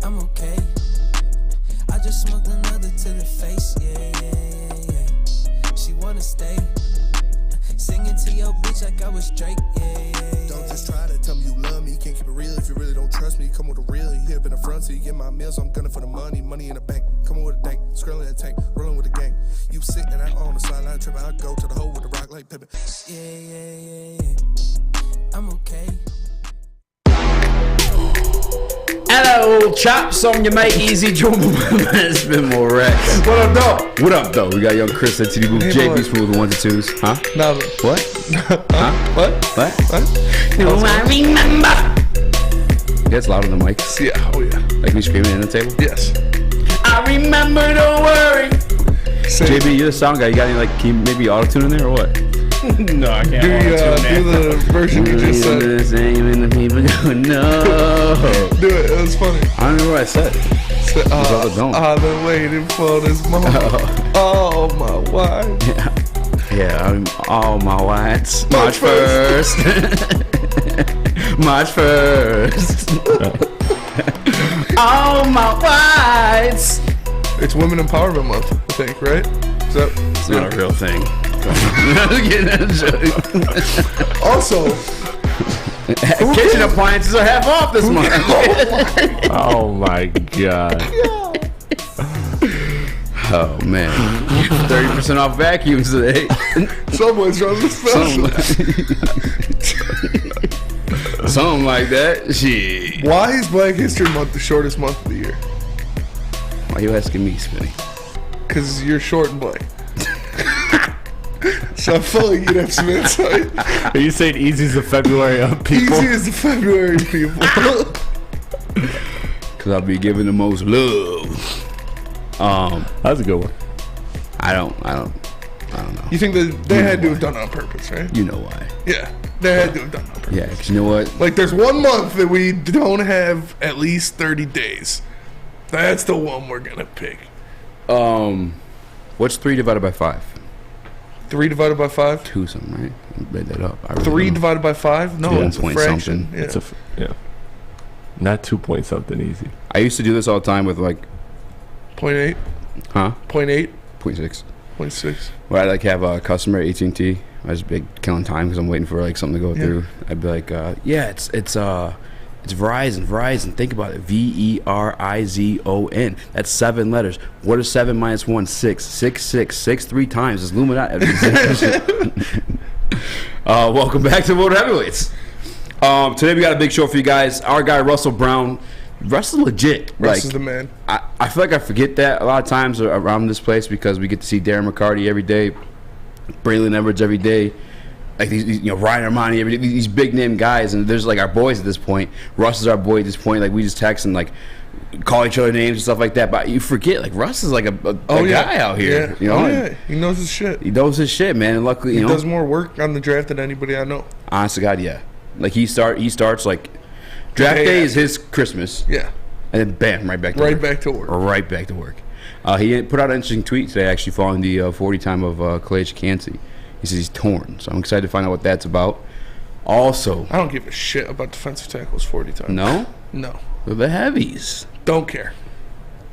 I'm okay. I just smoked another to the face, yeah. She wanna stay. Singing to your bitch like I was Drake, yeah. Don't just try to tell me you love me. Can't keep it real if you really don't trust me. Come with a real, you hip in the front, so you get my meals. I'm gunning for the money in the bank. Coming with a dank, scrolling a tank, rolling with a gang. You sitting out on the sideline, tripping. I go to the hole with the rock like Pippin. Yeah. I'm okay. Hello, chaps. I'm your mate Eazy. It's been more Rex. What up, dog? What up, though? We got young Chris at TD Booth. Hey, JB's from the 1s and 2s. Huh? No. What? Huh? What? Do I remember? That's loud on the mic. Yeah. Oh, yeah. Like me screaming in the table? Yes. I remember, don't worry. Same. JB, you're the sound guy. You got any, like, can you maybe auto-tune in there or what? No, I can't. Do the version you just said. The same and the people go, no. Do it. It was funny. I don't know what I said. I've been waiting for this moment. Oh, my wife. Yeah, I'm all my whites. March March 1st. March 1st. All my whites. It's Women Empowerment Month, I think, right? Is that, It's not a real thing. Also, kitchen appliances are half off this month. Oh my god. Oh man, 30% off vacuums today. someone's running the special. Something like that. Shit. Why is Black History Month the shortest month of the year? Why you asking me, Spinny? Because you're short and black. So I felt like you'd have some insight. Are you saying Easy's the February of people? Easy as the February people. Cause I'll be giving the most love. That's a good one. I don't know. You think that they had to have done it on purpose, right? You know why? Yeah, they had to have done it on purpose. Yeah, cause you know what? Like, there's 1 month that we don't have at least 30 days. That's the one we're gonna pick. What's 3 divided by 5? 3 divided by 5? 2 something, right? I read that up. I really 3 don't know. divided by 5? No, Yeah, it's a point fraction. something. Yeah. It's yeah. Not 2 point something easy. I used to do this all the time with like, 0.8, huh? 0.8, 0.6. 0.6. Where I'd like have a customer at AT&T. I was big killing time because I'm waiting for like something to go through. I'd be like, yeah, it's Verizon. Think about it. Verizon. That's 7 letters. What is 7 minus 1? 6. 6 3 times. It's Illuminati. Welcome back to World Heavyweights. Today we got a big show for you guys. Our guy Russell Brown. Russell's legit. Russ is the man. I feel like I forget that a lot of times around this place because we get to see Darren McCarty every day, Braylon Edwards every day, like these Ryan Ermanni every day, these big name guys, and there's like our boys at this point. Russ is our boy at this point. Like we just text and like call each other names and stuff like that. But you forget like Russ is like a guy out here. Yeah. You know, yeah. He knows his shit. he knows his shit, man. And luckily, He does more work on the draft than anybody I know. honest to God, yeah. Like he starts like draft day is his Christmas. Yeah. And then bam, right back to work. Back to work. Right back to work. He put out an interesting tweet today, actually, following the 40 time of Calais Cansey. He says he's torn, so I'm excited to find out what that's about. Also, I don't give a shit about defensive tackles 40 times. no, No. they're the heavies. Don't care.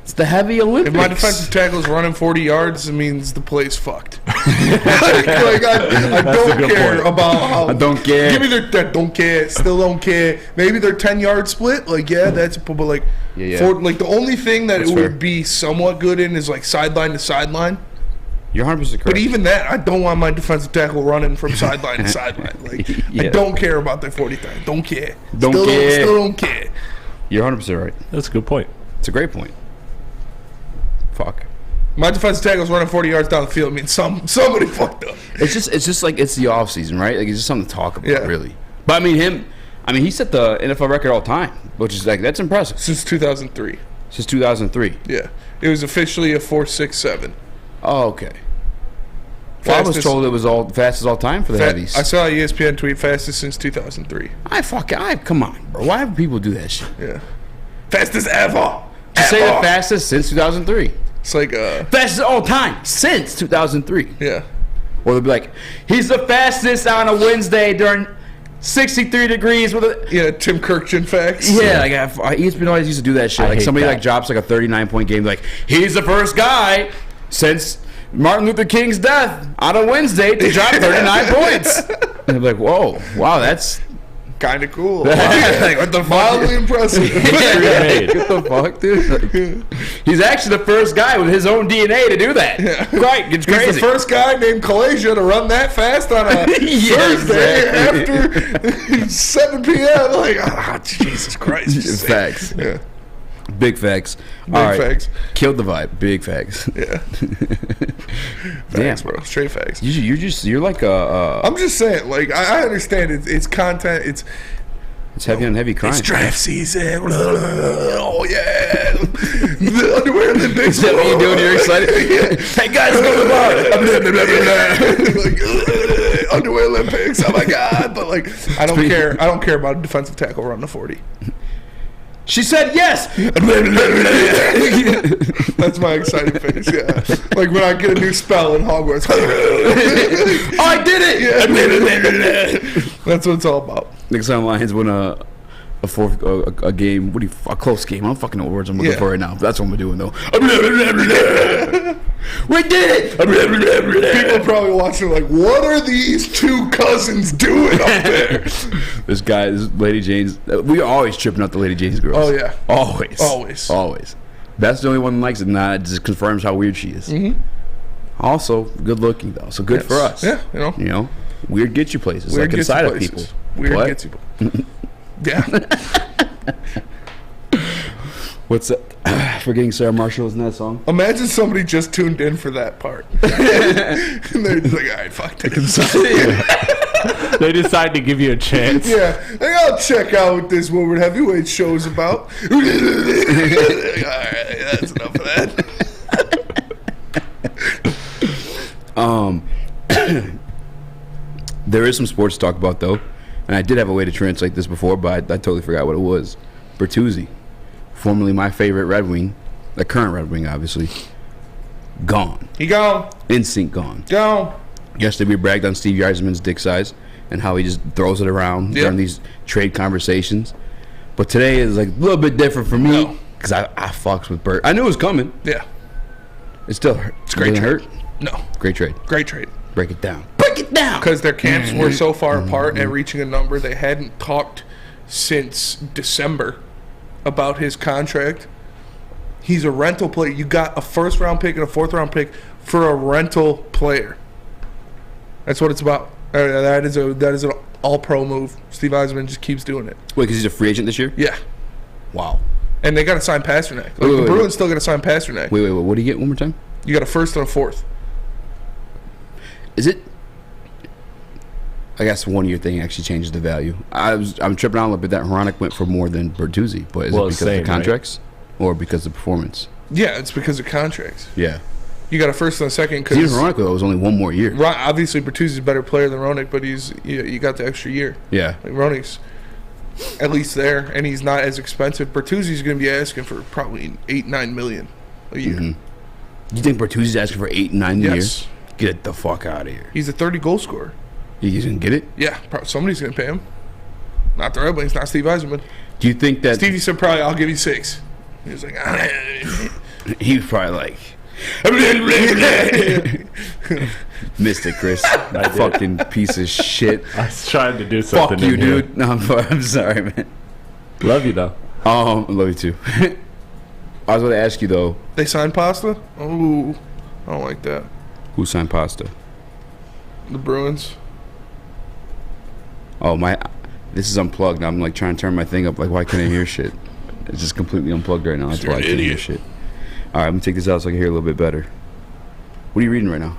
It's the heavy Olympics. If my defensive tackle's running 40 yards, it means the play's fucked. I don't care about how. I don't care. Give me their don't care. Still don't care. Maybe their 10-yard split. Like, yeah, that's but like, Yeah. like the only thing that That's it fair. would be somewhat good in is like sideline to sideline. You're 100% correct. But even that, I don't want my defensive tackle running from sideline to sideline. Like, Yeah. I don't care about their 40 times. Don't care. Don't still care. Still don't care. You're 100% right. That's a good point. It's a great point. Fuck. My defensive tackle's running 40 yards down the field. I mean, somebody fucked up. It's just like it's the off season, right? Like it's just something to talk about, Yeah. really. But I mean he set the NFL record all time, which is like that's impressive. Since 2003. Since 2003. Yeah. It was officially a 4.67. Oh, okay. Well, I was Fastest- told it was all fastest all time for the heavies. I saw a ESPN tweet, fastest since 2003. Come on, bro. Why do people do that shit? Yeah. Fastest ever. Just say Ever. the fastest since 2003. It's like, Fastest all time since 2003. yeah. Or they'll be like, he's the fastest on a Wednesday during 63 degrees with a. Yeah, Tim Kirkjian facts. Yeah, like ESPN always used to do that shit. I Like hate somebody that. like drops like a 39-point game, like he's the first guy since Martin Luther King's death on a Wednesday to drop 39 points. And I'm like, whoa, wow, that's Kind of cool. like, what the fuck? Mildly impressive. made. What the fuck, dude? Like, he's actually the first guy with his own DNA to do that. Right, it's crazy. He's the first guy named Kalasia to run that fast on a Yeah, Thursday exactly. after 7 p.m. Like, Jesus Christ. Facts. Yeah. Big facts. Big All right. facts. Killed the vibe. Big facts. Yeah. Damn, Facts, bro. Straight facts. You're like a. I'm just saying, like, I understand it's content. It's heavy on heavy crime. It's draft season. Oh, yeah. The underwear Olympics. Is that what you're doing? You're excited? Hey guys, go to the bar. Like, underwear Olympics. Oh my God. But like, I don't care. I don't care about a defensive tackle running the 40. She said yes. That's my excited face. Yeah. Like when I get a new spell in Hogwarts. I did it. That's what it's all about. Next time Lions win a game. A close game. I don't fucking know what words I'm looking Yeah. for right now. That's what we're doing though. We did it. People are probably watching like, what are these two cousins doing up there? This Lady Jane's. We are always tripping out the Lady Jane's girls. Oh, yeah. Always. That's the only one that likes it. Nah, it just confirms how weird she is. Mm-hmm. Also, good looking though, so good for us. Yeah, You know, weird gets you places. Weird like gets inside you of places. people. Weird What? gets you. Yeah. What's that? Forgetting Sarah Marshall, isn't that song? Imagine somebody just tuned in for that part. And they're just like, all right, fuck, take it. They decide to give you a chance. Yeah, hey, I'll check out what this Woodward Heavyweight show's about. All right, that's enough of that. There is some sports to talk about though, and I did have a way to translate this before, but I totally forgot what it was. Bertuzzi, formerly my favorite Red Wing, the current Red Wing, obviously, gone. He gone. Instinct gone. Gone. Yesterday we bragged on Steve Yzerman's dick size and how he just throws it around during these trade conversations. But today is like a little bit different for me because I fucks with Bert. I knew it was coming. Yeah. It still hurt. It's a great trade. Hurt? No. Great trade. Great trade. Break it down. Break it down. Because their camps were so far apart and reaching a number they hadn't talked since December about his contract. He's a rental player. You got a first-round pick and a fourth-round pick for a rental player. That's what it's about. That is an all-pro move. Steve Yzerman just keeps doing it. Wait, because he's a free agent this year? Yeah. Wow. And they got to sign Pasternak. Like, Wait, the wait. Bruins still got to sign Pasternak. Wait. What do you get one more time? You got a first and a fourth. Is it? I guess 1 year thing actually changes the value. I'm tripping out a little bit that Hronik went for more than Bertuzzi, but is it because of the contracts or because of the performance? Yeah, it's because of contracts. Yeah. You got a first and a second Even because Hronik though was only 1 more year. obviously Bertuzzi's a better player than Hronik, but you got the extra year. Yeah. Like Hronik's at least there, and he's not as expensive. Bertuzzi's going to be asking for probably $8-9 million a year. Mm-hmm. You think Bertuzzi's asking for 8-9 Yes. years? Get the fuck out of here. He's a 30 goal scorer. You gonna get it? Yeah, somebody's going to pay him. Not the Red Wings, not Steve Yzerman. Do you think that Stevie said probably I'll give you 6. He was like, he was probably like missed it, Chris? did. Fucking piece of shit. I was trying to do Fuck something. you, in here. dude. No, I'm sorry, man. Love you though. I love you too. I was going to ask you though. they signed Pasta? Oh, I don't like that. Who signed Pasta? The Bruins. Oh my! This is unplugged. I'm like trying to turn my thing up. Like, why can't I hear shit? It's just completely unplugged right now. That's why I can't hear shit. All right, I'm gonna take this out so I can hear a little bit better. What are you reading right now?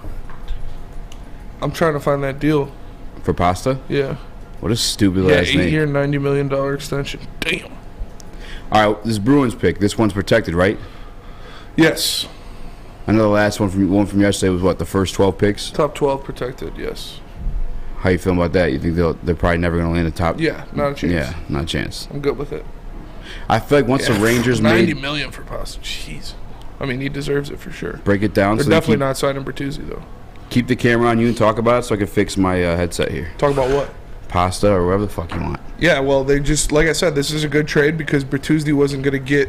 I'm trying to find that deal. For Pasta? Yeah. What a stupid Yeah, last name. 8-year, $90 million extension. Damn. All right, this Bruins pick. This one's protected, right? Yes. I know the last one from yesterday was what, the first 12 picks. Top 12 protected, yes. How you feeling about that? You think they're probably never gonna land the top? Yeah, not a chance. Yeah, not a chance. I'm good with it. I feel like once the Rangers $90 million for Pasta. Jeez. I mean, he deserves it for sure. break it down, They're so they definitely not signing Bertuzzi, though. keep the camera on you and talk about it, so I can fix my headset here. Talk about what? pasta or whatever the fuck you want. Yeah, well, they just, like I said, this is a good trade because Bertuzzi wasn't going to get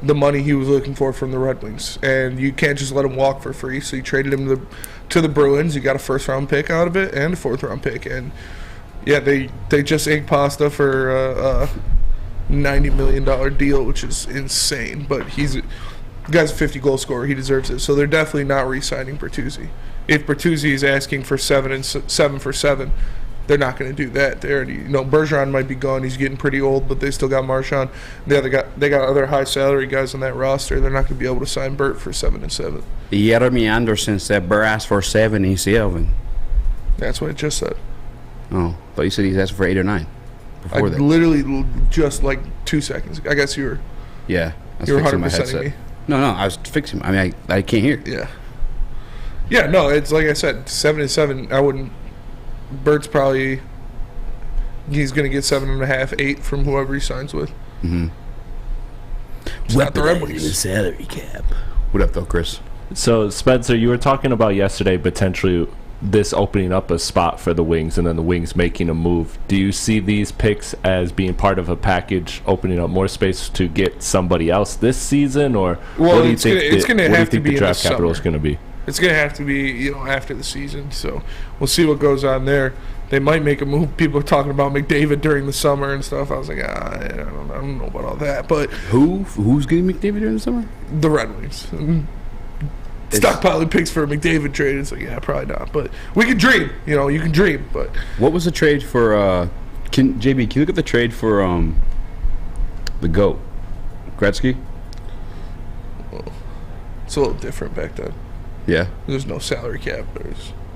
the money he was looking for from the Red Wings. And you can't just let him walk for free. So you traded him to the Bruins. You got a first-round pick out of it and a fourth-round pick. And, yeah, they just inked pasta for a $90 million deal, which is insane. But the guy's a 50-goal scorer. He deserves it. So they're definitely not re-signing Bertuzzi. If Bertuzzi is asking for 7 for 7, they're not going to do that. They already, Bergeron might be gone. He's getting pretty old, but they still got Marchand. They got other high salary guys on that roster. They're not going to be able to sign Bert for 7 and 7. Jeremy Anderson said Bert asked for 7 in Elvin. That's what I just said. Oh, I thought you said he's asked for 8 or 9 before that. Literally just like 2 seconds. I guess you were. Yeah, you were 100%ing me. No, I was fixing. I mean, I can't hear. Yeah. Yeah, no, it's like I said, 7 and 7. I wouldn't. Bert's probably, he's going to get 7.5, 8 from whoever he signs with. Mm-hmm. It's not the Red Wings. The salary cap. What up, though, Chris? So, Spencer, you were talking about yesterday potentially this opening up a spot for the Wings and then the Wings making a move. Do you see these picks as being part of a package, opening up more space to get somebody else this season? Or what do you think the draft capital is going to be? It's going to have to be, after the season. So we'll see what goes on there. They might make a move. People are talking about McDavid during the summer and stuff. I was like, I don't know about all that. But who's getting McDavid during the summer? The Red Wings. Stockpiling picks for a McDavid trade. It's like, yeah, probably not. But we can dream. You can dream. But what was the trade for? Can you look at the trade for the GOAT, Gretzky? Well, it's a little different back then. Yeah. There's no salary cap.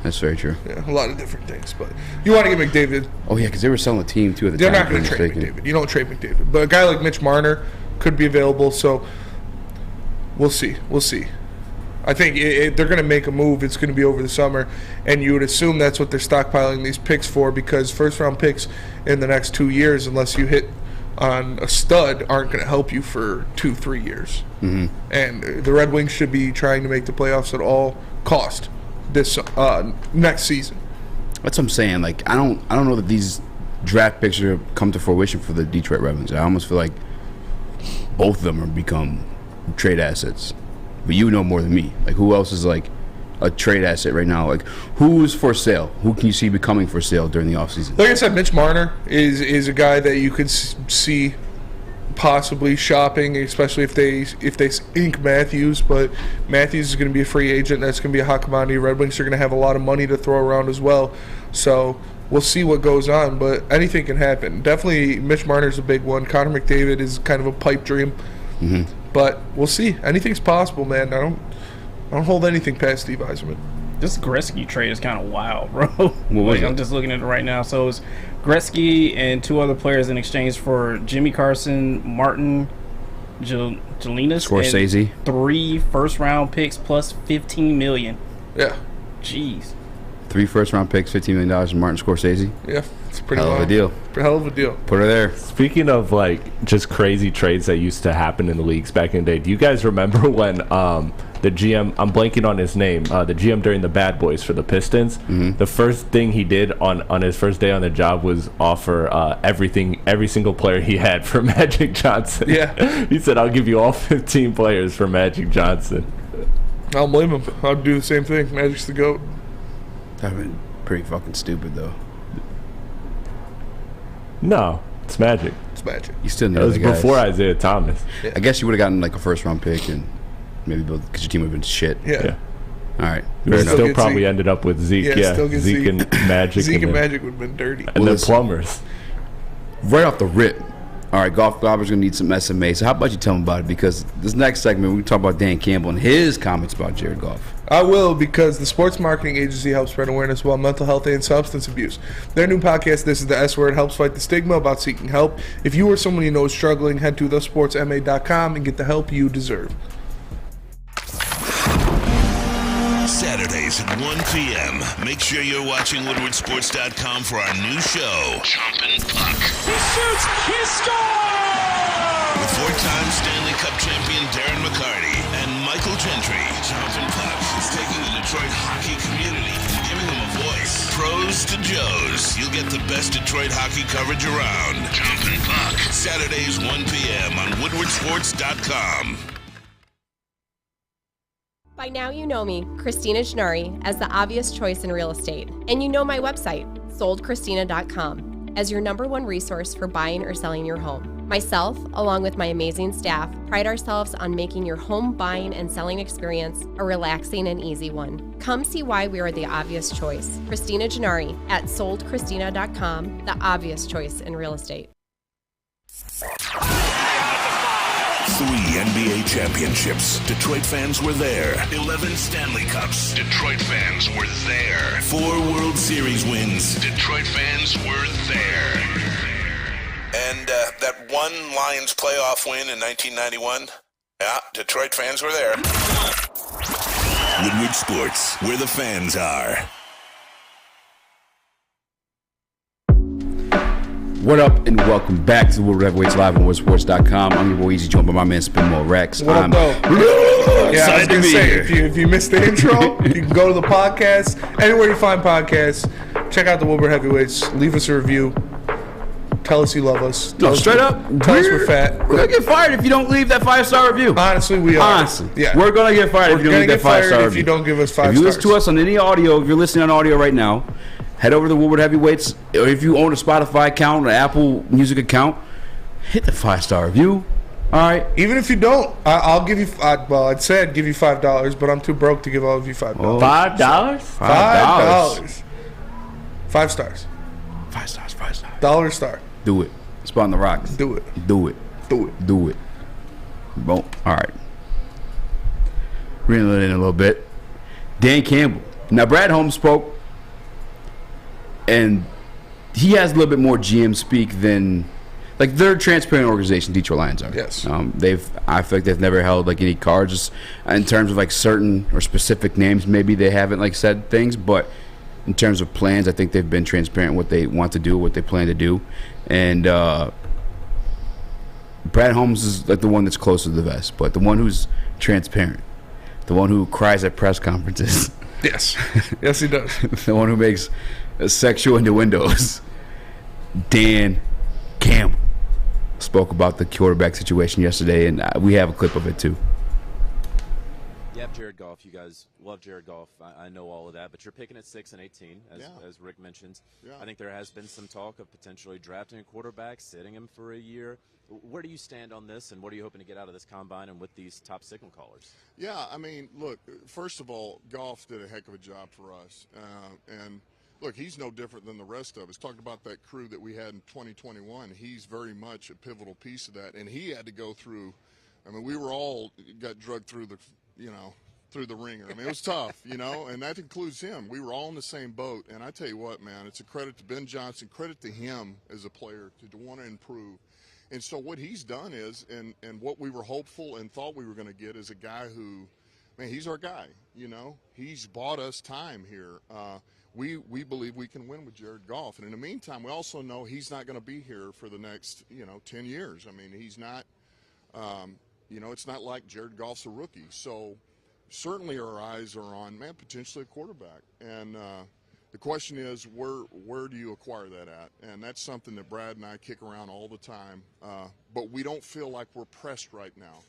That's very true. Yeah, a lot of different things. But you want to get McDavid. Oh, yeah, because they were selling the team, too, at the time. They're not going to trade McDavid. You don't trade McDavid. But a guy like Mitch Marner could be available. So we'll see. I think if they're going to make a move, it's going to be over the summer. And you would assume that's what they're stockpiling these picks for, because first-round picks in the next 2 years, unless you hit on a stud, aren't going to help you for 2-3 years. Mm-hmm. And the Red Wings should be trying to make the playoffs at all cost this next season. That's what I'm saying. Like, I don't know that these draft picks are come to fruition for the Detroit Red Wings. I almost feel like both of them have become trade assets. But you know more than me. Like, who else is like a trade asset right now? Like, who's for sale? Who can you see becoming for sale during the offseason? Like I said, Mitch Marner is a guy that you could see possibly shopping, especially if they ink Matthews. But Matthews is going to be a free agent. That's going to be a hot commodity. Red Wings are going to have a lot of money to throw around as well. So we'll see what goes on. But anything can happen. Definitely Mitch Marner's a big one. Connor McDavid is kind of a pipe dream. Mm-hmm. But we'll see. Anything's possible, man. I don't hold anything past Steve Yzerman. This Gretzky trade is kind of wild, bro. I'm just looking at it right now. So it's Gretzky and 2 other players in exchange for Jimmy Carson, Martin Jelinas, Scorsese, and 3 first-round picks plus $15 million. Yeah. Jeez. 3 first-round picks, $15 million from Martin Scorsese. Yeah, it's pretty hell of a deal. Hell of a deal. Put her there. Speaking of like just crazy trades that used to happen in the leagues back in the day, do you guys remember when the GM, I'm blanking on his name, the GM during the Bad Boys for the Pistons, the first thing he did on his first day on the job was offer every single player he had for Magic Johnson. Yeah. He said, I'll give you all 15 players for Magic Johnson. I don't blame him. I'd do the same thing. Magic's the GOAT. That'd been pretty fucking stupid, though. No, it's Magic. It's Magic. You still It know was the guys. before Isaiah Thomas. Yeah. I guess you would have gotten like a first-round pick and maybe because your team would have been shit. Yeah. All right. We Fair still enough. probably Zeke. ended up with Zeke. Yeah, still get Zeke and Magic. Zeke and then- Magic would have been dirty. And then Listen. Plumbers. Right off the rip. All right, Golf Globber's going to need some SMA. So how about you tell him about it? Because this next segment, we can talk about Dan Campbell and his comments about Jared Goff. I will, because the sports marketing agency helps spread awareness about mental health and substance abuse. Their new podcast, This is the S Word, helps fight the stigma about seeking help. If you or someone you know is struggling, head to thesportsma.com and get the help you deserve. Saturdays at 1 p.m. Make sure you're watching WoodwardSports.com for our new show, Chompin' Puck. He shoots! He scores! With 4-time Stanley Cup champion Darren McCarty and Michael Gentry. Chompin' Puck is taking the Detroit hockey community and giving them a voice. pros to Joes, you'll get the best Detroit hockey coverage around. Jumpin' Puck, Saturdays 1 p.m. on woodwardsports.com. By now you know me, Christina Gennari, as the obvious choice in real estate. And you know my website, soldchristina.com, as your #1 resource for buying or selling your home. Myself, along with my amazing staff, pride ourselves on making your home buying and selling experience a relaxing and easy one. Come see why we are the obvious choice. Christina Gennari at soldchristina.com, the obvious choice in real estate. 3 NBA championships. Detroit fans were there. 11 Stanley Cups. Detroit fans were there. 4 World Series wins. Detroit fans were there. And that one Lions playoff win in 1991. Yeah, Detroit fans were there. Woodward Sports, where the fans are. What up, and welcome back to the Woodward Heavyweights live on woodsports.com. I'm your boy Eazy, joined by my man Spinmo Rex. What up, though? Yeah, I was going to say, if you missed the intro, you can go to the podcast. Anywhere you find podcasts, check out the Woodward Heavyweights. Leave us a review. Tell us you love us. No, straight up. Tell us we're fat. We're going to get fired if you don't leave that 5-star review. Honestly, we are. Honestly. Yeah. We're going to get fired if you don't leave that 5-star review. If you don't give us 5 stars. If you listen to us on any audio, if you're listening on audio right now, head over to the Woodward Heavyweights, or if you own a Spotify account or an Apple Music account, hit the 5-star review. All right. Even if you don't, I'll give you. Well, I'd say I'd give you $5, but I'm too broke to give all of you $5. $5? $5. 5 stars. 5 stars. 5 stars. Dollar star. Do it. Spot on the rocks. Do it. Do it. Do it. Do it. Boom. All right. Reeling it in a little bit. Dan Campbell. Now, Brad Holmes spoke. And he has a little bit more GM speak than, like, they're a transparent organization. Detroit Lions are. Yes. I feel like they've never held like any cards just in terms of like certain or specific names. Maybe they haven't like said things, but in terms of plans, I think they've been transparent what they want to do, what they plan to do, and Brad Holmes is like the one that's close to the vest, but the one who's transparent, the one who cries at press conferences. Yes. Yes, he does. The one who makes sexual innuendos. Dan Campbell spoke about the quarterback situation yesterday, and we have a clip of it too. You have Jared Goff. You guys love Jared Goff. I know all of that, but you're picking at 6 and 18, as Rick mentioned. Yeah. I think there has been some talk of potentially drafting a quarterback, sitting him for a year. Where do you stand on this, and what are you hoping to get out of this combine and with these top signal callers? Yeah, I mean, look, first of all, Goff did a heck of a job for us. And look, he's no different than the rest of us. Talked about that crew that we had in 2021. He's very much a pivotal piece of that. And he had to go through, I mean, we were all got drugged through the, through the ringer. I mean, it was tough, and that includes him. We were all in the same boat. And I tell you what, man, it's a credit to Ben Johnson, credit to him as a player to want to improve. And so what he's done is, and what we were hopeful and thought we were going to get is a guy who, man, he's our guy, He's bought us time here. We believe we can win with Jared Goff. And in the meantime, we also know he's not going to be here for the next, 10 years. I mean, he's not, it's not like Jared Goff's a rookie. So certainly our eyes are on, man, potentially a quarterback. And the question is, where do you acquire that at? And that's something that Brad and I kick around all the time. But we don't feel like we're pressed right now.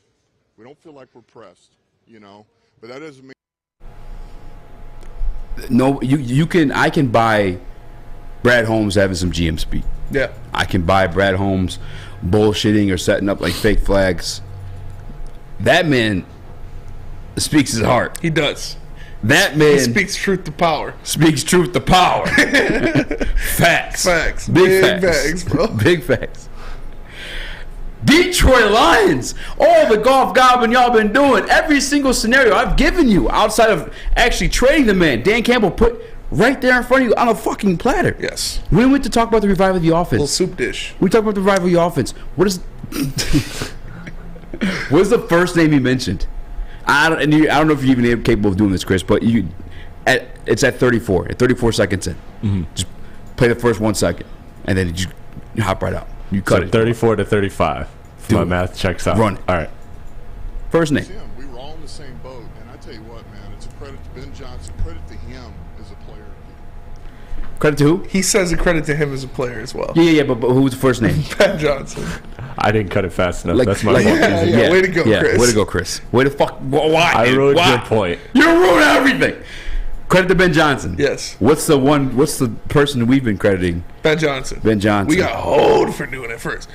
We don't feel like we're pressed, But that doesn't mean. No, I can buy Brad Holmes having some GM speak. Yeah. I can buy Brad Holmes bullshitting or setting up like fake flags. That man speaks his heart. He does. That man speaks truth to power. Speaks truth to power. Facts. Facts. Big facts, bro. Big facts. Detroit Lions. All the golf gobbling y'all been doing. Every single scenario I've given you outside of actually trading the man, Dan Campbell put right there in front of you on a fucking platter. Yes. We went to talk about the revival of the offense. Little soup dish. We talked about the revival of the offense. What is what is the first name he mentioned? I don't know if you're even capable of doing this, Chris, but it's at 34. At 34 seconds in. Mm-hmm. Just play the first 1 second, and then you hop right out. You cut it. 34 to 35. My math checks out. Run it. All right. First name. We were all in the same boat, and I tell you what, man, it's a credit to Ben Johnson, credit to him as a player. Credit to who? He says a credit to him as a player as well. Yeah, but who was the first name? Ben Johnson. I didn't cut it fast enough. Like- That's my like- fault. Yeah, Easy. way to go, Chris. Way to go, Chris. Way to fuck. Why? I dude? ruined Why? your point. You ruined everything. Credit to Ben Johnson. Yes. What's the person we've been crediting? Ben Johnson. Ben Johnson. We got hold for doing it first.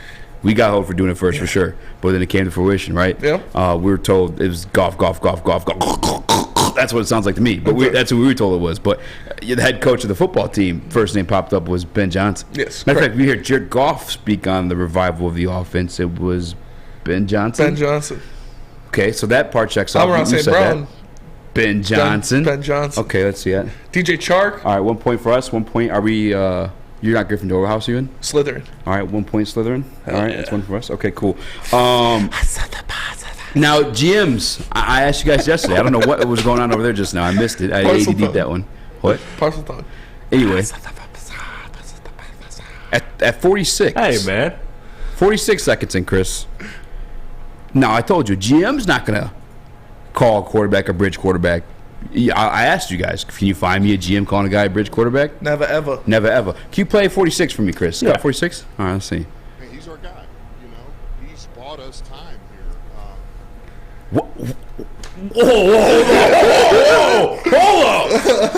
We got hold for doing it first for sure, but then it came to fruition, right? Yep. We were told it was golf. That's what it sounds like to me, but that's what we were told it was. But the head coach of the football team, first name popped up was Ben Johnson. Yes, Matter of correct. fact, we heard Jared Goff speak on the revival of the offense. It was Ben Johnson. Ben Johnson. Okay, so that part checks out. I'm around You St. said Brown. that. Ben Johnson. Ben Johnson. Okay, let's see that. DJ Chark. All right, 1 point for us. 1 point. Are we? You're not Gryffindor. What house are you in? Slytherin. All right, 1 point Slytherin. All right, yeah. that's one for us. Okay, cool. Now, GMs, I asked you guys yesterday. I don't know what was going on over there just now. I missed it. I ADD'd that one. What? Parcel tongue. Anyway. At 46. Hey, man. 46 seconds in, Chris. Now, I told you, GM's not going to call a quarterback a bridge quarterback. I asked you guys, can you find me a GM calling a guy a bridge quarterback? Never ever. Never, ever. Can you play 46 for me, Chris? Yeah. 46? All right, let's see. Hey, he's our guy. You know, he's bought us time here.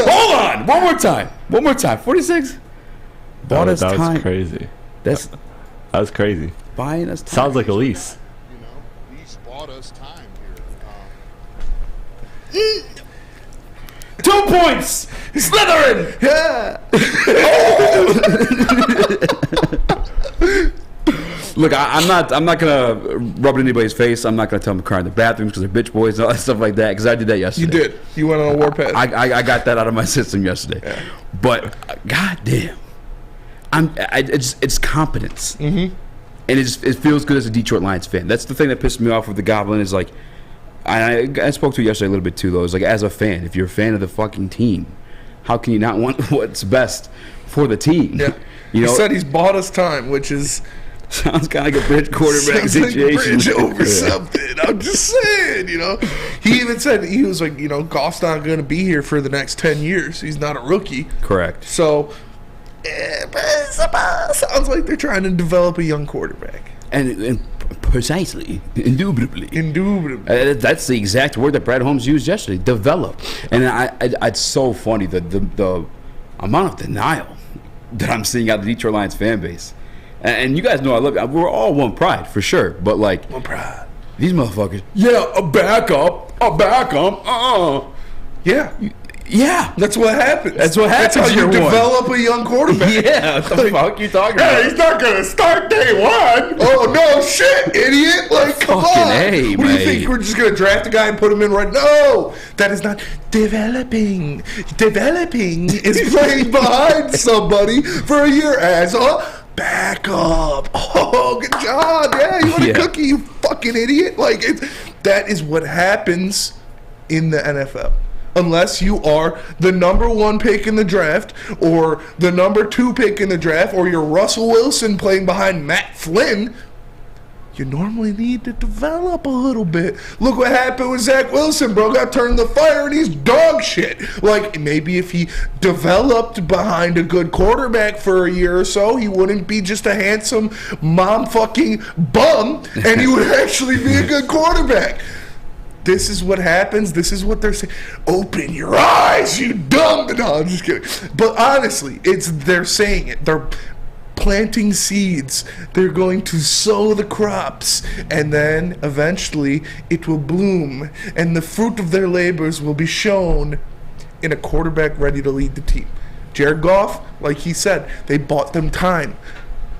Hold on. One more time. 46? Bought us That time. was crazy. That's That was crazy. buying us time. Sounds like a lease. You know, he's bought us time here. 2 points. Slytherin. Yeah. Look, I'm not gonna rub it in anybody's face. I'm not gonna tell them to cry in the bathrooms because they're bitch boys and all that stuff like that. Because I did that yesterday. You did. You went on a warpath. I got that out of my system yesterday. Yeah. But goddamn, it's competence, and it feels good as a Detroit Lions fan. That's the thing that pissed me off with the Goblin is like, I spoke to you yesterday a little bit too though. It's like as a fan, if you're a fan of the fucking team, how can you not want what's best for the team? Yeah. You know, he said he's bought us time, which is sounds kind of like a bridge quarterback sounds like situation. bridge over something. I'm just saying, you know. He even said he was like, you know, Goff's not going to be here for the next 10 years. He's not a rookie. Correct. So, but it sounds like they're trying to develop a young quarterback. And precisely, indubitably. That's the exact word that Brad Holmes used yesterday. Develop. And it's so funny the amount of denial that I'm seeing out of the Detroit Lions fan base. And you guys know I love it. We're all one pride for sure. But like, One pride. these motherfuckers. Yeah, a backup. Yeah. Yeah. That's what happens. That's what happens. That's how you year one. develop a young quarterback. Yeah. What the fuck you talking about? Hey, he's not going to start day one. Oh, no shit, idiot. Like, come Fucking on. A, What do you mate. think? We're just going to draft a guy and put him in right? No. That is not developing. Developing is playing behind somebody for a year as a backup. Oh, good job. Yeah, you want a cookie, you fucking idiot. Like, that is what happens in the NFL. Unless you are the number 1 pick in the draft or the number 2 pick in the draft or you're Russell Wilson playing behind Matt Flynn, you normally need to develop a little bit. Look what happened with Zach Wilson, bro. Got turned in the fire and he's dog shit. Like, maybe if he developed behind a good quarterback for a year or so, he wouldn't be just a handsome mom fucking bum and he would actually be a good quarterback. This is what happens. This is what they're saying. Open your eyes, you dumb. No, I'm just kidding. But honestly, they're saying it. They're planting seeds. They're going to sow the crops. And then eventually it will bloom. And the fruit of their labors will be shown in a quarterback ready to lead the team. Jared Goff, like he said, they bought them time.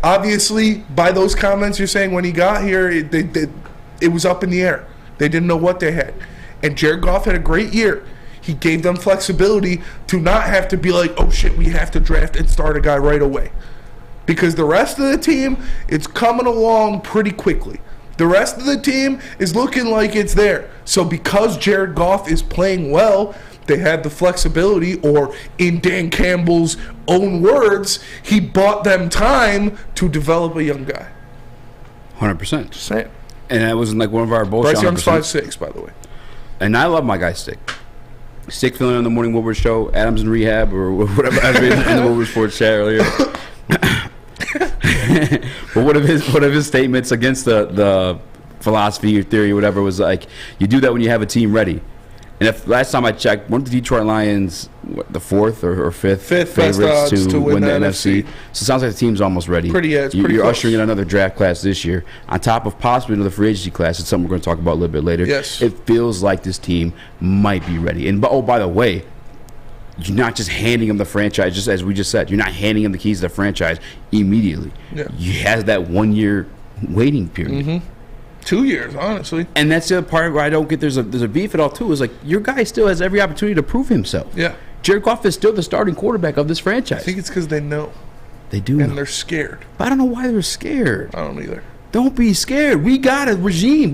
Obviously, by those comments you're saying when he got here, it was up in the air. They didn't know what they had. And Jared Goff had a great year. He gave them flexibility to not have to be like, oh shit, we have to draft and start a guy right away. Because the rest of the team, it's coming along pretty quickly. The rest of the team is looking like it's there. So because Jared Goff is playing well, they had the flexibility, or in Dan Campbell's own words, he bought them time to develop a young guy. 100%. Just saying. And that wasn't like one of our bullshit. Bryce Young's 5'6", by the way. And I love my guy Stick. Sick feeling on the Morning Woodward show. Adam's in rehab or whatever I read in the Woodward Sports chat earlier. But one of his statements against the philosophy or theory or whatever was like, you do that when you have a team ready. And if last time I checked, weren't the Detroit Lions the fourth or fifth favorites to win the NFC? So it sounds like the team's almost ready. You're close. Ushering in another draft class this year, on top of possibly another free agency class. It's something we're going to talk about a little bit later. Yes. It feels like this team might be ready. And by the way, you're not just handing them the franchise, just as we just said. You're not handing them the keys to the franchise immediately. Yeah. You have that 1 year waiting period. Mm-hmm. 2 years, honestly. And that's the other part where I don't get there's a beef at all too. Is like your guy still has every opportunity to prove himself. Yeah. Jared Goff is still the starting quarterback of this franchise. I think it's because they know. They do, and they're scared. But I don't know why they're scared. I don't either. Don't be scared. We got a regime.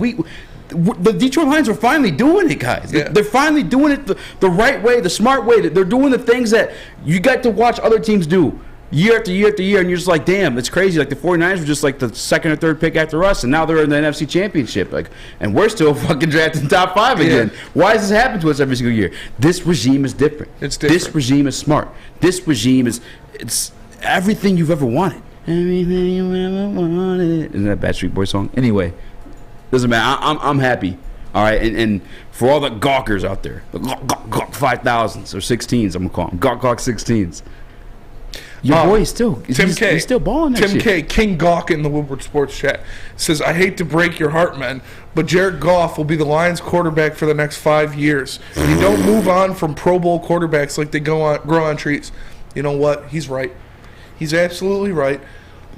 The Detroit Lions are finally doing it, guys. Yeah. They're finally doing it the right way, the smart way. They're doing the things that you got to watch other teams do year after year after year, and you're just like, damn, it's crazy. Like the 49ers were just like the second or third pick after us, and now they're in the NFC Championship. Like, and we're still fucking drafting top 5 again. Yeah. Why does this happen to us every single year? This regime is different. It's different. This regime is smart. This regime it's everything you've ever wanted. Everything you ever wanted. Isn't that a Backstreet Boys song? Anyway, doesn't matter. I'm happy. All right, and for all the gawkers out there, the gawk 5000s or 16s, I'm gonna call them gawk 16s. Your boy is still he's still balling that Tim shit. K, King Gawk in the Woodward Sports chat says, I hate to break your heart, man, but Jared Goff will be the Lions quarterback for the next 5 years. You don't move on from Pro Bowl quarterbacks like they grow on trees. You know what? He's right. He's absolutely right.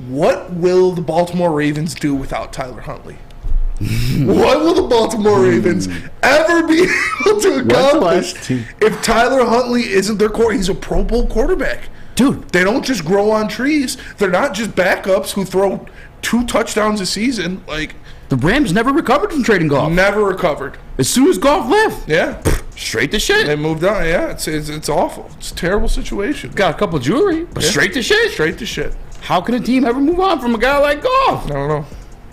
What will the Baltimore Ravens do without Tyler Huntley? What will the Baltimore Ravens ever be able to accomplish if Tyler Huntley isn't their core? He's a Pro Bowl quarterback. Dude, they don't just grow on trees. They're not just backups who throw 2 touchdowns a season. Like the Rams never recovered from trading Goff. Never recovered. As soon as Goff left, yeah, straight to shit. They moved on. Yeah, it's awful. It's a terrible situation. Got a couple of jewelry, but straight to shit. Straight to shit. How can a team ever move on from a guy like Goff? I don't know.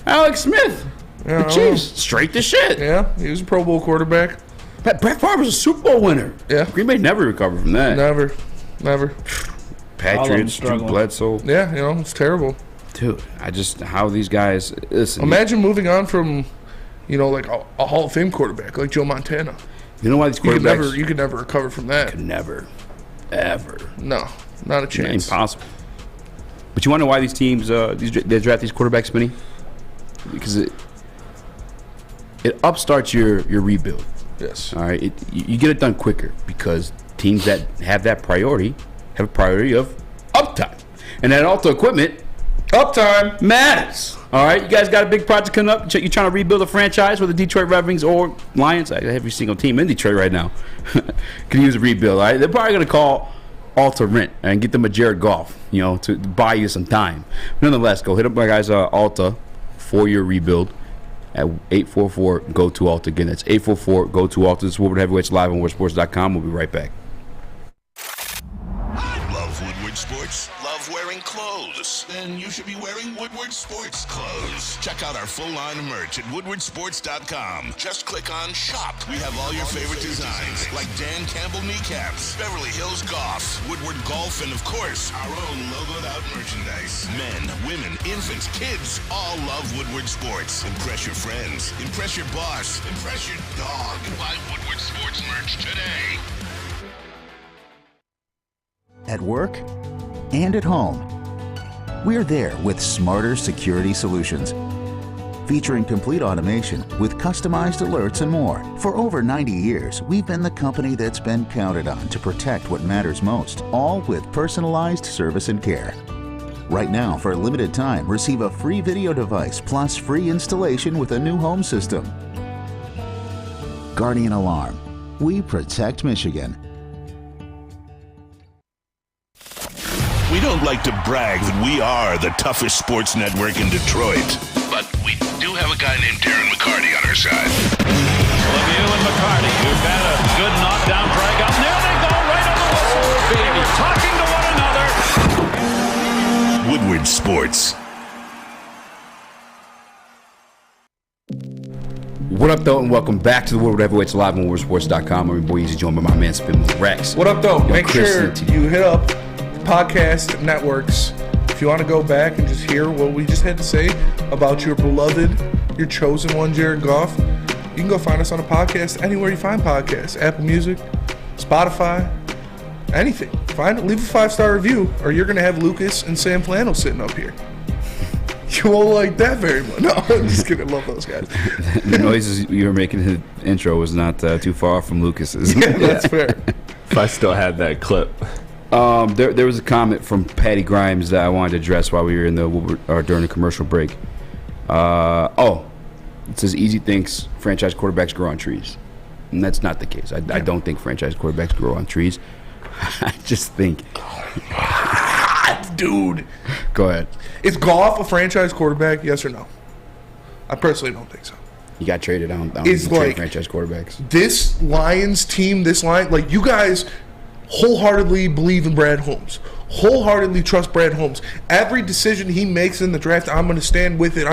Alex Smith, the Chiefs, straight to shit. Yeah, he was a Pro Bowl quarterback. Brett Favre was a Super Bowl winner. Yeah, Green Bay never recovered from that. Never. Patriots, Drew Bledsoe. Yeah, it's terrible. Dude, how these guys listen. Imagine moving on from, like a Hall of Fame quarterback like Joe Montana. You know why these quarterbacks? You could never recover from that. Could never, ever. No, not a chance. Impossible. But you want to know why these teams they draft these quarterbacks, Smitty? Because it upstarts your rebuild. Yes. All right. You get it done quicker because teams that have that priority have a priority of uptime, and that Alta equipment uptime matters. All right, you guys got a big project coming up. You're trying to rebuild a franchise with the Detroit Red Wings or Lions. Every single team in Detroit right now can use a rebuild. All right, they're probably going to call Alta Rent and get them a Jared Goff, to buy you some time. Nonetheless, go hit up my guys Alta 4-year rebuild at 844-GO-TO-ALTA. Again, that's 844-GO-TO-ALTA. This is Woodward Heavyweights live on WoodSports.com. We'll be right back. Love Woodward Sports? Love wearing clothes? Then you should be wearing Woodward Sports clothes. Check out our full line of merch at WoodwardSports.com. Just click on Shop. We have all your favorite designs, like Dan Campbell kneecaps, Beverly Hills Golf, Woodward Golf, and of course, our own logoed out merchandise. Men, women, infants, kids, all love Woodward Sports. Impress your friends. Impress your boss. Impress your dog. Buy Woodward Sports merch today. At work and at home, we're there with smarter security solutions. Featuring complete automation with customized alerts and more. For over 90 years, we've been the company that's been counted on to protect what matters most, all with personalized service and care. Right now, for a limited time, receive a free video device plus free installation with a new home system. Guardian Alarm. We protect Michigan. We don't like to brag that we are the toughest sports network in Detroit, but we do have a guy named Darren McCarty on our side. Lemieux and McCarty, who've had a good knockdown drag up. There they go, right on the whistle. Baby, talking to one another. Woodward Sports. What up, though, and welcome back to the Woodward Heavyweights live on WoodwardSports.com. I'm your boy Eazy, joined by my man Spin with Rex. What up, though? Make Chris sure you hit up podcast networks if you want to go back and just hear what we just had to say about your beloved, your chosen one, Jared Goff. You can go find us on a podcast anywhere you find podcasts. Apple Music, Spotify, anything. Find it, leave a 5-star review, or you're going to have Lucas and Sam Flannel sitting up here. You won't like that very much. No, I'm just kidding. I love those guys. The noises you were making in the intro was not too far from Lucas's. Yeah, that's fair. If I still had that clip. There was a comment from Patty Grimes that I wanted to address while we were in during the commercial break. It says Eazy thinks franchise quarterbacks grow on trees. And that's not the case. I don't think franchise quarterbacks grow on trees. I just think... Dude. Go ahead. Is Goff a franchise quarterback, yes or no? I personally don't think so. You got traded. I don't it's like franchise quarterbacks. This Lions team, like you guys wholeheartedly believe in Brad Holmes. Wholeheartedly trust Brad Holmes. Every decision he makes in the draft, I'm going to stand with it.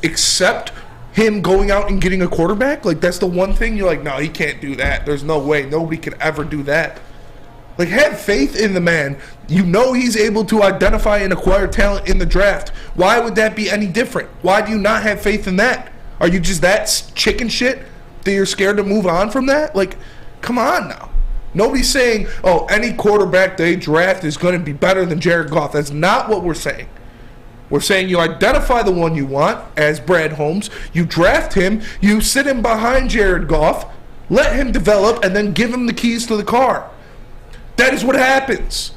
Except him going out and getting a quarterback. Like, that's the one thing you're like, no, he can't do that. There's no way. Nobody could ever do that. Like, have faith in the man. You know he's able to identify and acquire talent in the draft. Why would that be any different? Why do you not have faith in that? Are you just that chicken shit that you're scared to move on from that? Like, come on now. Nobody's saying, oh, any quarterback they draft is going to be better than Jared Goff. That's not what we're saying. We're saying you identify the one you want as Brad Holmes. You draft him. You sit him behind Jared Goff. Let him develop and then give him the keys to the car. That is what happens.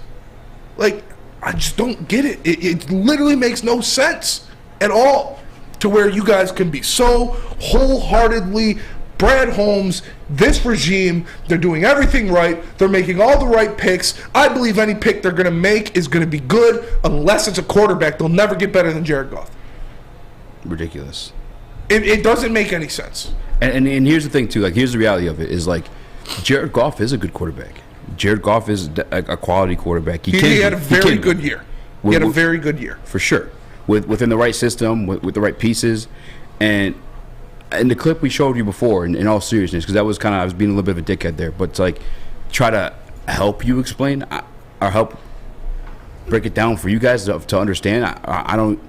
Like, I just don't get it. It literally makes no sense at all to where you guys can be so wholeheartedly Brad Holmes, this regime, they're doing everything right. They're making all the right picks. I believe any pick they're going to make is going to be good unless it's a quarterback. They'll never get better than Jared Goff. Ridiculous. It doesn't make any sense. And here's the thing, too. Like, here's the reality of it is, like, Jared Goff is a good quarterback. Jared Goff is a quality quarterback. He had a very good year. He had a very good year. For sure. Within the right system, with the right pieces. And the clip we showed you before, in all seriousness, because that was kind of, I was being a little bit of a dickhead there, but it's like, try to help you explain or help break it down for you guys to understand. I don't,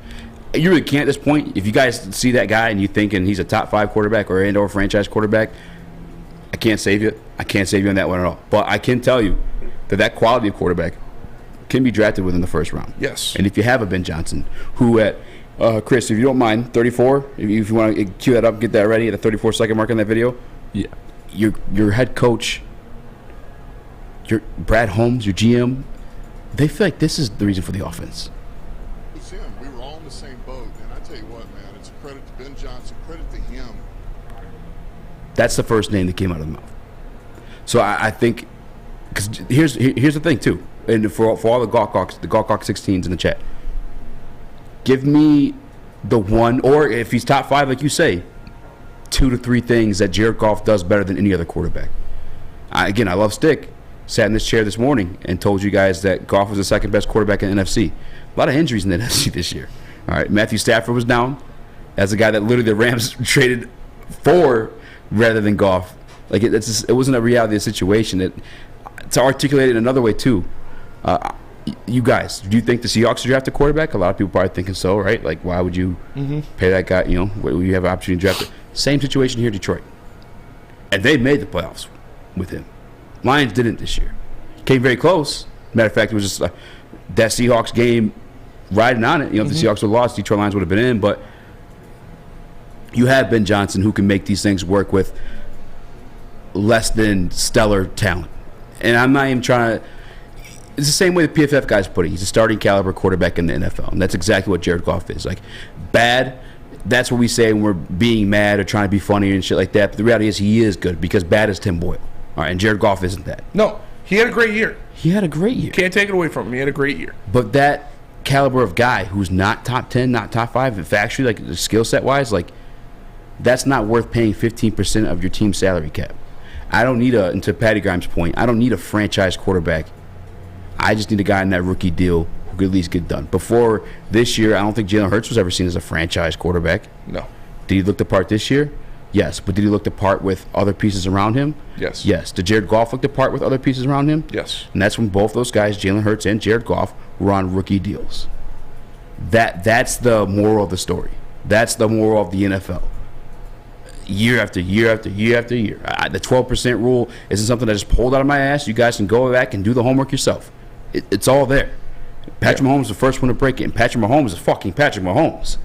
you really can't at this point. If you guys see that guy and you thinking he's a top 5 quarterback or franchise quarterback, I can't save you. I can't save you on that one at all. But I can tell you that quality of quarterback can be drafted within the first round. Yes. And if you have a Ben Johnson, who at Chris, if you don't mind, 34. If you want to cue that up, get that ready at the 34-second mark on that video. Yeah. Your head coach, your Brad Holmes, your GM, they feel like this is the reason for the offense. We were all in the same boat, and I tell you what, man, it's a credit to Ben Johnson, credit to him. That's the first name that came out of the mouth. So I think, because here's the thing too, and for all the Gawk 16s in the chat, give me the one, or if he's top 5, like you say, 2 to 3 things that Jared Goff does better than any other quarterback. I love Stick. Sat in this chair this morning and told you guys that Goff was the second best quarterback in the NFC. A lot of injuries in the NFC this year. All right, Matthew Stafford was down. That's a guy that literally the Rams traded for rather than Goff. Like, it wasn't a reality of the situation. To articulate it another way too, you guys, do you think the Seahawks should draft a quarterback? A lot of people probably thinking so, right? Like, why would you pay that guy? You have an opportunity to draft it. Same situation here in Detroit, and they made the playoffs with him. Lions didn't this year. Came very close. Matter of fact, it was just that Seahawks game riding on it. If the Seahawks would have lost, Detroit Lions would have been in. But you have Ben Johnson, who can make these things work with less than stellar talent. And I'm not even trying to. It's the same way the PFF guys put it. He's a starting caliber quarterback in the NFL, and that's exactly what Jared Goff is. Like, bad. That's what we say when we're being mad or trying to be funny and shit like that. But the reality is he is good, because bad is Tim Boyle. All right, and Jared Goff isn't that. No, he had a great year. He had a great year. Can't take it away from him. He had a great year. But that caliber of guy who's not top 10, not top 5, and factually, like skill set wise, like, that's not worth paying 15% of your team's salary cap. I don't need and to Patty Grimes' point, I don't need a franchise quarterback. I just need a guy in that rookie deal who could at least get done. Before this year, I don't think Jalen Hurts was ever seen as a franchise quarterback. No. Did he look the part this year? Yes, but did he look the part with other pieces around him? Yes. Yes. Did Jared Goff look the part with other pieces around him? Yes. And that's when both those guys, Jalen Hurts and Jared Goff, were on rookie deals. That's the moral of the story. That's the moral of the NFL. Year after year after year after year. The 12% rule isn't something I just pulled out of my ass. You guys can go back and do the homework yourself. It's all there. Patrick Mahomes is the first one to break it, and Patrick Mahomes is fucking Patrick Mahomes.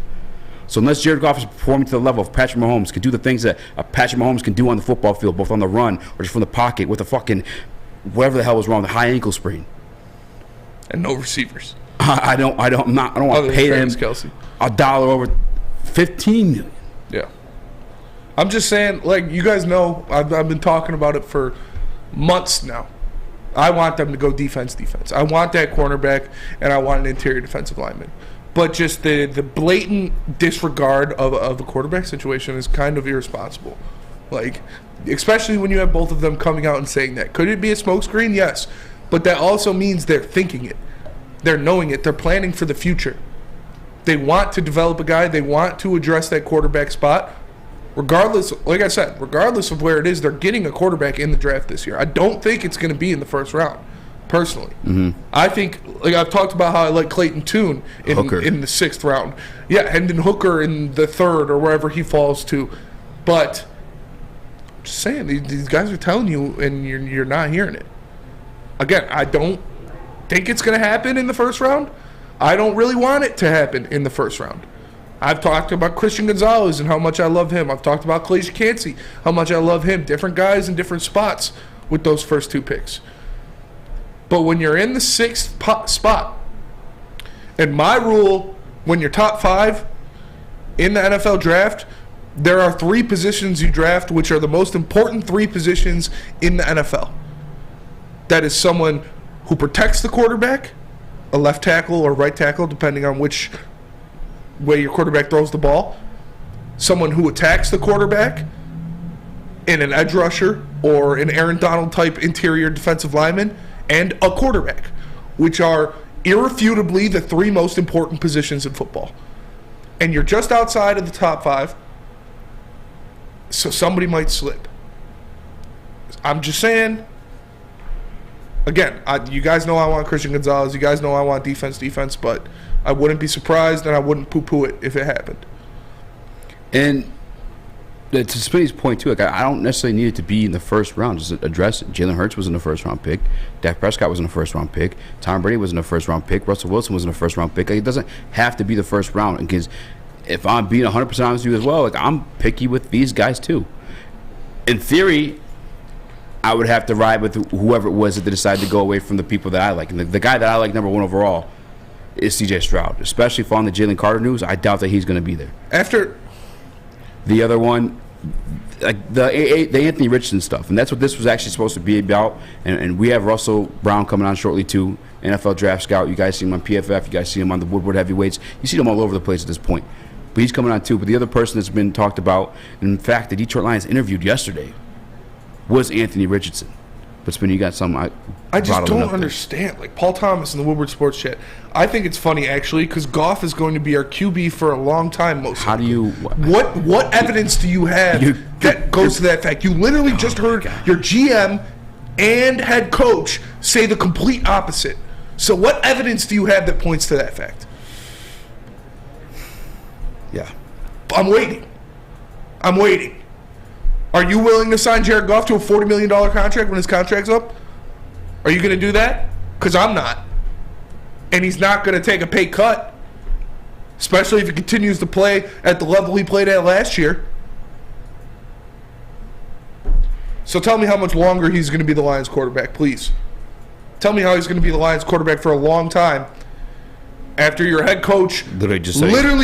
So unless Jared Goff is performing to the level of Patrick Mahomes, can do the things that Patrick Mahomes can do on the football field, both on the run or just from the pocket with a fucking whatever the hell was wrong, the high ankle sprain, and no receivers. I don't want to pay them $1 over $15 million. Yeah, I'm just saying, like, you guys know, I've been talking about it for months now. I want them to go defense. I want that cornerback, and I want an interior defensive lineman. But just the blatant disregard of the quarterback situation is kind of irresponsible. Like, especially when you have both of them coming out and saying that. Could it be a smokescreen? Yes. But that also means they're thinking it. They're knowing it. They're planning for the future. They want to develop a guy. They want to address that quarterback spot. Regardless, like I said, regardless of where it is, they're getting a quarterback in the draft this year. I don't think it's going to be in the first round. Personally, I think, like I've talked about how I like Clayton Tune in the 6th round. Yeah, Hendon Hooker in the 3rd or wherever he falls to. But I'm just saying, these guys are telling you, and you're not hearing it. Again, I don't think it's going to happen in the first round. I don't really want it to happen in the first round. I've talked about Christian Gonzalez and how much I love him. I've talked about Khalil Kancey, how much I love him. Different guys in different spots with those first 2 picks. But when you're in the 6th spot, and my rule, when you're top 5 in the NFL draft, there are 3 positions you draft, which are the most important 3 positions in the NFL. That is someone who protects the quarterback, a left tackle or right tackle, depending on which way your quarterback throws the ball, someone who attacks the quarterback, and an edge rusher or an Aaron Donald type interior defensive lineman, and a quarterback, which are irrefutably the 3 most important positions in football. And you're just outside of the top 5, so somebody might slip. I'm just saying, again, you guys know I want Christian Gonzalez, you guys know I want defense, but I wouldn't be surprised and I wouldn't poo-poo it if it happened. And to Spinney's point, too, like, I don't necessarily need it to be in the first round. Just address it. Jalen Hurts was in the first-round pick. Dak Prescott was in the first-round pick. Tom Brady was in the first-round pick. Russell Wilson was in the first-round pick. Like, it doesn't have to be the first round. Because if I'm being 100% honest with you as well, like, I'm picky with these guys, too. In theory, I would have to ride with whoever it was that they decided to go away from the people that I like. And the guy that I like number 1 overall is C.J. Stroud. Especially following the Jalen Carter news, I doubt that he's going to be there. After the other one, like the Anthony Richardson stuff, and that's what this was actually supposed to be about. And we have Russell Brown coming on shortly too, NFL Draft Scout. You guys see him on PFF. You guys see him on the Woodward Heavyweights. You see him all over the place at this point. But he's coming on too. But the other person that's been talked about, and in fact, the Detroit Lions interviewed yesterday, was Anthony Richardson. But Spin, you got something I just don't understand. Like Paul Thomas in the Woodward Sports Chat. I think it's funny actually because Goff is going to be our QB for a long time. How do you? What evidence do you have that goes to that fact? You literally just heard your GM and head coach say the complete opposite. So what evidence do you have that points to that fact? Yeah, I'm waiting. Are you willing to sign Jared Goff to a $40 million contract when his contract's up? Are you going to do that? Because I'm not. And he's not going to take a pay cut, especially if he continues to play at the level he played at last year. So tell me how much longer he's going to be the Lions quarterback, please. Tell me how he's going to be the Lions quarterback for a long time after your head coach literally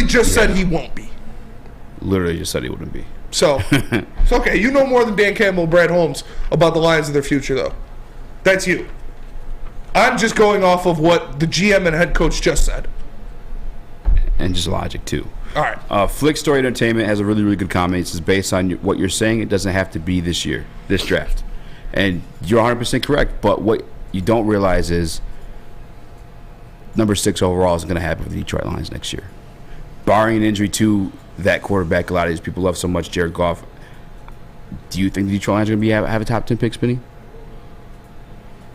just said he won't be. Literally just said he wouldn't be. So, it's okay. You know more than Dan Campbell and Brad Holmes about the Lions and their future, though. That's you. I'm just going off of what the GM and head coach just said. And just logic, too. All right. Flick Story Entertainment has a really, really good comment. It says, based on what you're saying, it doesn't have to be this year, this draft. And you're 100% correct. But what you don't realize is number 6 overall is going to happen for the Detroit Lions next year. Barring an injury to that quarterback a lot of these people love so much, Jared Goff, Do you think the Detroit Lions are going to have a top 10 pick, Spinny?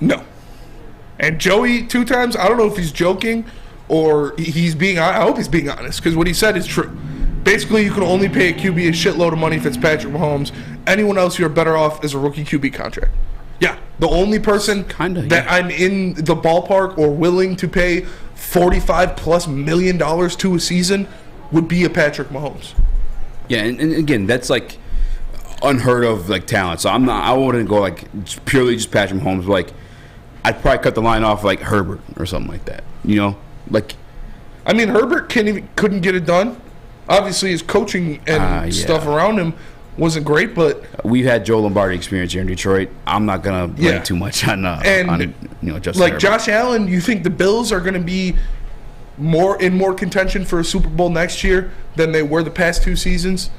No. And Joey 2 times, I don't know if he's joking or he's being, I hope he's being honest, because what he said is true. Basically, you can only pay a QB a shitload of money if it's Patrick Mahomes. Anyone else, you're better off as a rookie QB contract. Yeah, the only person that I'm in the ballpark or willing to pay $45+ million to a season would be a Patrick Mahomes. Yeah, and again, that's like unheard of like talent. So I wouldn't go like purely just Patrick Mahomes. Like I'd probably cut the line off like Herbert or something like that. You know, like I mean Herbert couldn't get it done. Obviously, his coaching and stuff around him wasn't great, but we've had Joe Lombardi experience here in Detroit. I'm not gonna blame too much on Justin like Herbert. Josh Allen. You think the Bills are going to be more contention for a Super Bowl next year than they were the past 2 seasons?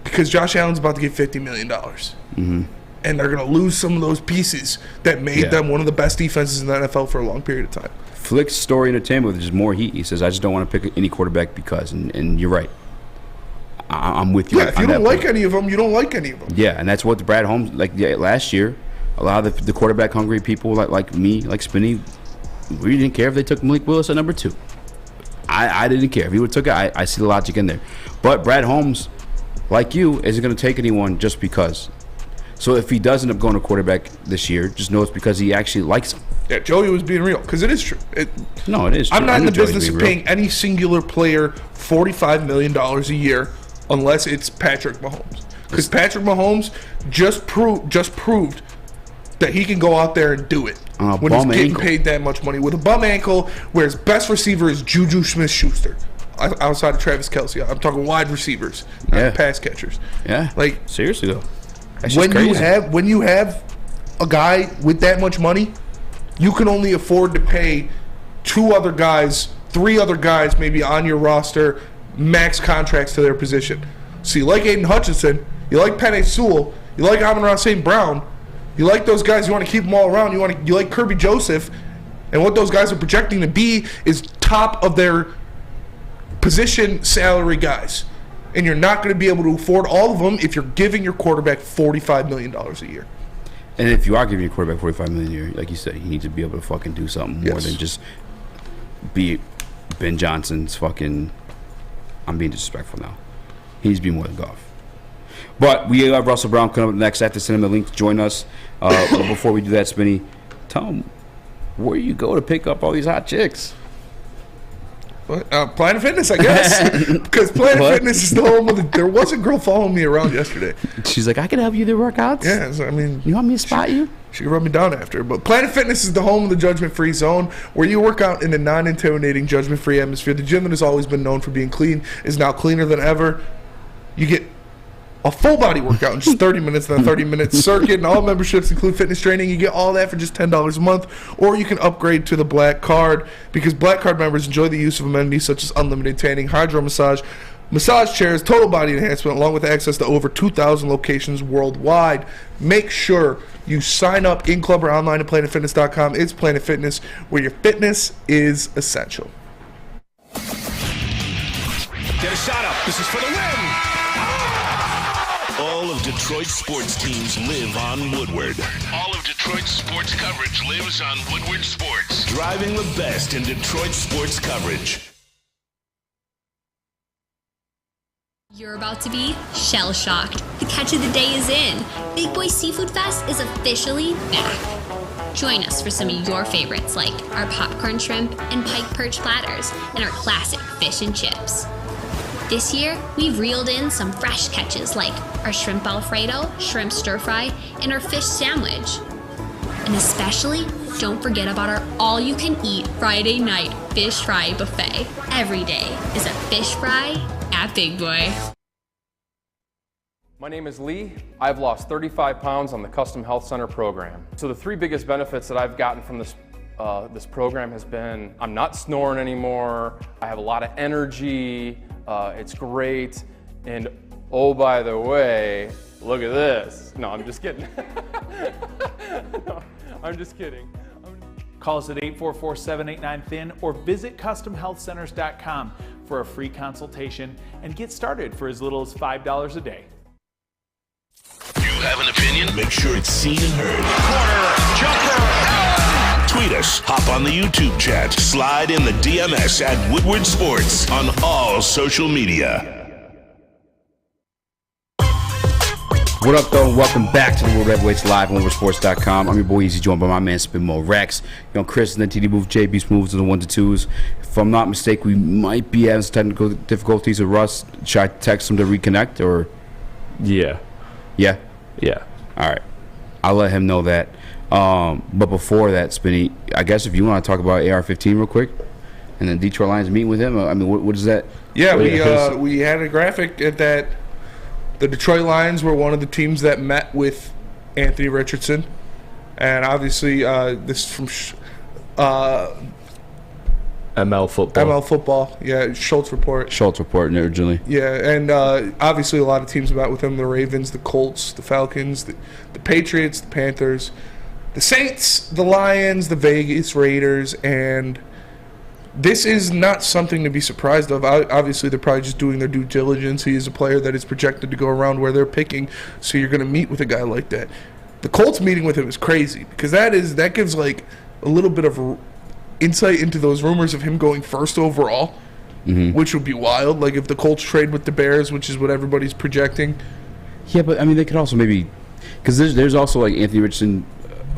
Because Josh Allen's about to get $50 million, and they're going to lose some of those pieces that made them one of the best defenses in the NFL for a long period of time. Flick's story entertainment with just more heat. He says, "I just don't want to pick any quarterback because," and you're right. I'm with you. Yeah, if you don't like any of them, you don't like any of them. Yeah, and that's what the Brad Holmes last year. A lot of the quarterback hungry people like me, like Spinny, we didn't care if they took Malik Willis at number 2. I didn't care if he would have took it. I see the logic in there, but Brad Holmes, like you, isn't going to take anyone just because. So if he does end up going to quarterback this year, just know it's because he actually likes him. Yeah, Joey was being real, because it is true. It is true. I'm not in the business of paying any singular player $45 million a year unless it's Patrick Mahomes. Because Patrick Mahomes just proved that he can go out there and do it when he's getting paid that much money. With a bum ankle, where his best receiver is Juju Smith-Schuster. Outside of Travis Kelce. I'm talking wide receivers, not pass catchers. Yeah. Like, seriously, though. When you have a guy with that much money, you can only afford to pay 2 other guys, 3 other guys maybe on your roster max contracts to their position. So you like Aiden Hutchinson, you like Penei Sewell, you like Amon-Ra St. Brown, you like those guys, you want to keep them all around, you like Kirby Joseph, and what those guys are projecting to be is top of their position salary guys. And you're not going to be able to afford all of them if you're giving your quarterback $45 million a year. And if you are giving your quarterback $45 million a year, like you said, you need to be able to fucking do something more than just be Ben Johnson's fucking. I'm being disrespectful now. He needs to be more than Goff. But we have Russell Brown coming up next. I have to send him a link to join us. But before we do that, Spinny, tell him where you go to pick up all these hot chicks. Planet Fitness, I guess. Because Planet Fitness is the home of the. There was a girl following me around yesterday. She's like, I can help you do workouts. Yeah, so, I mean, you want me to spot you? She can rub me down after. But Planet Fitness is the home of the judgment-free zone, where you work out in a non-intimidating, judgment-free atmosphere. The gym that has always been known for being clean is now cleaner than ever. You get a full body workout in just 30 minutes, then a 30-minute circuit, and all memberships include fitness training. You get all that for just $10 a month, or you can upgrade to the Black Card, because Black Card members enjoy the use of amenities such as unlimited tanning, hydro massage chairs, total body enhancement, along with access to over 2,000 locations worldwide. Make sure you sign up in club or online at planetfitness.com. It's Planet Fitness, where your fitness is essential. Get a shot up. This is for the win. All of Detroit's sports teams live on Woodward. All of Detroit's sports coverage lives on Woodward Sports. Driving the best in Detroit sports coverage. You're about to be shell-shocked. The catch of the day is in. Big Boy Seafood Fest is officially back. Join us for some of your favorites like our popcorn shrimp and pike perch platters and our classic fish and chips. This year, we've reeled in some fresh catches like our shrimp Alfredo, shrimp stir fry, and our fish sandwich. And especially, don't forget about our all-you-can-eat Friday night fish fry buffet. Every day is a fish fry at Big Boy. My name is Lee. I've lost 35 pounds on the Custom Health Center program. So the 3 biggest benefits that I've gotten from this program has been I'm not snoring anymore, I have a lot of energy, it's great, and oh, by the way, look at this. No, I'm just kidding. No, I'm just kidding. Call us at 844-789-FIN or visit CustomHealthCenters.com for a free consultation and get started for as little as $5 a day. have an opinion? Make sure it's seen and heard. Corner, jumper, Tweet us, hop on the YouTube chat, slide in the DMS at Woodward Sports on all social media. What up, though? Welcome back to the World Heavyweights Live on WoodwardSports.com. I'm your boy Eazy, joined by my man Spin Mo Rex. Chris and then TD Move, JB moves to the 1 to 2s. If I'm not mistaken, we might be having some technical difficulties with Russ. Should I text him to reconnect or? Yeah. Yeah? Yeah. All right. I'll let him know that. But before that, Spinny, I guess if you want to talk about AR-15 real quick, and then Detroit Lions meeting with him, I mean, what is that? Yeah, we had a graphic at that. The Detroit Lions were one of the teams that met with Anthony Richardson, and obviously this is from ML football. ML football, yeah, Schultz report originally. Yeah, and obviously a lot of teams met with him: the Ravens, the Colts, the Falcons, the Patriots, the Panthers, the Saints, the Lions, the Vegas Raiders, and this is not something to be surprised of. Obviously, they're probably just doing their due diligence. He is a player that is projected to go around where they're picking, so you're going to meet with a guy like that. The Colts meeting with him is crazy because that gives like a little bit of insight into those rumors of him going first overall, which would be wild. Like if the Colts trade with the Bears, which is what everybody's projecting. Yeah, but I mean, they could also maybe, because there's also like Anthony Richardson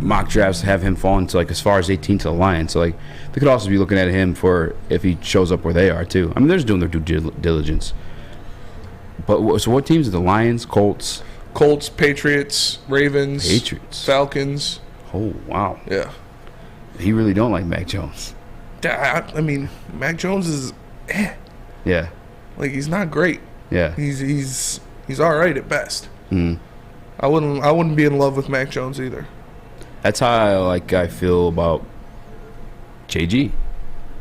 mock drafts have him falling to like as far as 18 to the Lions. So like they could also be looking at him for if he shows up where they are too. I mean, they're just doing their due diligence. But so what teams are the Lions, Colts, Patriots, Ravens, Falcons. Oh wow. Yeah. He really don't like Mac Jones. I mean, Mac Jones is Yeah. Like he's not great. Yeah. He's all right at best. Mm. I wouldn't be in love with Mac Jones either. That's how I feel about JG.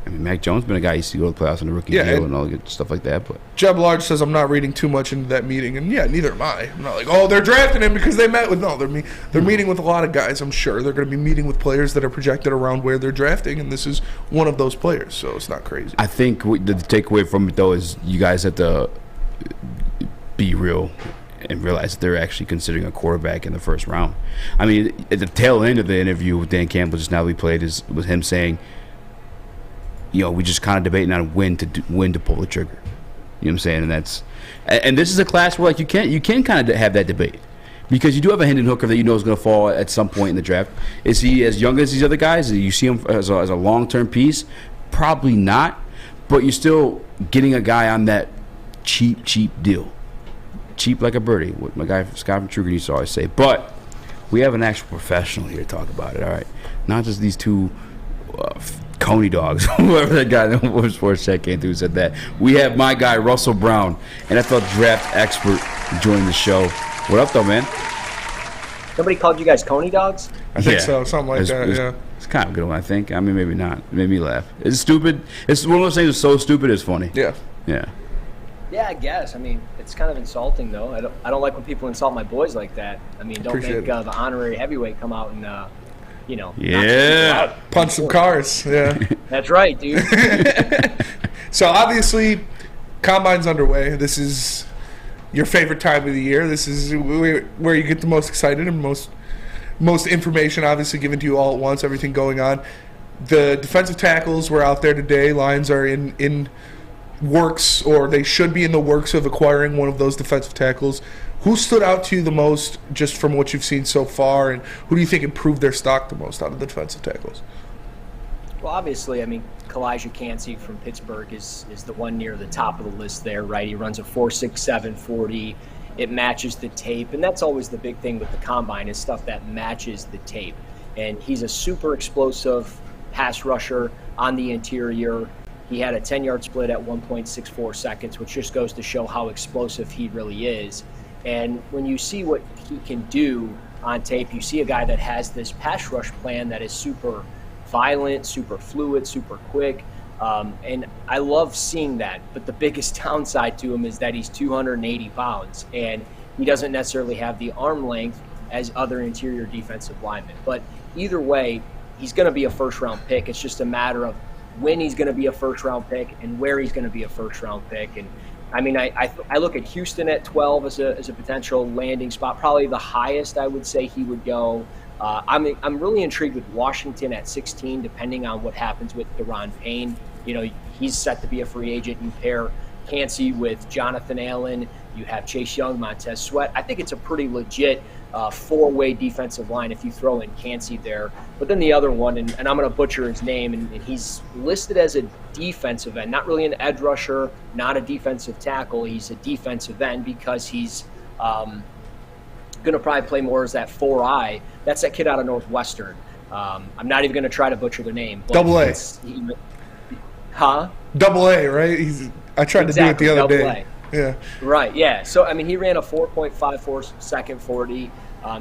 I mean, Mac Jones been a guy who used to go to the playoffs on the rookie deal and all good stuff like that. But Jeb Large says I'm not reading too much into that meeting, and yeah, neither am I. I'm not like, oh, they're drafting him because they met with. No, they're meeting with a lot of guys. I'm sure they're going to be meeting with players that are projected around where they're drafting, and this is one of those players. So it's not crazy. I think the takeaway from it though is you guys have to be real and realize that they're actually considering a quarterback in the first round. I mean, at the tail end of the interview with Dan Campbell just now we played was him saying, we just kind of debating on when to pull the trigger. You know what I'm saying? And this is a class where like you can kind of have that debate because you do have a Hendon Hooker that you know is going to fall at some point in the draft. Is he as young as these other guys? Do you see him as a long-term piece? Probably not, but you're still getting a guy on that cheap deal. Cheap like a birdie, what my guy Scott from Truger used to always say. But we have an actual professional here to talk about it, all right? Not just these two Coney dogs, whoever that guy in the Woodward Sports Chat came through and said that. We have my guy, Russell Brown, NFL draft expert, joining the show. What up, though, man? Somebody called you guys Coney dogs? I think so, something like that, yeah. It's kind of a good one, I think. I mean, maybe not. It made me laugh. It's stupid. It's one of those things that's so stupid it's funny. Yeah. Yeah. Yeah, I guess. I mean, it's kind of insulting, though. I don't like when people insult my boys like that. I mean, don't make the honorary heavyweight come out and, yeah, punch some cars. Yeah, that's right, dude. So obviously, Combine's underway. This is your favorite time of the year. This is where you get the most excited and most information, obviously, given to you all at once. Everything going on. The defensive tackles were out there today. Lions are in works, or they should be in the works of acquiring one of those defensive tackles. Who stood out to you the most just from what you've seen so far, and who do you think improved their stock the most out of the defensive tackles? Well, obviously, I mean, Kalijah Cansey from Pittsburgh is the one near the top of the list there, right? He runs a 4.67 40. It matches the tape, and that's always the big thing with the Combine is stuff that matches the tape. And he's a super explosive pass rusher on the interior. He had a 10-yard split at 1.64 seconds, which just goes to show how explosive he really is. And when you see what he can do on tape, you see a guy that has this pass rush plan that is super violent, super fluid, super quick. And I love seeing that. But the biggest downside to him is that he's 280 pounds, and he doesn't necessarily have the arm length as other interior defensive linemen. But either way, he's going to be a first-round pick. It's just a matter of when he's going to be a first-round pick and where he's going to be a first-round pick. And I mean, I look at Houston at 12 as a potential landing spot, probably the highest I would say he would go. I'm really intrigued with Washington at 16, depending on what happens with Deron Payne. You know, he's set to be a free agent. You pair Cansey with Jonathan Allen. You have Chase Young, Montez Sweat. I think it's a pretty legit four-way defensive line if you throw in Cansey there. But then the other one, and I'm going to butcher his name, and he's listed as a defensive end, not really an edge rusher, not a defensive tackle. He's a defensive end because he's going to probably play more as that 4-eye. That's that kid out of Northwestern. I'm not even going to try to butcher the name. Double A. Huh? Double A, right? I tried to do it the other day. Yeah. Right, yeah. So, I mean, he ran a 4.54 second 40.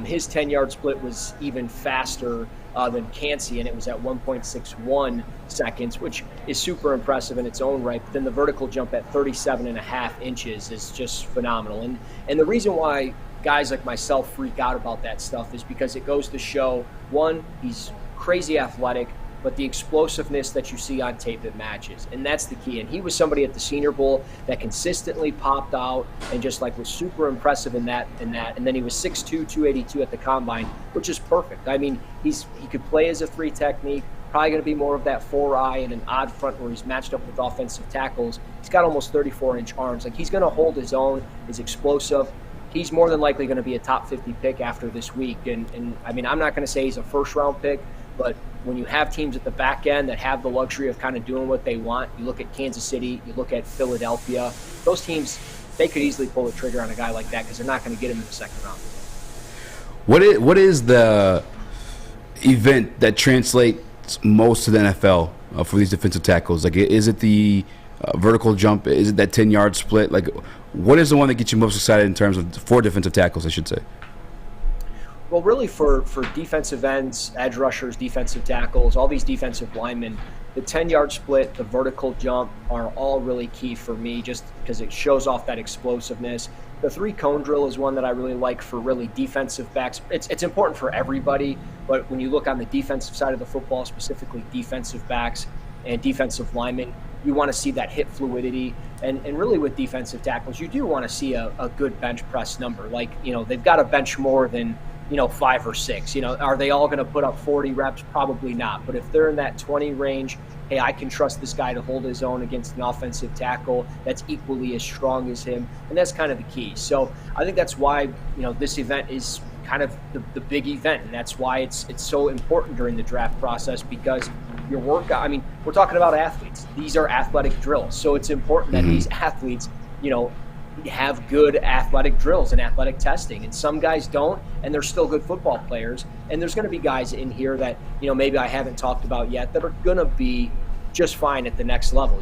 His 10-yard split was even faster than Cansey, and it was at 1.61 seconds, which is super impressive in its own right. But then the vertical jump at 37.5 inches is just phenomenal. And the reason why guys like myself freak out about that stuff is because it goes to show, one, he's crazy athletic, but the explosiveness that you see on tape, it matches. And that's the key. And he was somebody at the Senior Bowl that consistently popped out and just like was super impressive in that. And then he was 6'2", 282 at the Combine, which is perfect. I mean, he could play as a 3 technique, probably going to be more of that 4-eye and an odd front where he's matched up with offensive tackles. He's got almost 34-inch arms. Like, he's going to hold his own, is explosive. He's more than likely going to be a top 50 pick after this week. And I mean, I'm not going to say he's a first-round pick, but when you have teams at the back end that have the luxury of kind of doing what they want, you look at Kansas City, you look at Philadelphia, those teams, they could easily pull the trigger on a guy like that because they're not going to get him in the second round. What is the event that translates most to the NFL for these defensive tackles? Like, is it the vertical jump? Is it that 10-yard split? Like, what is the one that gets you most excited in terms of for defensive tackles, I should say? Well, really for defensive ends, edge rushers, defensive tackles, all these defensive linemen, the 10-yard split, the vertical jump are all really key for me just because it shows off that explosiveness. The 3-cone drill is one that I really like for really defensive backs. It's important for everybody, but when you look on the defensive side of the football, specifically defensive backs and defensive linemen, you want to see that hip fluidity. And really with defensive tackles, you do want to see a good bench press number. Like, you know, they've got to bench more than 5 or 6. Are they all going to put up 40 reps? Probably not. But if they're in that 20 range, hey, I can trust this guy to hold his own against an offensive tackle that's equally as strong as him. And that's kind of the key. So I think that's why, this event is kind of the big event. And that's why it's so important during the draft process, because your workout, I mean, we're talking about athletes. These are athletic drills. So it's important that these athletes, have good athletic drills and athletic testing, and some guys don't, and they're still good football players. And there's going to be guys in here that maybe I haven't talked about yet that are going to be just fine at the next level.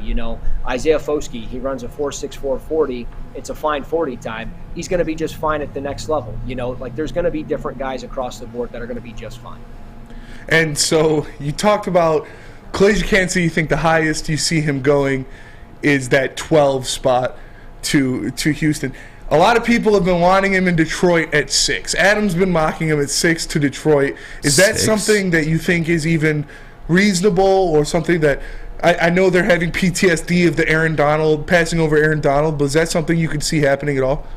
Isaiah Foskey, he runs a 4.64 40. It's a fine 40 time. He's going to be just fine at the next level. There's going to be different guys across the board that are going to be just fine. And so you talked about Calijah Kancey. You think the highest you see him going is that 12 spot to Houston. A lot of people have been wanting him in Detroit at 6. Adam's been mocking him at 6 to Detroit. Is that something that you think is even reasonable, or something that I know they're having PTSD of the passing over Aaron Donald, but is that something you could see happening at all?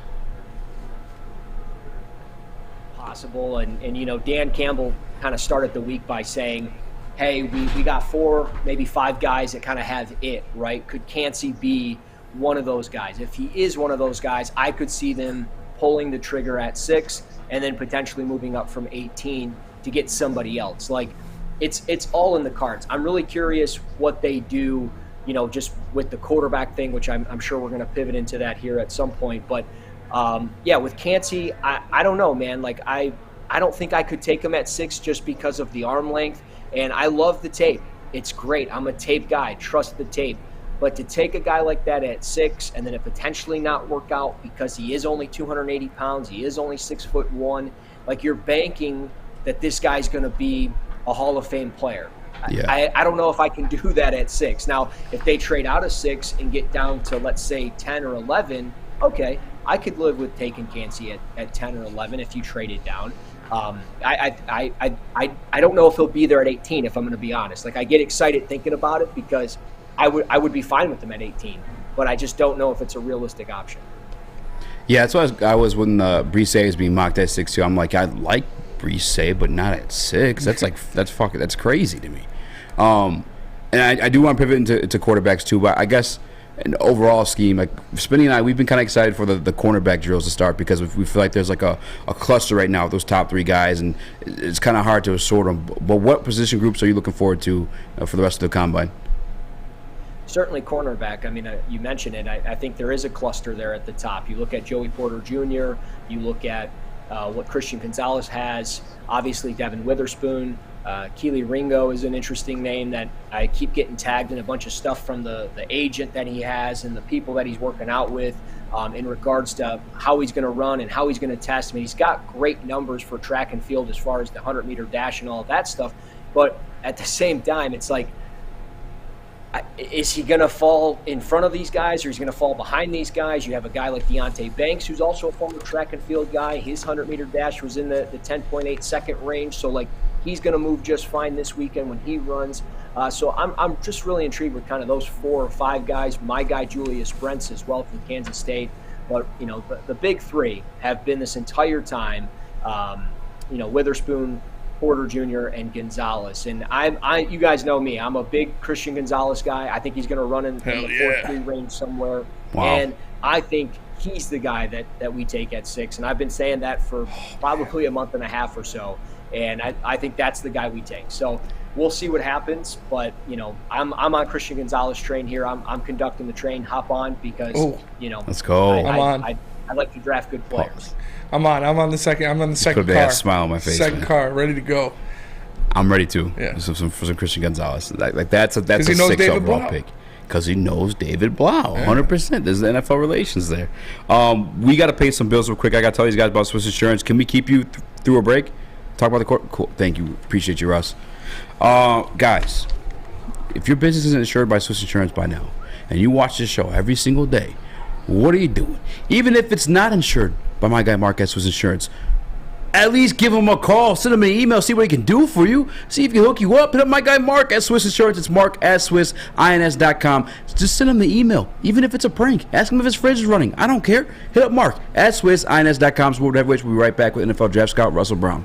Possible. And Dan Campbell kind of started the week by saying, hey, we got 4, maybe 5 guys that kind of have it, right? Could Kancey be one of those guys? If he is one of those guys, I could see them pulling the trigger at 6 and then potentially moving up from 18 to get somebody else. Like, it's all in the cards. I'm really curious what they do, just with the quarterback thing, which I'm sure we're going to pivot into that here at some point. But with Kancey, I don't know, man. Like, I don't think I could take him at 6 just because of the arm length. And I love the tape. It's great. I'm a tape guy. Trust the tape. But to take a guy like that at 6 and then it potentially not work out because he is only 280 pounds, he is only 6'1", like, you're banking that this guy's going to be a Hall of Fame player. Yeah. I don't know if I can do that at 6. Now, if they trade out of 6 and get down to, let's say, 10 or 11, okay, I could live with taking Kancey at 10 or 11 if you trade it down. I don't know if he'll be there at 18, if I'm going to be honest. Like, I get excited thinking about it because I would be fine with him at 18. but I just don't know if it's a realistic option. Yeah, that's why I was when Brise is being mocked at 6'2". I'm like, I like Brise, but not at 6. That's crazy to me. And I do want to pivot into quarterbacks too, but I guess an overall scheme, like Spinny and I, we've been kind of excited for the cornerback drills to start because we feel like there's like a cluster right now with those top 3 guys, and it's kind of hard to sort them. But what position groups are you looking forward to for the rest of the combine? Certainly cornerback. I mean, you mentioned it. I think there is a cluster there at the top. You look at Joey Porter Jr., you look at what Christian Gonzalez has, obviously Devin Witherspoon. Keely Ringo is an interesting name that I keep getting tagged in a bunch of stuff from the agent that he has and the people that he's working out with in regards to how he's going to run and how he's going to test. I mean, he's got great numbers for track and field as far as the 100-meter dash and all of that stuff. But at the same time, it's like, is he going to fall in front of these guys or is he going to fall behind these guys? You have a guy like Deonte Banks, who's also a former track and field guy. His 100-meter dash was in the 10.8 second range. So, like, he's going to move just fine this weekend when he runs. So I'm just really intrigued with kind of those 4 or 5 guys. My guy, Julius Brents, as well from Kansas State. But, you know, the big 3 have been this entire time, Witherspoon, Porter Jr., and Gonzalez. And you guys know me. I'm a big Christian Gonzalez guy. I think he's going to run in the 4-3 range somewhere. Wow. And I think he's the guy that we take at 6. And I've been saying that for probably a month and a half or so. And I think that's the guy we take. So we'll see what happens. But, I'm on Christian Gonzalez train here. I'm conducting the train. Hop on because, Let's go. I like to draft good players. I'm on the second Put a car. smile on my face. Second man. car, ready to go. I'm ready to. Yeah. For some Christian Gonzalez. Like that's a 6 David overall Blau. pick. Because he knows David Blau, 100%. There's the NFL relations there. We got to pay some bills real quick. I got to tell these guys about Swiss Insurance. Can we keep you through a break? Talk about the court? Cool. Thank you. Appreciate you, Russ. Guys, if your business isn't insured by Swiss Insurance by now, and you watch this show every single day, what are you doing? Even if it's not insured by my guy Mark at Swiss Insurance, at least give him a call, send him an email, see what he can do for you, see if he can hook you up. Hit up my guy Mark at Swiss Insurance. It's Mark at SwissINS.com. Just send him the email, even if it's a prank. Ask him if his fridge is running. I don't care. Hit up Mark at SwissINS.com. We'll be right back with NFL Draft Scout Russell Brown.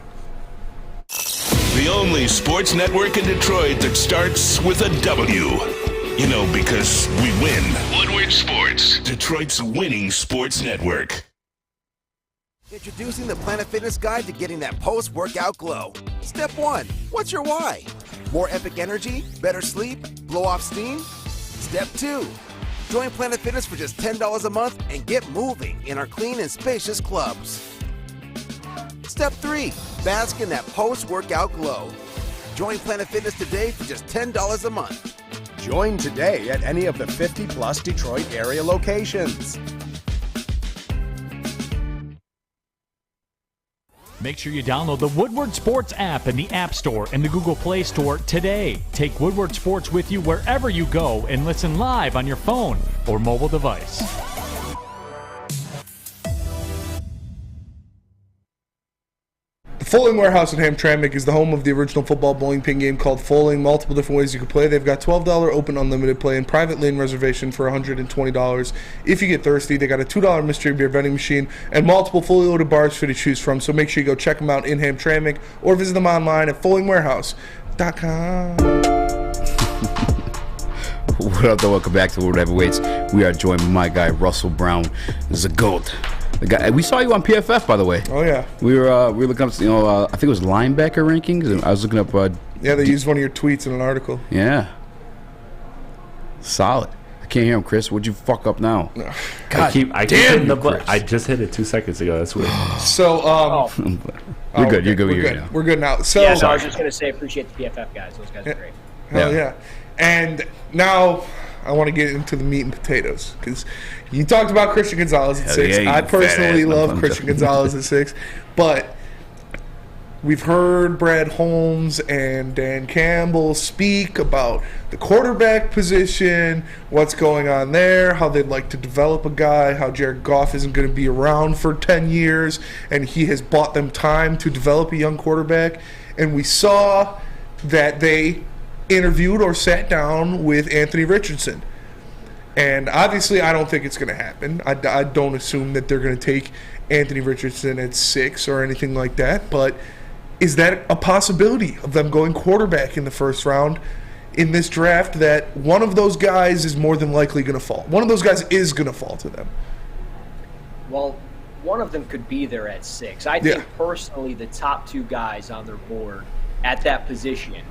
The only sports network in Detroit that starts with a W. Because we win. Woodward Sports, Detroit's winning sports network. Introducing the Planet Fitness Guide to getting that post-workout glow. Step 1, what's your why? More epic energy, better sleep, blow off steam? Step 2, join Planet Fitness for just $10 a month and get moving in our clean and spacious clubs. Step 3, bask in that post-workout glow. Join Planet Fitness today for just $10 a month. Join today at any of the 50-plus Detroit area locations. Make sure you download the Woodward Sports app in the App Store and the Google Play Store today. Take Woodward Sports with you wherever you go and listen live on your phone or mobile device. The Foaling Warehouse in Hamtramck is the home of the original football bowling pin game called Foaling. Multiple different ways you can play. They've got $12 open unlimited play and private lane reservation for $120. If you get thirsty, they got a $2 mystery beer vending machine and multiple fully loaded bars for you to choose from. So make sure you go check them out in Hamtramck or visit them online at foalingwarehouse.com. What up, though? Welcome back to World Heavyweights. We are joined by my guy Russell Brown, the GOAT. The guy, we saw you on PFF, by the way. Oh yeah. We were looking up, I think it was linebacker rankings. I was looking up. Yeah, they used one of your tweets in an article. Yeah. Solid. I can't hear him, Chris. What'd you fuck up now? God, I just hit it 2 seconds ago. That's weird. So, You're good. Now. We're good now. So, I was just gonna say, appreciate the PFF guys. Those guys are great. Hell yeah. And now I want to get into the meat and potatoes because you talked about Christian Gonzalez at 6. Yeah, I personally love Christian Gonzalez at 6, but we've heard Brad Holmes and Dan Campbell speak about the quarterback position, what's going on there, how they'd like to develop a guy, how Jared Goff isn't going to be around for 10 years, and he has bought them time to develop a young quarterback. And we saw that they interviewed or sat down with Anthony Richardson. And obviously, I don't think it's going to happen. I don't assume that they're going to take Anthony Richardson at 6 or anything like that. But is that a possibility of them going quarterback in the first round in this draft, that one of those guys is more than likely going to fall? One of those guys is going to fall to them. Well, one of them could be there at 6. I think personally the top 2 guys on their board at that position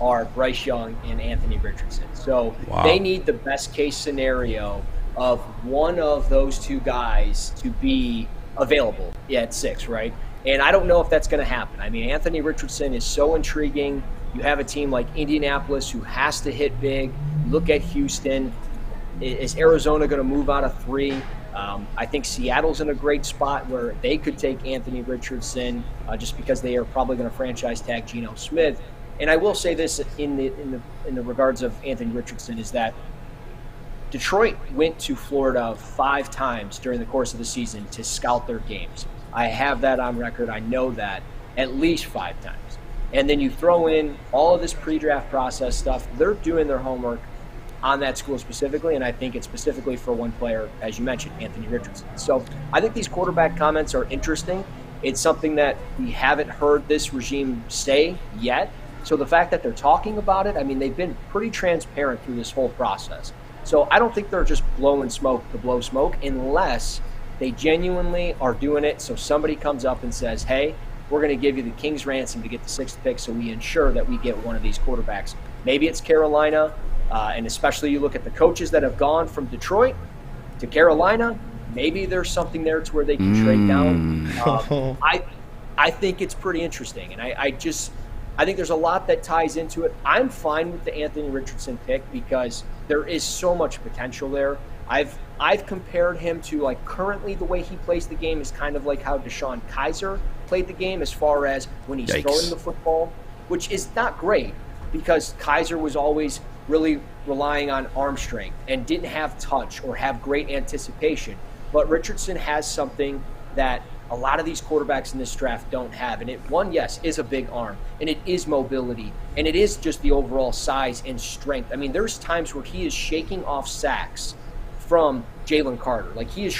are Bryce Young and Anthony Richardson. So they need the best case scenario of one of those 2 guys to be available at 6, right? And I don't know if that's going to happen. I mean, Anthony Richardson is so intriguing. You have a team like Indianapolis who has to hit big. Look at Houston. Is Arizona going to move out of 3? I think Seattle's in a great spot where they could take Anthony Richardson just because they are probably going to franchise tag Geno Smith. And I will say this in the regards of Anthony Richardson is that Detroit went to Florida 5 times during the course of the season to scout their games. I have that on record. I know that at least 5 times. And then you throw in all of this pre-draft process stuff. They're doing their homework on that school specifically, and I think it's specifically for one player, as you mentioned, Anthony Richardson. So I think these quarterback comments are interesting. It's something that we haven't heard this regime say yet. So the fact that they're talking about it, I mean, they've been pretty transparent through this whole process. So I don't think they're just blowing smoke to blow smoke unless they genuinely are doing it so somebody comes up and says, hey, we're going to give you the king's ransom to get the 6th pick so we ensure that we get one of these quarterbacks. Maybe it's Carolina, and especially you look at the coaches that have gone from Detroit to Carolina, maybe there's something there to where they can trade down. I think it's pretty interesting, and I think there's a lot that ties into it. I'm fine with the Anthony Richardson pick because there is so much potential there. I've compared him to, like, currently the way he plays the game is kind of like how Deshaun Kaiser played the game as far as when he's throwing the football, which is not great because Kaiser was always really relying on arm strength and didn't have touch or have great anticipation. But Richardson has something that a lot of these quarterbacks in this draft don't have. And yes, is a big arm, and it is mobility, and it is just the overall size and strength. I mean, there's times where he is shaking off sacks from Jalen Carter. Like, he's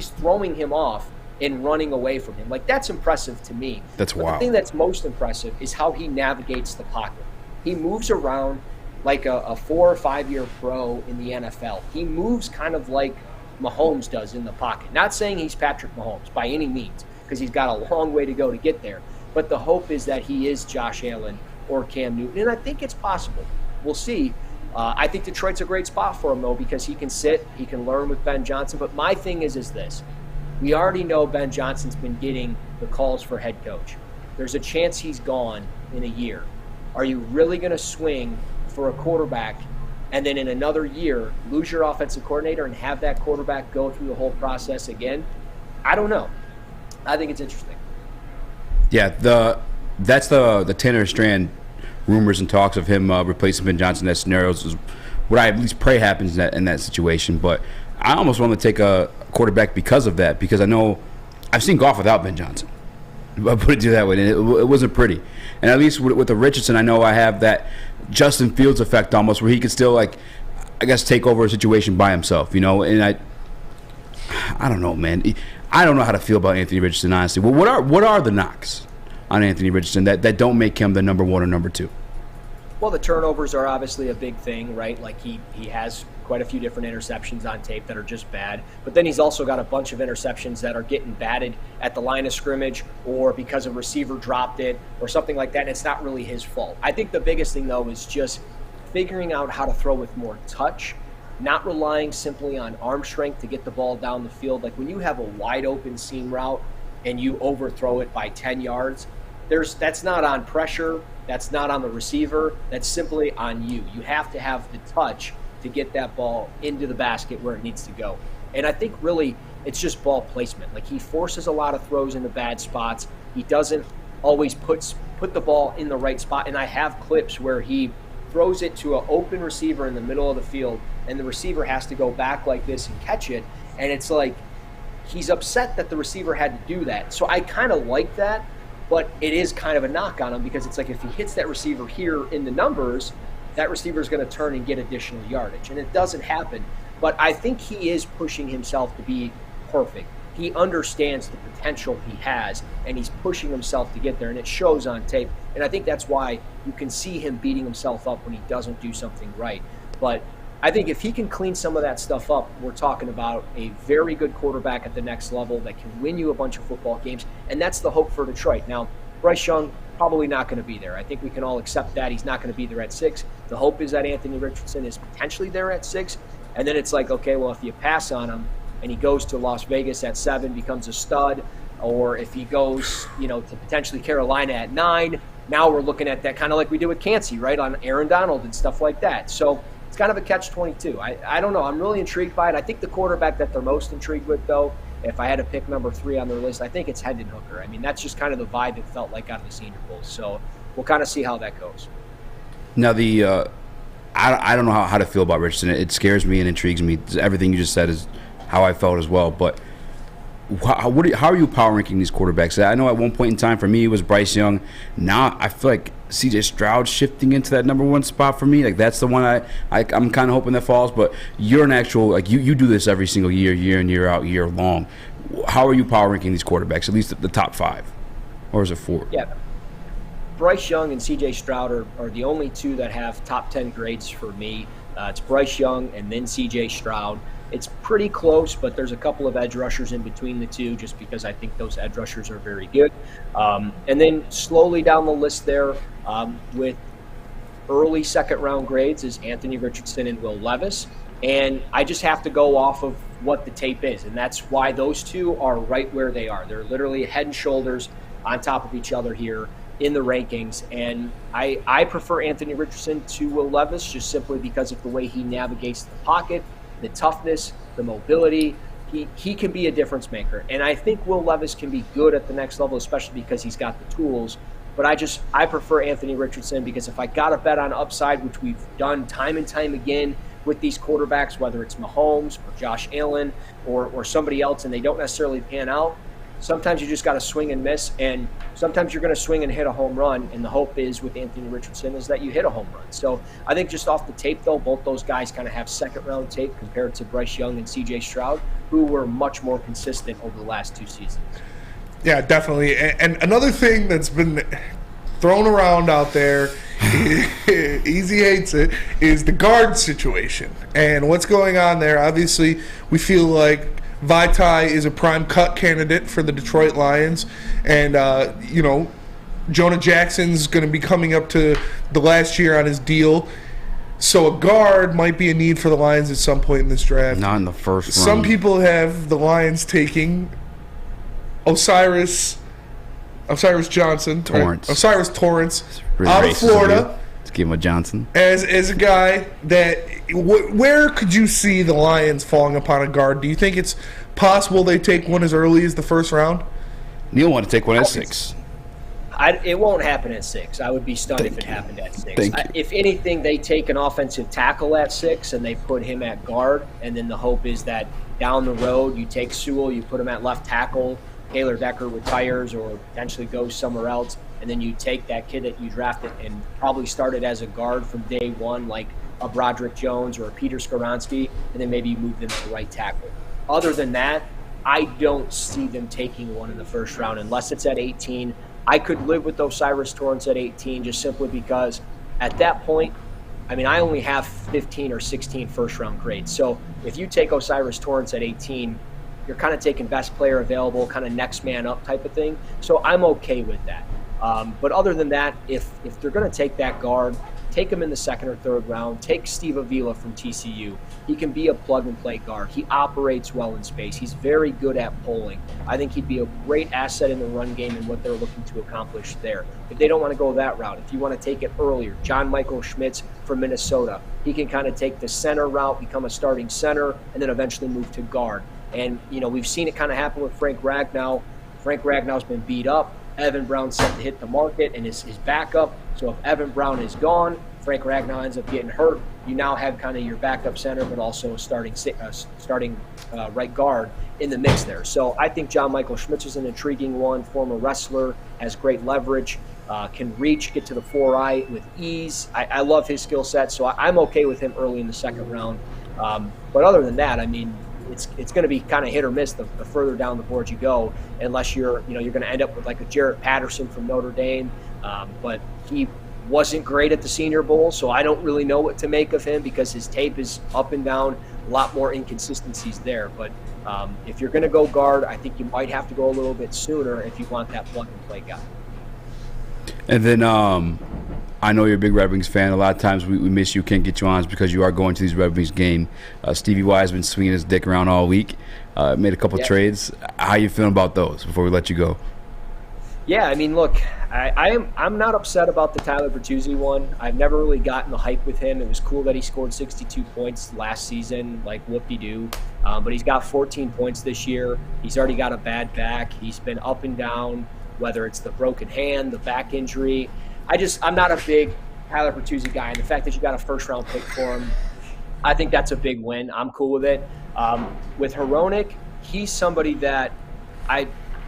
throwing him off and running away from him. Like, that's impressive to me. That's wild. The thing that's most impressive is how he navigates the pocket. He moves around like a 4 or 5 year pro in the NFL. He moves kind of like Mahomes does in the pocket. Not saying he's Patrick Mahomes by any means, because he's got a long way to go to get there. But the hope is that he is Josh Allen or Cam Newton, and I think it's possible. We'll see. I think Detroit's a great spot for him, though, because he can sit, he can learn with Ben Johnson. But my thing is this. We already know Ben Johnson's been getting the calls for head coach. There's a chance he's gone in a year. Are you really going to swing for a quarterback and then in another year lose your offensive coordinator and have that quarterback go through the whole process again? I don't know. I think it's interesting. Yeah, that's the Tanner Strand rumors and talks of him replacing Ben Johnson. That scenario is what I at least pray happens in that situation. But I almost want to take a quarterback because of that, because I know I've seen golf without Ben Johnson. I'll put it that way. And it wasn't pretty. And at least with the Richardson, I know I have that Justin Fields effect almost, where he could still, like, I guess, take over a situation by himself, you know. And I don't know, man. I don't know how to feel about Anthony Richardson, honestly. Well, what are the knocks on Anthony Richardson that don't make him the number 1 or number 2? Well, the turnovers are obviously a big thing, right? Like, he has quite a few different interceptions on tape that are just bad. But then he's also got a bunch of interceptions that are getting batted at the line of scrimmage or because a receiver dropped it or something like that, and it's not really his fault. I think the biggest thing, though, is just figuring out how to throw with more touch, not relying simply on arm strength to get the ball down the field. Like, when you have a wide-open seam route and you overthrow it by 10 yards, that's not on pressure. That's not on the receiver. That's simply on you. You have to have the touch to get that ball into the basket where it needs to go. And I think really it's just ball placement. Like, he forces a lot of throws into bad spots. He doesn't always put the ball in the right spot. And I have clips where he throws it to an open receiver in the middle of the field, and the receiver has to go back like this and catch it. And it's like he's upset that the receiver had to do that. So I kind of like that. But it is kind of a knock on him, because it's like if he hits that receiver here in the numbers, that receiver is going to turn and get additional yardage. And it doesn't happen But I think he is pushing himself to be perfect. He understands the potential he has, and he's pushing himself to get there, and it shows on tape. And I think that's why you can see him beating himself up when he doesn't do something right. But I think if he can clean some of that stuff up, we're talking about a very good quarterback at the next level that can win you a bunch of football games, and that's the hope for Detroit. Now, Bryce Young, probably not going to be there. I think we can all accept that. He's not going to be there at 6. The hope is that Anthony Richardson is potentially there at 6, and then it's like, okay, well, if you pass on him and he goes to Las Vegas at 7, becomes a stud, or if he goes, to potentially Carolina at 9, now we're looking at that kind of like we did with Cansey, right, on Aaron Donald and stuff like that. So it's kind of a catch-22. I don't know. I'm really intrigued by it. I think the quarterback that they're most intrigued with, though, if I had to pick number 3 on their list, I think it's Hendon Hooker. I mean, that's just kind of the vibe it felt like out of the Senior Bowl. So we'll kind of see how that goes. Now, I don't know how to feel about Richardson. It scares me and intrigues me. Everything you just said is how I felt as well. But how are you power ranking these quarterbacks? I know at one point in time for me it was Bryce Young. Now I feel like C.J. Stroud shifting into that number 1 spot for me. Like that's the one I'm kind of hoping that falls. But you're an actual you do this every single year in, year out, year long. How are you power ranking these quarterbacks? At least the top 5, or is it 4? Yeah. Bryce Young and C.J. Stroud are the only 2 that have top 10 grades for me. It's Bryce Young and then C.J. Stroud. It's pretty close, but there's a couple of edge rushers in between the 2 just because I think those edge rushers are very good. And then slowly down the list there with early second-round grades is Anthony Richardson and Will Levis. And I just have to go off of what the tape is, and that's why those 2 are right where they are. They're literally head and shoulders on top of each other here in the rankings, and I prefer Anthony Richardson to Will Levis just simply because of the way he navigates the pocket, the toughness, the mobility. He can be a difference maker, and I think Will Levis can be good at the next level, especially because he's got the tools. But I prefer Anthony Richardson because if I got to bet on upside, which we've done time and time again with these quarterbacks, whether it's Mahomes or Josh Allen or somebody else, and they don't necessarily pan out, sometimes you just got to swing and miss, and sometimes you're going to swing and hit a home run, and the hope is with Anthony Richardson is that you hit a home run. So I think just off the tape, though, both those guys kind of have second-round tape compared to Bryce Young and C.J. Stroud, who were much more consistent over the last 2 seasons. Yeah, definitely. And another thing that's been thrown around out there, Eazy hates it, is the guard situation. And what's going on there, obviously, we feel like Vaitai is a prime cut candidate for the Detroit Lions. And, Jonah Jackson's going to be coming up to the last year on his deal. So a guard might be a need for the Lions at some point in this draft. Not in the first round. Some people have the Lions taking Osiris Johnson. Torrance. Osiris Torrance Really out of racist Florida. Let's give him a Johnson. As a guy that, where could you see the Lions falling upon a guard? Do you think it's possible they take one as early as the first round? Neil wanted to take one at 6. It won't happen at 6. I would be stunned if it happened at 6. If anything, they take an offensive tackle at 6 and they put him at guard, and then the hope is that down the road you take Sewell, you put him at left tackle, Taylor Decker retires or potentially goes somewhere else, and then you take that kid that you drafted and probably started as a guard from day one, like a Broderick Jones or a Peter Skoronski, and then maybe you move them to right tackle. Other than that, I don't see them taking one in the first round unless it's at 18. I could live with Osiris Torrance at 18 just simply because at that point, I only have 15 or 16 first-round grades. So if you take Osiris Torrance at 18, you're kind of taking best player available, kind of next man up type of thing. So I'm okay with that. But other than that, if they're going to take that guard, take him in the second or third round. Take Steve Avila from TCU. He can be a plug-and-play guard. He operates well in space. He's very good at pulling. I think he'd be a great asset in the run game and what they're looking to accomplish there. If they don't want to go that route, if you want to take it earlier, John Michael Schmitz from Minnesota, he can kind of take the center route, become a starting center, and then eventually move to guard. And, we've seen it kind of happen with Frank Ragnow. Frank Ragnow's been beat up. Evan Brown's set to hit the market and his backup. So if Evan Brown is gone, Frank Ragnow ends up getting hurt. You now have kind of your backup center, but also a starting right guard in the mix there. So I think John Michael Schmitz is an intriguing one. Former wrestler, has great leverage, can reach, get to the 4-eye with ease. I love his skill set, so I'm okay with him early in the second round. But other than that, I mean, it's going to be kind of hit or miss the further down the board you go, unless you're going to end up with like a Jarrett Patterson from Notre Dame. But he wasn't great at the Senior Bowl, so I don't really know what to make of him because his tape is up and down, a lot more inconsistencies there. But if you're going to go guard, I think you might have to go a little bit sooner if you want that plug-and-play guy. And then I know you're a big Red Wings fan. A lot of times we miss you, can't get you on because you are going to these Red Wings games. Stevie Y has been swinging his dick around all week. Made a couple trades. How you feeling about those before we let you go? Yeah, I mean, look, I'm not upset about the Tyler Bertuzzi one. I've never really gotten the hype with him. It was cool that he scored 62 points last season, like whoop-de-doo. But he's got 14 points this year. He's already got a bad back. He's been up and down, whether it's the broken hand, the back injury. I'm not a big Tyler Bertuzzi guy, and the fact that you got a first-round pick for him, I think that's a big win. I'm cool with it. With Hronek, he's somebody that I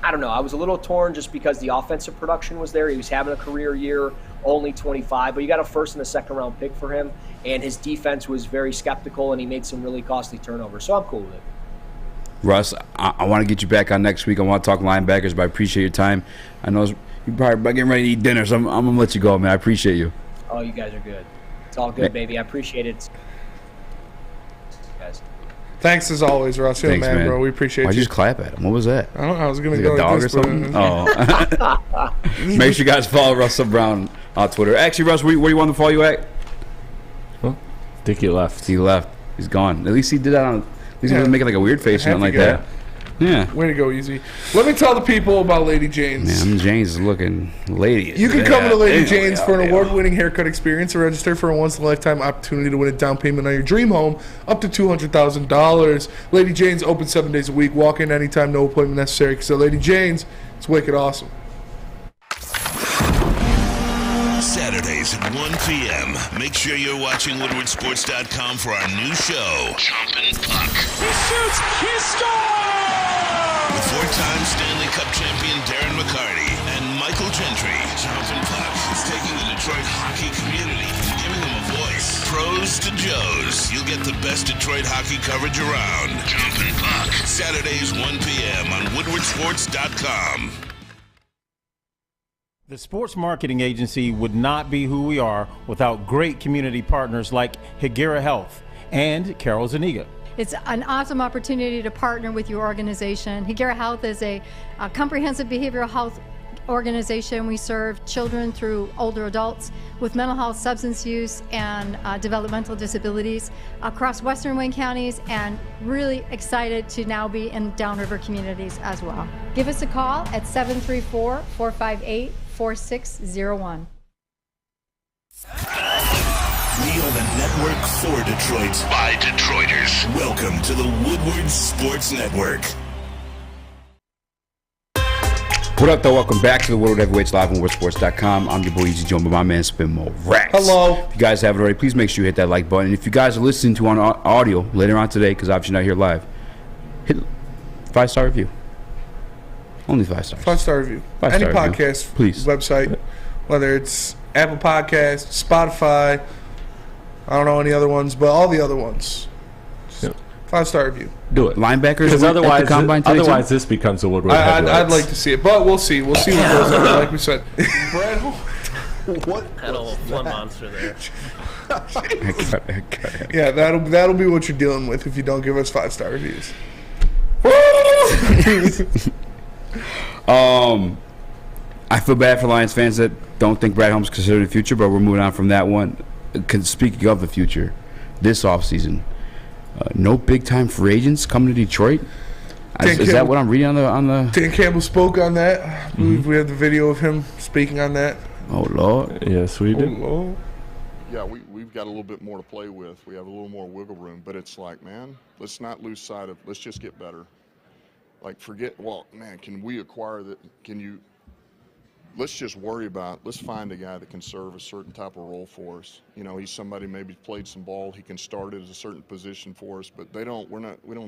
don't know. I was a little torn just because the offensive production was there. He was having a career year, only 25, but you got a first and a second-round pick for him, and his defense was very skeptical, and he made some really costly turnovers, so I'm cool with it. Russ, I want to get you back on next week. I want to talk linebackers, but I appreciate your time. I know you're probably getting ready to eat dinner, so I'm going to let you go, man. I appreciate you. Oh, you guys are good. It's all good, baby. I appreciate it. Guys. Thanks as always, Russ. You're the man, bro. We appreciate Why'd you. you just clap at him? What was that? I don't know. I was going to go like a dog like or something? Oh. Make sure you guys follow Russell Brown on Twitter. Actually, Russ, where do you want to follow you at? Huh? I think he left. He left. He's gone. At least he did that on. At least he wasn't making like a weird face or something like that. Yeah. Way to go, Eazy. Let me tell the people about Lady Jane's. Man, Jane's is looking lady. You can come to Lady Jane's for an award-winning haircut experience and register for a once-in-a-lifetime opportunity to win a down payment on your dream home up to $200,000. Lady Jane's open 7 days a week. Walk in anytime, no appointment necessary. So Lady Jane's, it's wicked awesome. Saturdays at 1 p.m. Make sure you're watching WoodwardSports.com for our new show, Chompin' Puck. He shoots! He scores! With four-time Stanley Cup champion Darren McCarty and Michael Gentry, Chompin' Puck is taking the Detroit hockey community and giving them a voice. Pros to Joes. You'll get the best Detroit hockey coverage around. Chompin' Puck. Saturdays 1 p.m. on WoodwardSports.com. The Sports Marketing Agency would not be who we are without great community partners like Higuera Health and Carol Zuniga. It's an awesome opportunity to partner with your organization. Higuera Health is a comprehensive behavioral health organization. We serve children through older adults with mental health, substance use, and developmental disabilities across Western Wayne counties, and really excited to now be in downriver communities as well. Give us a call at 734-458-4601. We are the network for Detroit by Detroiters. Welcome to the Woodward Sports Network. What up, though? Welcome back to the Woodward Heavyweights live on WoodwardSports.com. I'm your boy Eazy, joined by my man Spinmo Rex. Hello. If you guys haven't already, please make sure you hit that like button. And if you guys are listening to on audio later on today, because obviously not here live, hit 5-star review. Only 5 stars. 5-star review. Any podcast please. Website, whether it's Apple Podcasts, Spotify, I don't know any other ones, but all the other ones. 5-star review. Do it. Linebackers. Because otherwise, otherwise this becomes a Woodward. I'd like to see it, but we'll see. We'll see what goes on. Like we said, Brad, what? Had a little flood monster there. Yeah, that'll be what you're dealing with if you don't give us 5-star reviews. I feel bad for Lions fans that don't think Brad Holmes considered the future, but we're moving on from that one. Speaking of the future, this offseason, no big-time free agents coming to Detroit. Is that what I'm reading on the? Dan Campbell spoke on that. I believe we have the video of him speaking on that. Oh Lord. Yes, we do. Lord. Yeah, we've got a little bit more to play with. We have a little more wiggle room, but it's like, man, let's not lose sight of. Let's just get better. Like, forget. Well, man, can we acquire that? Can you? Let's just worry about, let's find a guy that can serve a certain type of role for us. You know, he's somebody maybe played some ball, he can start at a certain position for us, but we don't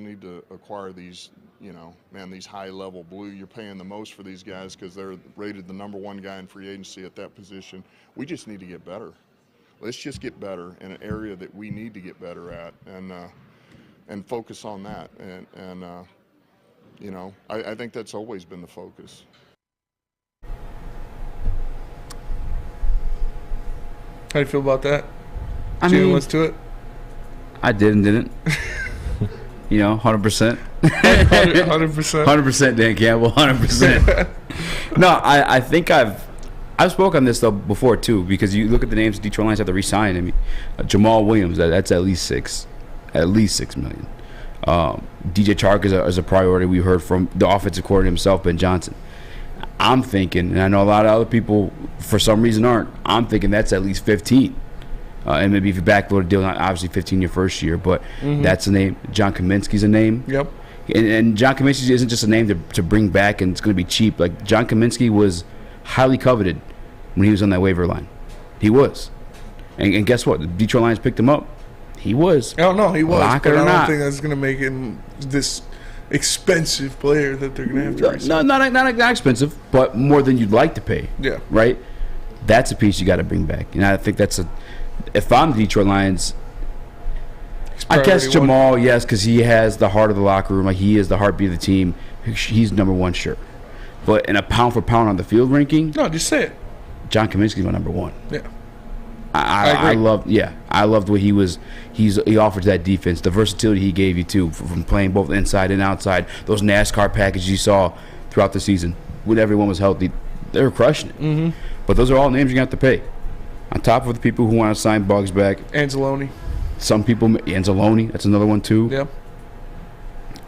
need to acquire these, these high level blue. You're paying the most for these guys because they're rated the #1 guy in free agency at that position. We just need to get better. Let's just get better in an area that we need to get better at. And and focus on that. And I think that's always been the focus. How do you feel about that? I mean, let's do it. I did and didn't. 100%. 100%. 100% Dan Campbell, 100%. No, I think I've spoken on this though before too, because you look at the names the Detroit Lions have to re-sign. I mean, Jamal Williams, that's at least $6 million. DJ Chark is a priority. We heard from the offensive coordinator himself, Ben Johnson. I'm thinking, and I know a lot of other people for some reason aren't, I'm thinking that's at least 15. And maybe if you backload a deal, not obviously 15 your first year, but that's a name. John Kaminsky's a name. Yep. And John Kaminsky isn't just a name to bring back and it's going to be cheap. Like, John Kaminsky was highly coveted when he was on that waiver line. He was. And guess what? The Detroit Lions picked him up. He was. Oh, no, he was. Lock but it or I don't not. think that's going to make him this expensive player that they're going to have to resign. No, not expensive, but more than you'd like to pay. Yeah. Right? That's a piece you got to bring back. And I think that's if I'm the Detroit Lions, I guess Jamal, yes, because he has the heart of the locker room. Like, he is the heartbeat of the team. He's number one, sure. But in a pound for pound on the field ranking, no, just say it. John Kaminsky's my number one. Yeah. I loved what he was. He offered that defense, the versatility he gave you too, from playing both inside and outside. Those NASCAR packages you saw throughout the season when everyone was healthy, they were crushing it. Mm-hmm. But those are all names you're gonna have to pay. On top of the people who want to sign Bugs back, Anzalone. some people, Anzalone, that's another one too. Yeah.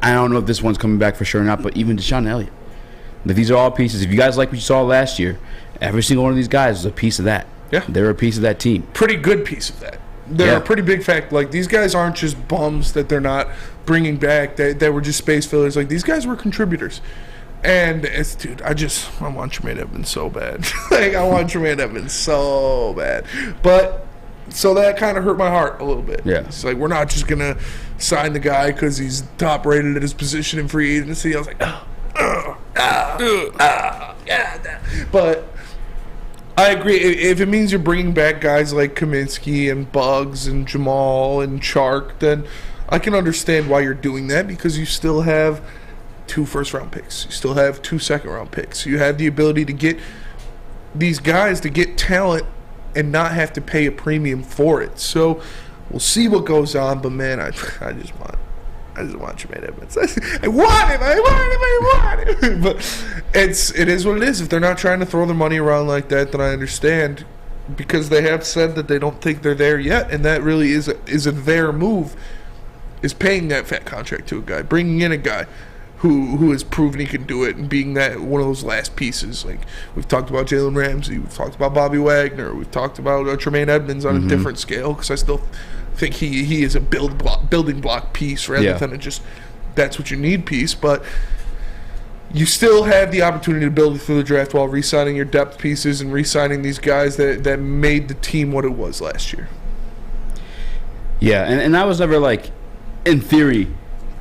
I don't know if this one's coming back for sure or not, but even Deshaun Elliott. These are all pieces. If you guys like what you saw last year, every single one of these guys is a piece of that. Yeah. They're a piece of that team. Pretty good piece of that. They're a pretty big fact. Like, these guys aren't just bums that they're not bringing back. They were just space fillers. Like, these guys were contributors. And I want Tremaine Edmonds so bad. I want Tremaine Edmonds so bad. But, so that kind of hurt my heart a little bit. Yeah. It's like, we're not just going to sign the guy because he's top rated at his position in free agency. I was like, But I agree. If it means you're bringing back guys like Kaminsky and Bugs and Jamal and Chark, then I can understand why you're doing that, because you still have 2 first-round picks. You still have 2 second-round picks. You have the ability to get these guys to get talent and not have to pay a premium for it. So we'll see what goes on. But man, I just want Tremaine Edmonds. I want him. But it is what it is. If they're not trying to throw their money around like that, then I understand, because they have said that they don't think they're there yet, and that really is a their move, is paying that fat contract to a guy, bringing in a guy who has proven he can do it, and being that one of those last pieces. Like, we've talked about Jalen Ramsey, we've talked about Bobby Wagner, we've talked about Tremaine Edmonds on a different scale, because I still think he is a building block piece rather than that's what you need piece. But you still have the opportunity to build through the draft while re-signing your depth pieces and re-signing these guys that made the team what it was last year. Yeah, and I was never, like, in theory,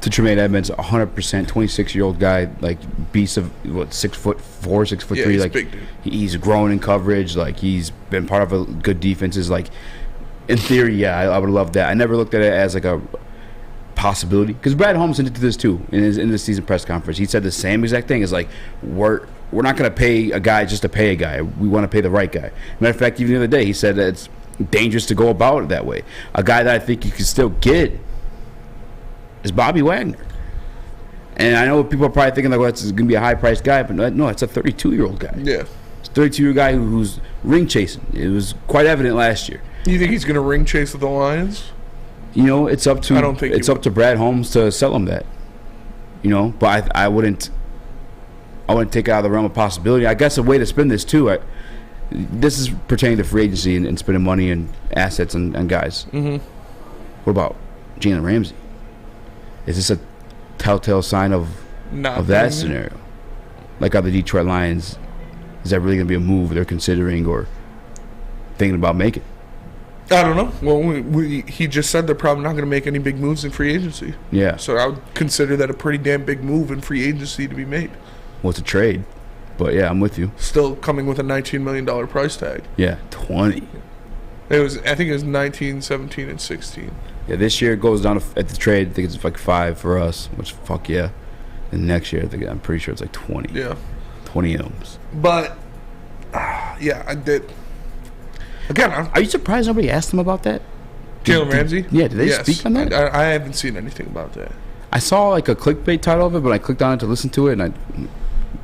to Tremaine Edmonds, 100%, 26-year-old guy, like, beast of, 6'4", 6'3", he's like, big dude. He's grown in coverage, like, he's been part of a good defenses, like, in theory, I would love that. I never looked at it as, like, a possibility, because Brad Holmes hinted to this too in the season press conference. He said the same exact thing. Is like, we're not going to pay a guy just to pay a guy. We want to pay the right guy. Matter of fact, even the other day, he said that it's dangerous to go about it that way. A guy that I think you can still get is Bobby Wagner. And I know people are probably thinking, like, well, it's going to be a high-priced guy, but no, it's a 32-year-old guy. Yeah. It's a 32-year-old guy who's ring chasing. It was quite evident last year. You think he's going to ring chase with the Lions? You know, it's up to up to Brad Holmes to sell him that. You know, but I wouldn't take it out of the realm of possibility. I guess a way to spin this too. This is pertaining to free agency and spending money and assets and guys. Mm-hmm. What about Jalen Ramsey? Is this a telltale sign of that scenario? Like, are the Detroit Lions? Is that really going to be a move they're considering or thinking about making? I don't know. Well, he just said they're probably not going to make any big moves in free agency. Yeah. So I would consider that a pretty damn big move in free agency to be made. Well, it's a trade. But, yeah, I'm with you. Still coming with a $19 million price tag. Yeah, 20. I think it was 19, 17, and 16. Yeah, this year it goes down at the trade. I think it's like 5 for us, which fuck yeah. And next year, I'm pretty sure it's like 20. Yeah. 20 M's. But, yeah, I did. Again, are you surprised nobody asked him about that? Jalen Ramsey? Yeah, did they speak on that? I haven't seen anything about that. I saw like a clickbait title of it, but I clicked on it to listen to it, and I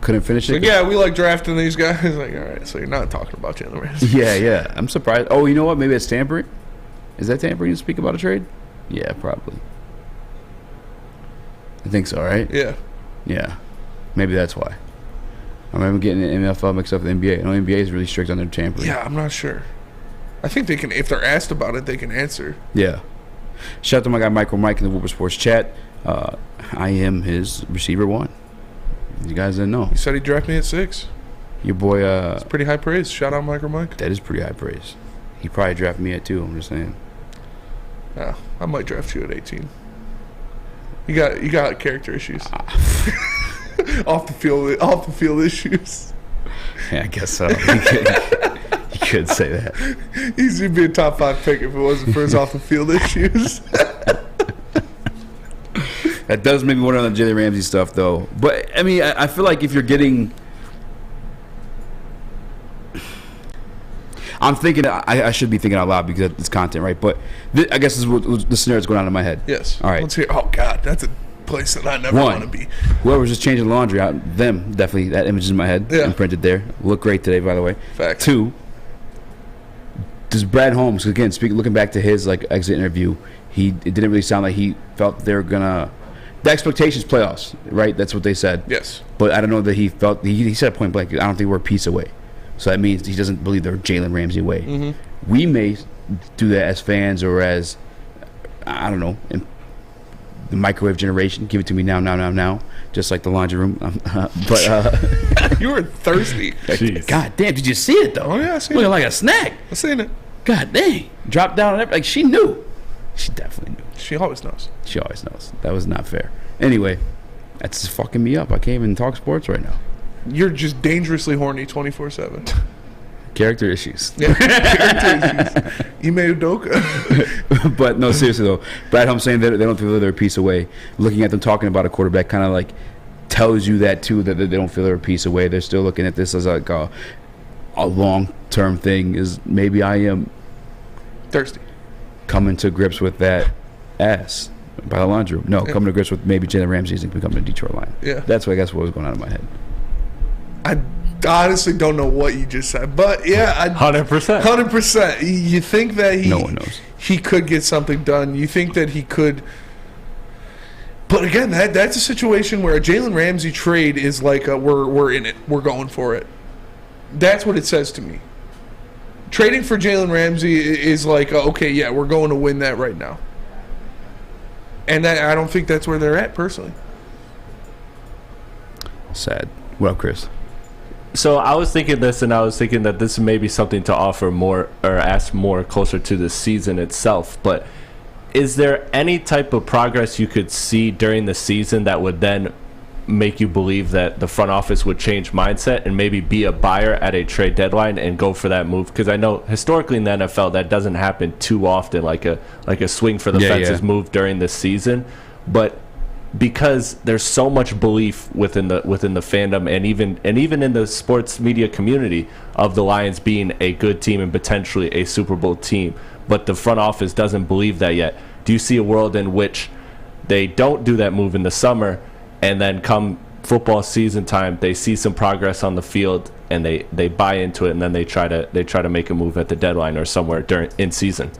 couldn't finish it. Like, yeah, we like drafting these guys. Like, all right, so you're not talking about Jalen Ramsey. Yeah. I'm surprised. Oh, you know what? Maybe it's tampering. Is that tampering to speak about a trade? Yeah, probably. I think so, right? Yeah. Yeah. Maybe that's why. I remember getting the NFL mixed up with the NBA. I know NBA is really strict on their tampering. Yeah, I'm not sure. I think they can, if they're asked about it, they can answer. Yeah. Shout out to my guy Michael Mike in the Woodward Sports chat. I am his receiver 1. You guys didn't know. He said he'd draft me at 6. Your boy. It's pretty high praise. Shout out Michael Mike. That is pretty high praise. He probably drafted me at 2. I'm just saying. Yeah, I might draft you at 18. You got character issues. off the field issues. Yeah, I guess so. You could say that. Eazy be a top 5 pick if it wasn't for his off the field issues. That does make me wonder on the Jalen Ramsey stuff, though. But I mean, I feel like if you're getting, I'm thinking I should be thinking out loud because it's content, right? But I guess this is what the scenario that's going on in my head. Yes. All right. Let's hear. Oh God, that's a place that I never want to be. Whoever's just changing laundry out, them definitely, that image is in my head, imprinted there. Look great today, by the way. Fact. 2. Does Brad Holmes, again, looking back to his like exit interview, it didn't really sound like he felt they were gonna. The expectations playoffs, right? That's what they said. Yes. But I don't know that he felt. He said point blank, I don't think we're a piece away. So that means he doesn't believe they're Jalen Ramsey away. Mm-hmm. We may do that as fans or as, I don't know, in the microwave generation. Give it to me now. Just like the laundry room. But you were thirsty. God damn, did you see it though? Oh yeah, I seen looking it. like a snack. I seen it. God dang, dropped down and everything. Like she knew. She definitely knew. She always knows. She always knows. That was not fair. Anyway, that's just fucking me up. I can't even talk sports right now. You're just dangerously horny 24/7. Character issues. Yeah, character issues. Ime Udoka. But no, seriously though, Brad Holmes saying that they don't feel they're a piece away. Looking at them talking about a quarterback kind of like tells you that too, that they don't feel they're a piece away. They're still looking at this as like a long-term thing. Is maybe I am thirsty. Coming to grips with that ass by the laundry room. No, coming to grips with maybe Jalen Ramsey isn't becoming a Detroit Lion. Yeah. That's what I guess what was going on in my head. I honestly don't know what you just said, but yeah, 100%. 100%. You think that no one knows. He could get something done. You think that he could. But again, that's a situation where a Jalen Ramsey trade is like we're in it. We're going for it. That's what it says to me. Trading for Jalen Ramsey is like, okay, yeah, we're going to win that right now. And I don't think that's where they're at, personally. Sad. What up, Chris? So I was thinking this, and I was thinking that this may be something to offer more or ask more closer to the season itself. But is there any type of progress you could see during the season that would then make you believe that the front office would change mindset and maybe be a buyer at a trade deadline and go for that move? Because I know historically in the NFL that doesn't happen too often, like a swing for the fences move during the season. But because there's so much belief within the fandom and even in the sports media community of the Lions being a good team and potentially a Super Bowl team, but the front office doesn't believe that yet. Do you see a world in which they don't do that move in the summer, and then come football season time, they see some progress on the field and they buy into it, and then they try to make a move at the deadline or somewhere in season?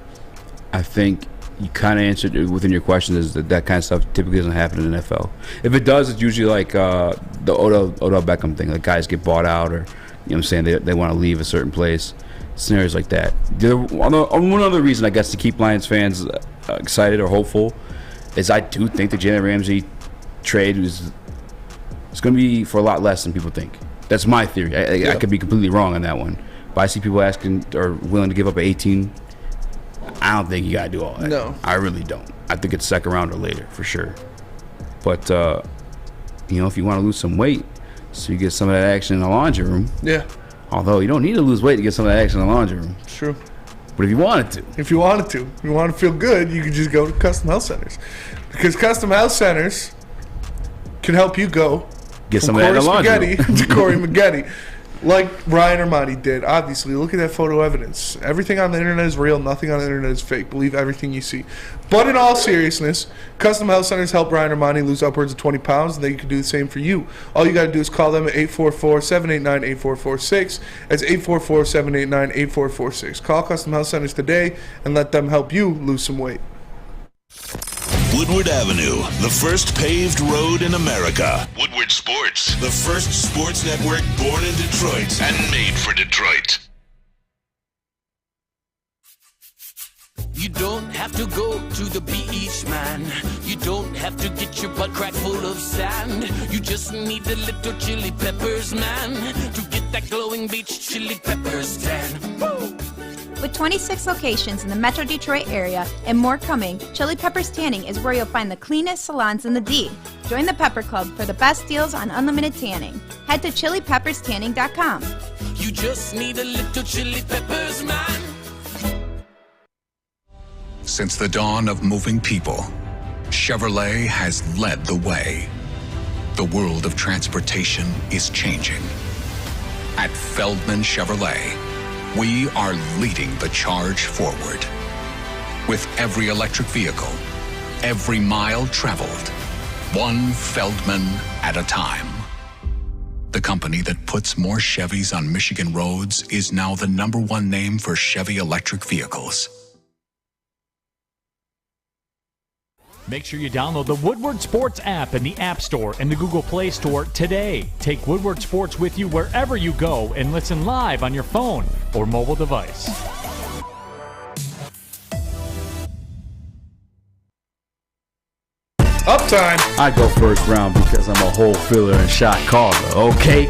I think you kind of answered within your question is that kind of stuff typically doesn't happen in the NFL. If it does, it's usually like the Odell Beckham thing. Like guys get bought out, or you know what I'm saying, they want to leave a certain place. Scenarios like that. One other reason, I guess, to keep Lions fans excited or hopeful is I do think the Jalen Ramsey trade is going to be for a lot less than people think. That's my theory. I could be completely wrong on that one, but I see people asking or willing to give up an 18. I don't think you gotta do all that. No, I really don't. I think it's second round or later for sure. But if you want to lose some weight, so you get some of that action in the laundry room. Yeah. Although you don't need to lose weight to get some of that action in the laundry room. True. But if you wanted to. If you want to feel good, you can just go to Custom Health Centers. Because Custom Health Centers can help you go Get from some of that in the Corey laundry Spaghetti to Corey Maggette. Like Ryan Ermanni did, obviously. Look at that photo evidence. Everything on the internet is real. Nothing on the internet is fake. Believe everything you see. But in all seriousness, Custom Health Centers help Ryan Ermanni lose upwards of 20 pounds, and they can do the same for you. All you got to do is call them at 844-789-8446. That's 844-789-8446. Call Custom Health Centers today and let them help you lose some weight. Woodward Avenue, the first paved road in America. Woodward Sports, the first sports network born in Detroit and made for Detroit. You don't have to go to the beach, man. You don't have to get your butt crack full of sand. You just need a little chili peppers, man, to get that glowing beach chili peppers tan. Woo! With 26 locations in the Metro Detroit area and more coming, Chili Peppers Tanning is where you'll find the cleanest salons in the D. Join the Pepper Club for the best deals on unlimited tanning. Head to chilipepperstanning.com. You just need a little chili peppers, man. Since the dawn of moving people, Chevrolet has led the way. The world of transportation is changing. At Feldman Chevrolet, we are leading the charge forward. With every electric vehicle, every mile traveled, one Feldman at a time. The company that puts more Chevys on Michigan roads is now the #1 name for Chevy electric vehicles. Make sure you download the Woodward Sports app in the App Store and the Google Play Store today. Take Woodward Sports with you wherever you go and listen live on your phone or mobile device. Uptime. I go first round because I'm a hole filler and shot caller, okay?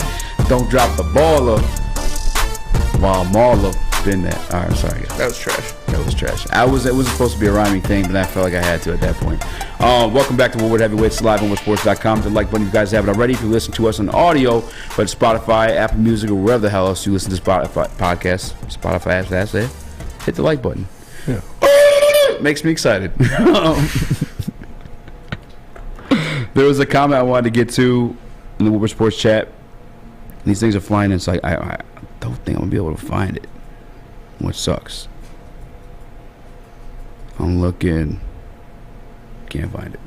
Don't drop the baller while I'm all up in that. All right, sorry. That was trash. That was trash. It wasn't supposed to be a rhyming thing, but I felt like I had to at that point. Welcome back to Woodward Heavyweights, live on woodsports.com. The like button, if you guys haven't already. If you listen to us on audio, but Spotify, Apple Music, or wherever the hell else you listen to Spotify podcasts, Spotify, that's it. Hit the like button. Yeah. Makes me excited. There was a comment I wanted to get to in the Woodward Sports chat. These things are flying in, so I don't think I'm going to be able to find it, which sucks. I'm looking. Can't find it.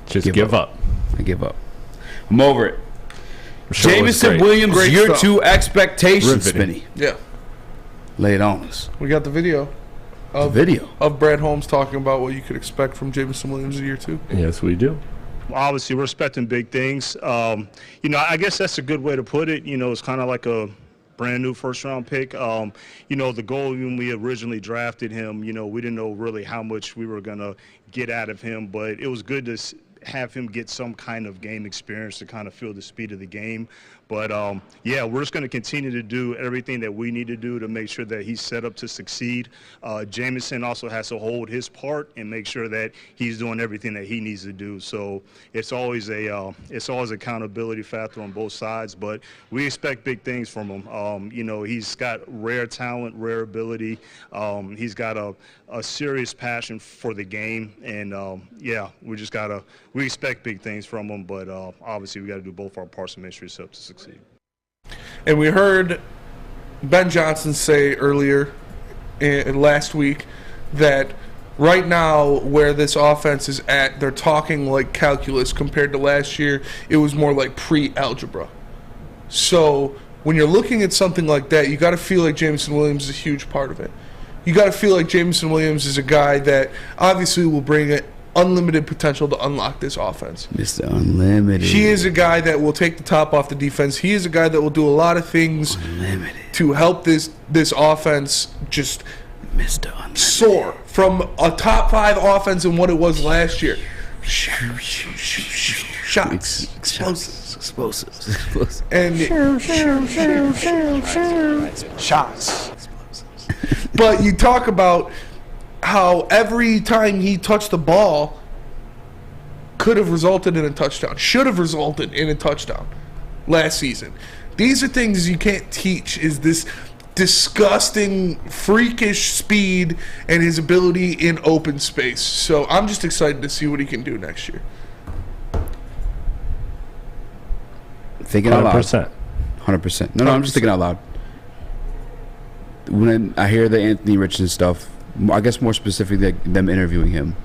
Just give up. I give up. I'm over it. Sure, Jameson Williams, Great year stuff. 2 expectations, Riveting. Spinny. Yeah. Lay it on us. We got the video. Of Brad Holmes talking about what you could expect from Jameson Williams in year 2. Yes, we do. Obviously, we're expecting big things. I guess that's a good way to put it. It's kind of like a brand new first-round pick. The goal when we originally drafted him, we didn't know really how much we were going to get out of him, but it was good to have him get some kind of game experience to kind of feel the speed of the game. But, we're just going to continue to do everything that we need to do to make sure that he's set up to succeed. Jameson also has to hold his part and make sure that he's doing everything that he needs to do. So it's always accountability factor on both sides. But we expect big things from him. He's got rare talent, rare ability. He's got a serious passion for the game. And, we expect big things from him. But obviously we got to do both our parts to make sure he's set up to succeed. And we heard Ben Johnson say earlier last week that right now where this offense is at, they're talking like calculus compared to last year. It was more like pre-algebra. So when you're looking at something like that, you got to feel like Jameson Williams is a huge part of it. You got to feel like Jameson Williams is a guy that obviously will bring unlimited potential to unlock this offense. Mr. Unlimited. He is a guy that will take the top off the defense. He is a guy that will do a lot of things to help this offense just soar from a top 5 offense in what it was last year. Shots. Explosives. And shots. But you talk about how every time he touched the ball could have resulted in a touchdown, should have resulted in a touchdown last season. These are things you can't teach, is this disgusting, freakish speed and his ability in open space. So I'm just excited to see what he can do next year. Thinking out loud. 100%. No, I'm just thinking out loud. When I hear the Anthony Richardson stuff, I guess more specifically them interviewing him,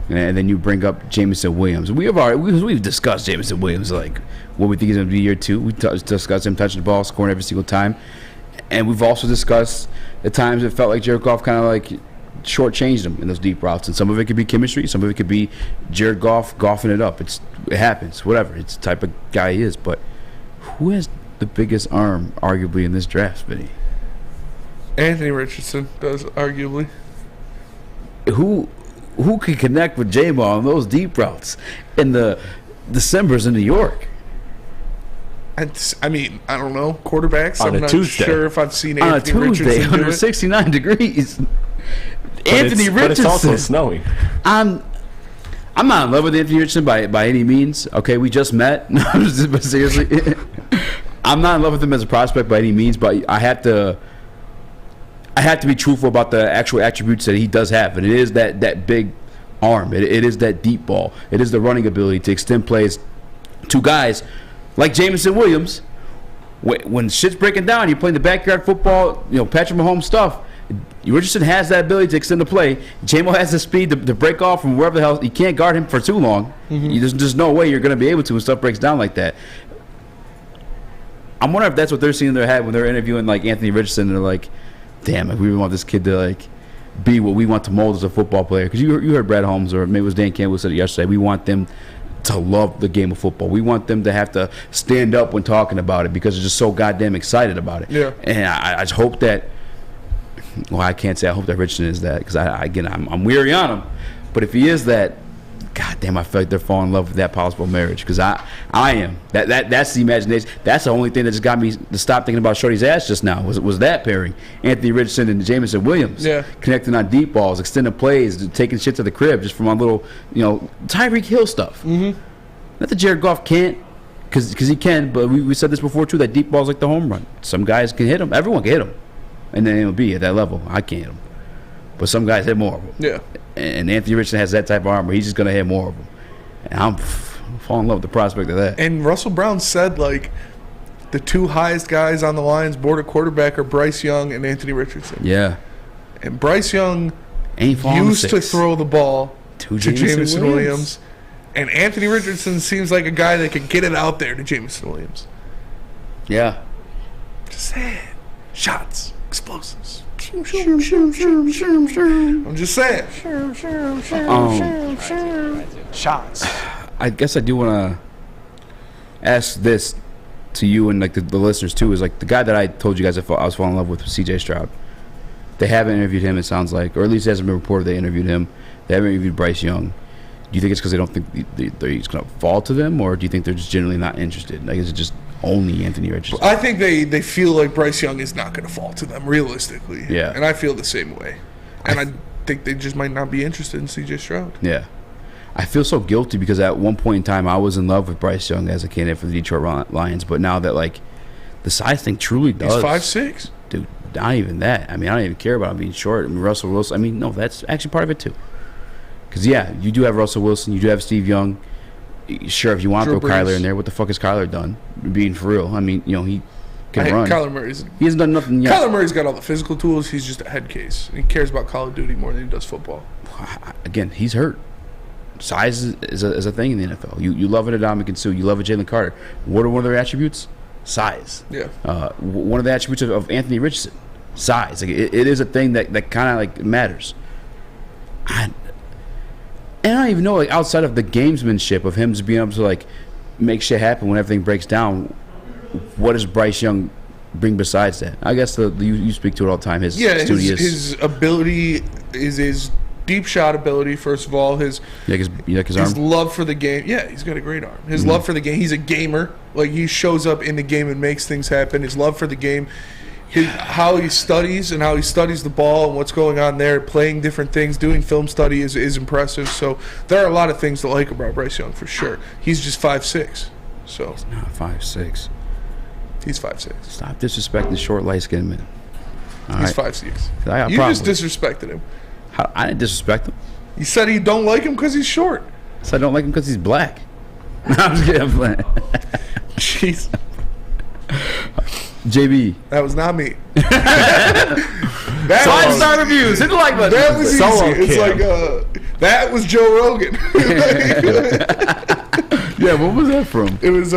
and then you bring up Jameson Williams. We've discussed Jameson Williams, like what we think he's going to be year 2. We discussed him touching the ball, scoring every single time, and we've also discussed the times it felt like Jared Goff kind of like shortchanged him in those deep routes, and some of it could be chemistry, some of it could be Jared Goff golfing it up. It happens, whatever. It's the type of guy he is. But who has the biggest arm, arguably, in this draft, Vinny? Anthony Richardson does, arguably. Who can connect with J-Ball on those deep routes in the Decembers in New York? I mean, I don't know. Quarterbacks, On I'm a not Tuesday. sure if I've seen On a Anthony Tuesday, Richardson do under it. 69 degrees. But it's also snowing. I'm not in love with Anthony Richardson by any means. Okay, we just met. No, but seriously, I'm not in love with him as a prospect by any means. But I have to be truthful about the actual attributes that he does have, and it is that big arm. It is that deep ball. It is the running ability to extend plays to guys like Jameson Williams. When shit's breaking down, you're playing the backyard football, Patrick Mahomes stuff. Richardson has that ability to extend the play. J-Mo has the speed to break off from wherever the hell. You can't guard him for too long. There's just no way you're going to be able to when stuff breaks down like that. I'm wondering if that's what they're seeing in their head when they're interviewing like Anthony Richardson, and they're like, damn, we really want this kid to like be what we want to mold as a football player. Because you heard Brad Holmes, or maybe it was Dan Campbell said it yesterday, we want them to love the game of football. We want them to have to stand up when talking about it because they're just so goddamn excited about it. Yeah. And I just hope that, well, I can't say I hope that Richardson is that, because I'm weary on him. But if he is that, goddamn, I feel like they're falling in love with that possible marriage, because I am. That's the imagination. That's the only thing that just got me to stop thinking about Shorty's ass just now was that pairing. Anthony Richardson and Jameson Williams. Yeah. Connecting on deep balls, extending plays, taking shit to the crib just from a little, Tyreek Hill stuff. Not that Jared Goff can't, because he can, but we said this before too, that deep ball's like the home run. Some guys can hit them. Everyone can hit them. And then it'll be at that level. I can't hit them. But some guys hit more of them. Yeah. And Anthony Richardson has that type of arm where he's just going to hit more of them. And I'm falling in love with the prospect of that. And Russell Brown said, like, the two highest guys on the Lions board at quarterback are Bryce Young and Anthony Richardson. Yeah. And Bryce Young falling used to throw the ball to Jameson Williams. Williams. And Anthony Richardson seems like a guy that could get it out there to Jameson Williams. Yeah. Just saying. Shots. Explosives. I'm just saying. Shots. I guess I do want to ask this to you and like the listeners too. Is like the guy that I told you guys I was falling in love with was C.J. Stroud. They haven't interviewed him, it sounds like, or at least it hasn't been reported they interviewed him. They haven't interviewed Bryce Young. Do you think it's because they don't think he's going to fall to them, or do you think they're just generally not interested? Like, is it just only Anthony Richardson? I think they feel like Bryce Young is not going to fall to them, realistically. Yeah. And I feel the same way. And I think they just might not be interested in C.J. Stroud. Yeah. I feel so guilty because at one point in time I was in love with Bryce Young as a candidate for the Detroit Lions, but now that like the size thing truly does. He's 5'6". Dude, not even that. I mean, I don't even care about him being short. I mean, Russell Wilson. I mean, no, that's actually part of it too. Because, yeah, you do have Russell Wilson. You do have Steve Young. Sure, if you want to throw Kyler in there, what the fuck has Kyler done? Being for real. I mean, he can run. Kyler Murray's. He hasn't done nothing yet. Kyler Murray's got all the physical tools. He's just a head case. He cares about Call of Duty more than he does football. Again, he's hurt. Size is a thing in the NFL. You love it, Ndamukong Suh. You love it, Jalen Carter. What are one of their attributes? Size. Yeah. One of the attributes of Anthony Richardson. Size. Like, it is a thing that kind of like matters. And I don't even know, like, outside of the gamesmanship of him just being able to like make shit happen when everything breaks down, what does Bryce Young bring besides that? I guess you speak to it all the time. His ability is his deep shot ability. First of all, his arm? love for the game. Yeah, he's got a great arm. His love for the game. He's a gamer. Like, he shows up in the game and makes things happen. His love for the game. How he studies the ball and what's going on there, playing different things, doing film study is impressive. So there are a lot of things to like about Bryce Young for sure. He's just 5'6". So he's not 5'6". He's 5'6". Stop disrespecting short, light-skinned men. He's 5'6". I got You problems. just disrespected him. I didn't disrespect him. You said you don't like him because he's short. So I don't like him because he's black. No, I'm just kidding. I'm playing. Jeez. JB. That was not me. Five-star reviews. Hit the like button. That was Solo easy. It's Kim. like, that was Joe Rogan. Yeah, what was that from? It was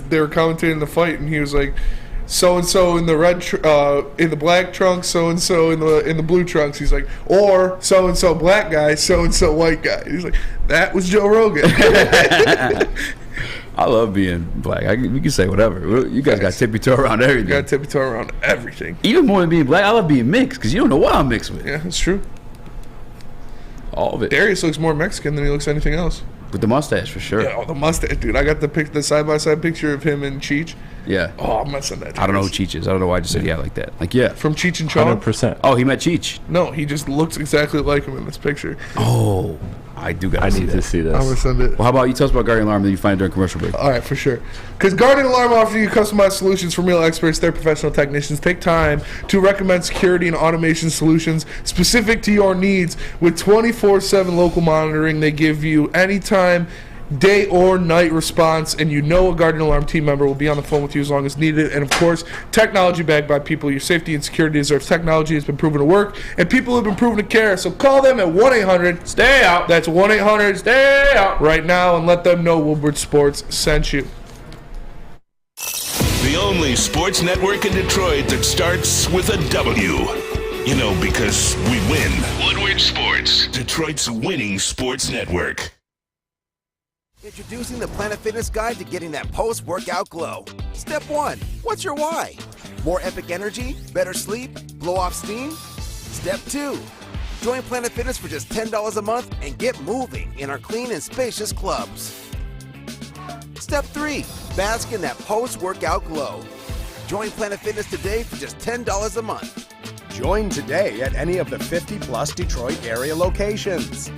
they were commentating the fight, and he was like, so and so in the in the black trunks, so and so in the blue trunks. He's like, or so and so black guy, so and so white guy. He's like, that was Joe Rogan. I love being black. We can say whatever. You guys got tippy toe around everything. You got tippy toe around everything. Even more than being black, I love being mixed because you don't know what I'm mixed with. Yeah, it's true. All of it. Darius looks more Mexican than he looks anything else. With the mustache, for sure. Yeah, oh, the mustache, dude. I got the side-by-side picture of him and Cheech. Yeah. Oh, I'm messing that. I don't know who Cheech is. I don't know why I just said yeah like that. Like, yeah. From Cheech and Chong? 100%. Oh, he met Cheech. No, he just looks exactly like him in this picture. Oh, I do got to see that. I need to see this. I'm going to send it. Well, how about you tell us about Guardian Alarm, then you find it during commercial break. All right, for sure. Because Guardian Alarm offers you customized solutions from real experts. They're professional technicians. Take time to recommend security and automation solutions specific to your needs. With 24/7 local monitoring, they give you anytime, day or night response, and you know a Guardian Alarm team member will be on the phone with you as long as needed. And of course, technology backed by people. Your safety and security deserves technology. Has been proven to work, and people have been proven to care. So call them at 1-800-STAY-OUT. That's 1-800-STAY-OUT right now, and let them know Woodward Sports sent you. The only sports network in Detroit that starts with a W. You know, because we win. Woodward Sports, Detroit's winning sports network. Introducing the Planet Fitness Guide to getting that post-workout glow. Step 1. What's your why? More epic energy? Better sleep? Blow off steam? Step 2. Join Planet Fitness for just $10 a month and get moving in our clean and spacious clubs. Step 3. Bask in that post-workout glow. Join Planet Fitness today for just $10 a month. Join today at any of the 50-plus Detroit area locations.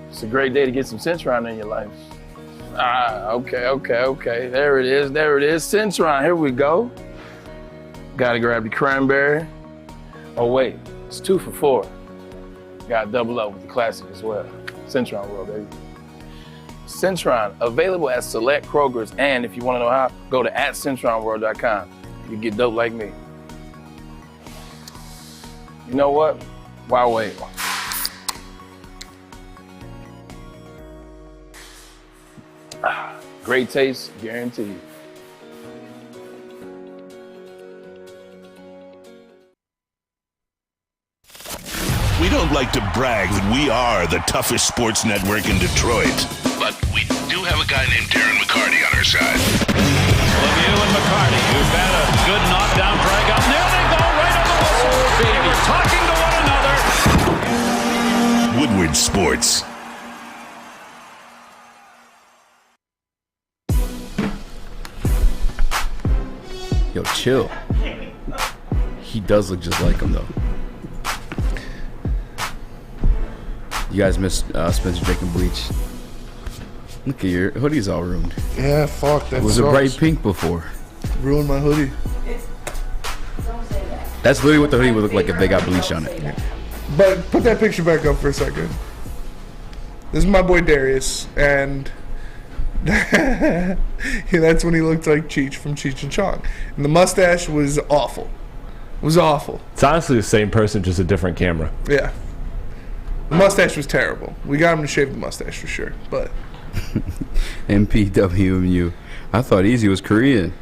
It's a great day to get some Centron in your life. Okay. There it is. Centron, here we go. Gotta grab the cranberry. Oh wait, it's 2 for $4. Gotta double up with the classic as well. Centron World, baby. Centron, available at select Kroger's, and if you wanna know how, go to @CentronWorld.com. You get dope like me. You know what? Why wait? Great taste, guaranteed. We don't like to brag that we are the toughest sports network in Detroit, but we do have a guy named Darren McCarty on our side. Lemieux and McCarty, who've had a good knockdown drag up. There they go, right on the whistle. They were talking to one another. Woodward Sports. Yo, chill. He does look just like him, though. You guys missed Spencer drinking bleach. Look at your hoodie's all ruined. Yeah, fuck. That It was sucks. a bright pink before. Ruined my hoodie. That's literally what the hoodie would look like if they got bleach on it. But put that picture back up for a second. This is my boy Darius, and yeah, that's when he looked like Cheech from Cheech and Chong. And the mustache was awful. It was awful. It's honestly the same person, just a different camera. Yeah. The mustache was terrible. We got him to shave the mustache for sure, but MPWMU. I thought Eazy was Korean.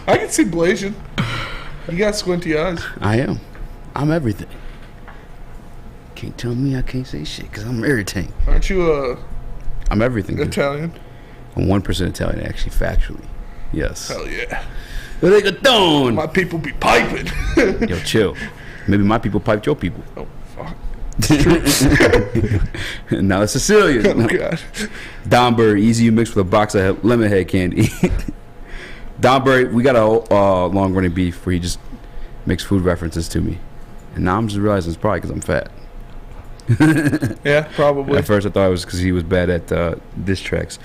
I can see Blasian. You got squinty eyes. I am. I'm everything. Can't tell me I can't say shit because I'm everything. Aren't you I'm everything. Italian? I'm 1% Italian, actually, factually. Yes. Hell yeah. Reggaeton. My people be piping. Yo, chill. Maybe my people piped your people. Oh, fuck. Now it's Sicilian. Oh, God. Donberry, Easy mixed with a box of lemon head candy. Donberry, we got a long running beef where he just makes food references to me. And now I'm just realizing it's probably because I'm fat. Yeah, probably. At first, I thought it was because he was bad at diss tracks.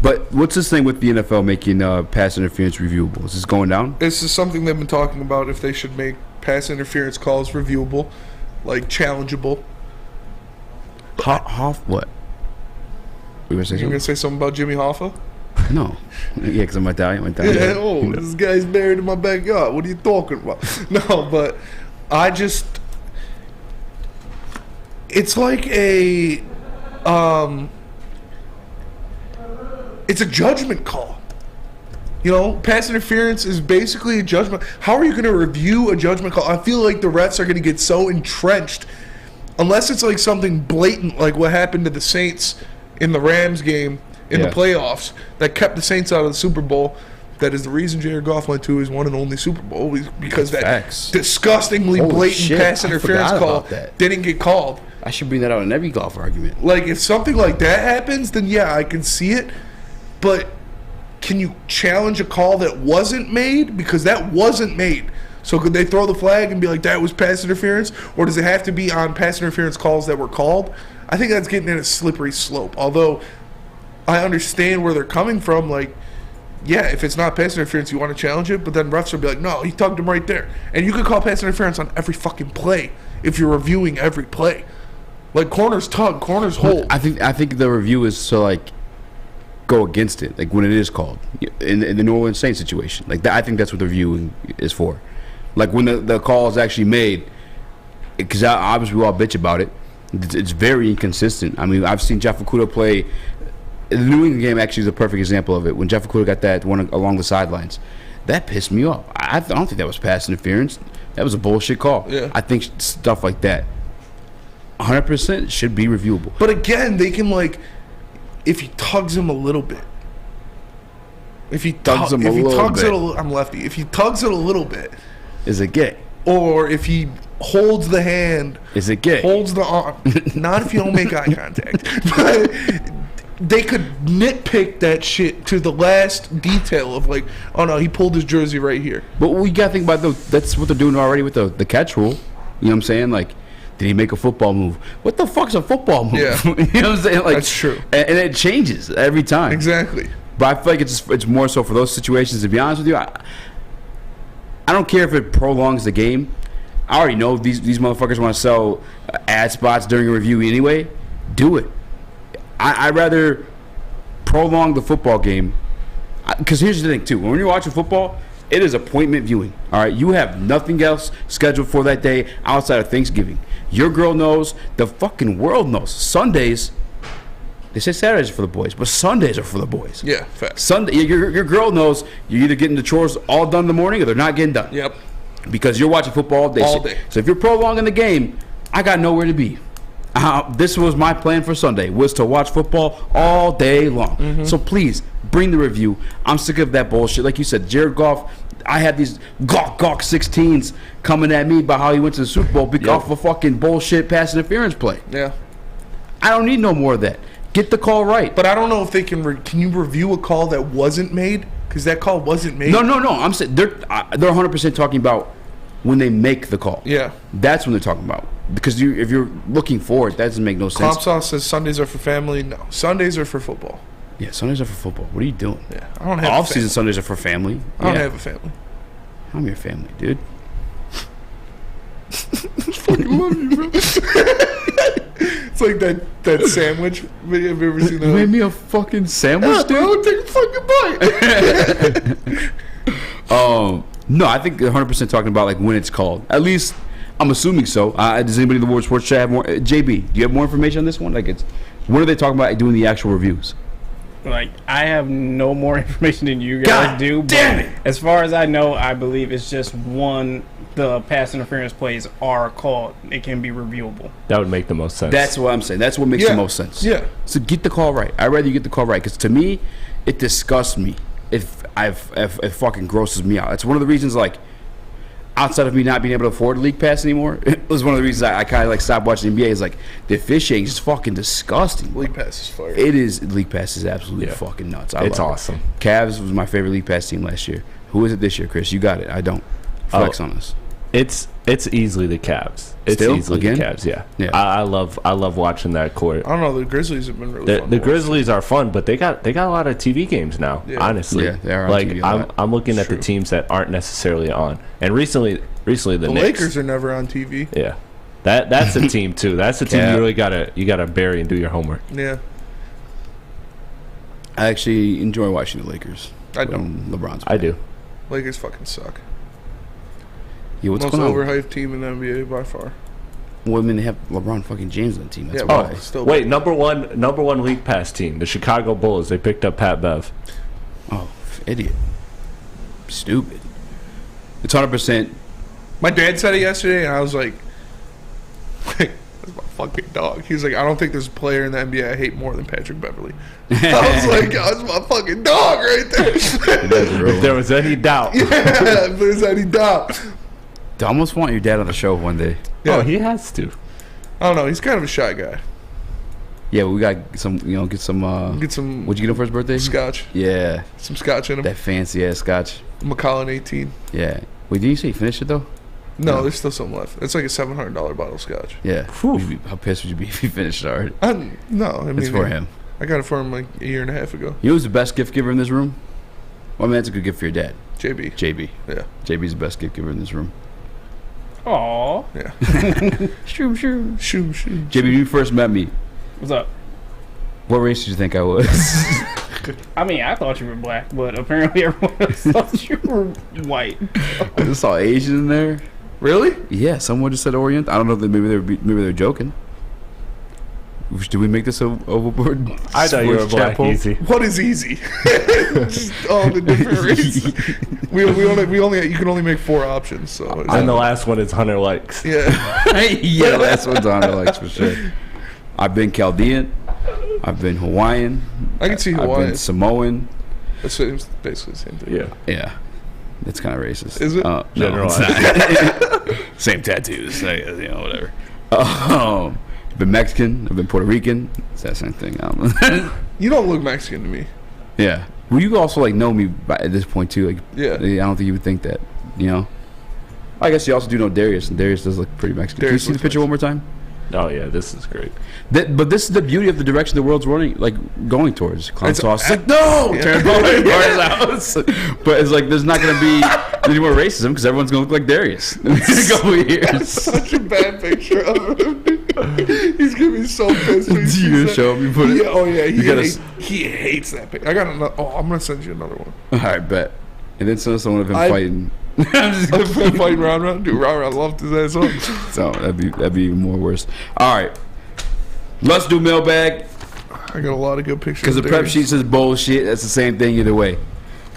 But what's this thing with the NFL making pass interference reviewable? Is this going down? This is something they've been talking about, if they should make pass interference calls reviewable, like challengeable. What? You gonna say something about Jimmy Hoffa? No. Yeah, because I'm Italian. Yeah, oh, this guy's buried in my backyard. What are you talking about? No, but I just... It's like a... it's a judgment call. You know, pass interference is basically a judgment. How are you going to review a judgment call? I feel like the refs are going to get so entrenched, unless it's like something blatant, like what happened to the Saints in the Rams game in the playoffs that kept the Saints out of the Super Bowl. That is the reason Jared Goff went to his one and only Super Bowl, because that disgustingly blatant pass interference call didn't get called. I should bring that out in every golf argument. Like, if something like that happens, then yeah, I can see it. But can you challenge a call that wasn't made? Because that wasn't made. So could they throw the flag and be like, that was pass interference? Or does it have to be on pass interference calls that were called? I think that's getting in a slippery slope. Although I understand where they're coming from. Like, yeah, if it's not pass interference, you want to challenge it. But then refs will be like, no, he tugged him right there. And you could call pass interference on every fucking play if you're reviewing every play. Like, corners tug, corners hold. I think the review is to, like, go against it, like when it is called in the New Orleans Saints situation. Like that, I think that's what the reviewing is for. Like when the call is actually made, because obviously we all bitch about it. It's very inconsistent. I mean, I've seen Jeff Okudah play. The New England game actually is a perfect example of it. When Jeff Okudah got that one along the sidelines, that pissed me off. I don't think that was pass interference. That was a bullshit call. Yeah. I think stuff like that 100% should be reviewable. But again, they can, like, if he tugs him a little bit. If he tugs him a little bit. I'm lefty. If he tugs it a little bit. Is it gay? Or if he holds the hand. Is it gay? Holds the arm. Not if you don't make eye contact. But they could nitpick that shit to the last detail of like, oh no, he pulled his jersey right here. But we got to think about that's what they're doing already with the catch rule. You know what I'm saying? Like, did he make a football move? What the fuck's a football move? Yeah. You know what I'm saying? Like, that's true. And it changes every time. Exactly. But I feel like it's more so for those situations. To be honest with you, I don't care if it prolongs the game. I already know these motherfuckers want to sell ad spots during a review anyway. Do it. I'd rather prolong the football game. Because here's the thing, too. When you're watching football, it is appointment viewing. All right? You have nothing else scheduled for that day outside of Thanksgiving. Your girl knows. The fucking world knows. Sundays, they say Saturdays are for the boys, but Sundays are for the boys. Yeah, facts. Sunday, your girl knows you're either getting the chores all done in the morning or they're not getting done. Yep. Because you're watching football all day. All day. So if you're prolonging the game, I got nowhere to be. This was my plan for Sunday, was to watch football all day long. Mm-hmm. So please, bring the review. I'm sick of that bullshit. Like you said, Jared Goff, I had these gawk 16s coming at me about how he went to the Super Bowl because off a fucking bullshit pass interference play. Yeah. I don't need no more of that. Get the call right. But I don't know if they can you review a call that wasn't made? Because that call wasn't made. No. I'm saying they're 100% talking about when they make the call. Yeah. That's when they're talking about. Because if you're looking forward, that doesn't make no sense. Comp Sauce says Sundays are for family. No, Sundays are for football. Yeah, Sundays are for football. What are you doing? Yeah, I don't have off-season Sundays are for family. I don't have a family. I'm your family, dude. I fucking love you, bro. It's like that sandwich video. Have you ever seen that? You made me a fucking sandwich, dude? Bro, take a fucking bite. No, I think they're 100% talking about like when it's called. At least I'm assuming so. Does anybody in the Woodward Sports Chat have more? JB, do you have more information on this one? Like, when are they talking about doing the actual reviews? Like, I have no more information than you guys do. Damn it! As far as I know, I believe it's just the pass interference plays are called. It can be reviewable. That would make the most sense. That's what I'm saying. That's what makes the most sense. Yeah. So get the call right. I'd rather you get the call right because to me, it disgusts me. It fucking grosses me out. It's one of the reasons, like, outside of me not being able to afford League Pass anymore, it was one of the reasons I kind of like stopped watching NBA. Is like the officiating is fucking disgusting. League Pass is fire. It is. League Pass is absolutely fucking nuts. It's awesome. Cavs was my favorite League Pass team last year. Who is it this year, Chris? You got it. I don't. Flex on us. It's It's easily the Cavs. It's Still? easily Again? the Cavs. Yeah. Yeah. I love watching that court. I don't know. The Grizzlies have been really fun. The Grizzlies are fun, but they got a lot of TV games now. Yeah. Honestly, Yeah, they are on like TV a lot. I'm looking at the teams that aren't necessarily on. And recently the The Knicks. Lakers are never on TV. Yeah, that's a team too. That's a team Yeah. you really gotta bury and do your homework. Yeah. I actually enjoy watching the Lakers. I don't. when LeBron's I do. Lakers fucking suck. Yeah, what's Most going on? overhyped team in the NBA by far. Well, I mean, they have LeBron fucking James on the team. That's Yeah, why. well, still Wait, number one league pass team, the Chicago Bulls. They picked up Pat Bev. Oh, idiot. Stupid. It's 100%. My dad said it yesterday, and I was like, that's my fucking dog. He was like, I don't think there's a player in the NBA I hate more than Patrick Beverley. I was like, that's my fucking dog right there. If there was any doubt. Yeah, if there's any doubt. I almost want your dad on the show one day. Yeah. Oh, he has to. I don't know. He's kind of a shy guy. Yeah, we got some, get some. What'd you get him for his birthday? Scotch. Yeah. Some scotch in him. That fancy ass scotch. Macallan 18. Yeah. Wait, did you say you finished it though? No, there's still some left. It's like a $700 bottle of scotch. Yeah. How pissed would you be if he finished it already? No, I mean, It's for him. I got it for him like a year and a half ago. You know who's the best gift giver in this room? Well, I mean, that's a good gift for your dad. JB. Yeah. JB's the best gift giver in this room. Aw. Yeah. Shroom. JB, when you first met me, What's up? what race did you think I was? I mean, I thought you were black, but apparently everyone else thought you were white. I just saw Asian in there. Really? Yeah, someone just said Orient. I don't know if maybe they're joking. Did we make this overboard? I thought you were black, Easy. What is easy? Just all the different races. We only you can only make 4 options. So And the last one is Hunter Likes. Yeah. Yeah, the last one's on the likes for sure. I've been Chaldean. I've been Hawaiian. I can see I've Hawaiian. been Samoan. It's basically the same thing. Yeah. Yeah. That's kind of racist. Is it? No, it's not. Same tattoos. Whatever. I've been Mexican. I've been Puerto Rican. It's that same thing. You don't look Mexican to me. Yeah. Well, you also know me at this point too. Like, Yeah. I don't think you would think that. I guess you also do know Darius, and Darius does look pretty Mexican. Can you see the picture one more time? Oh yeah, this is great. But this is the beauty of the direction the world's going towards. Clown sauce. It's like, no! Turn house. But it's like, there's not going to be any more racism because everyone's going to look like Darius in a couple of years. Such a bad picture of him. He's going to be so pissed. When You gonna show him? You put it? Yeah, oh, yeah. You He hates that picture. I got another. Oh, I'm going to send you another one. All right, bet. And then send someone of him fighting. I'm just going to fight round. Dude, round loved his ass up. So that'd be even more worse. All right. Let's do mailbag. I got a lot of good pictures. Because the prep sheet says bullshit. That's the same thing either way.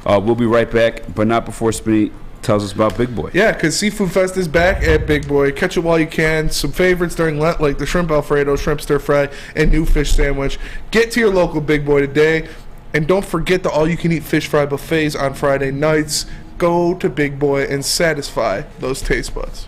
We'll be right back, but not before Spinny tells us about Big Boy. Yeah, because Seafood Fest is back at Big Boy. Catch it while you can. Some favorites during Lent, like the shrimp Alfredo, shrimp stir fry, and new fish sandwich. Get to your local Big Boy today. And don't forget the all-you-can-eat fish fry buffets on Friday nights. Go to Big Boy and satisfy those taste buds.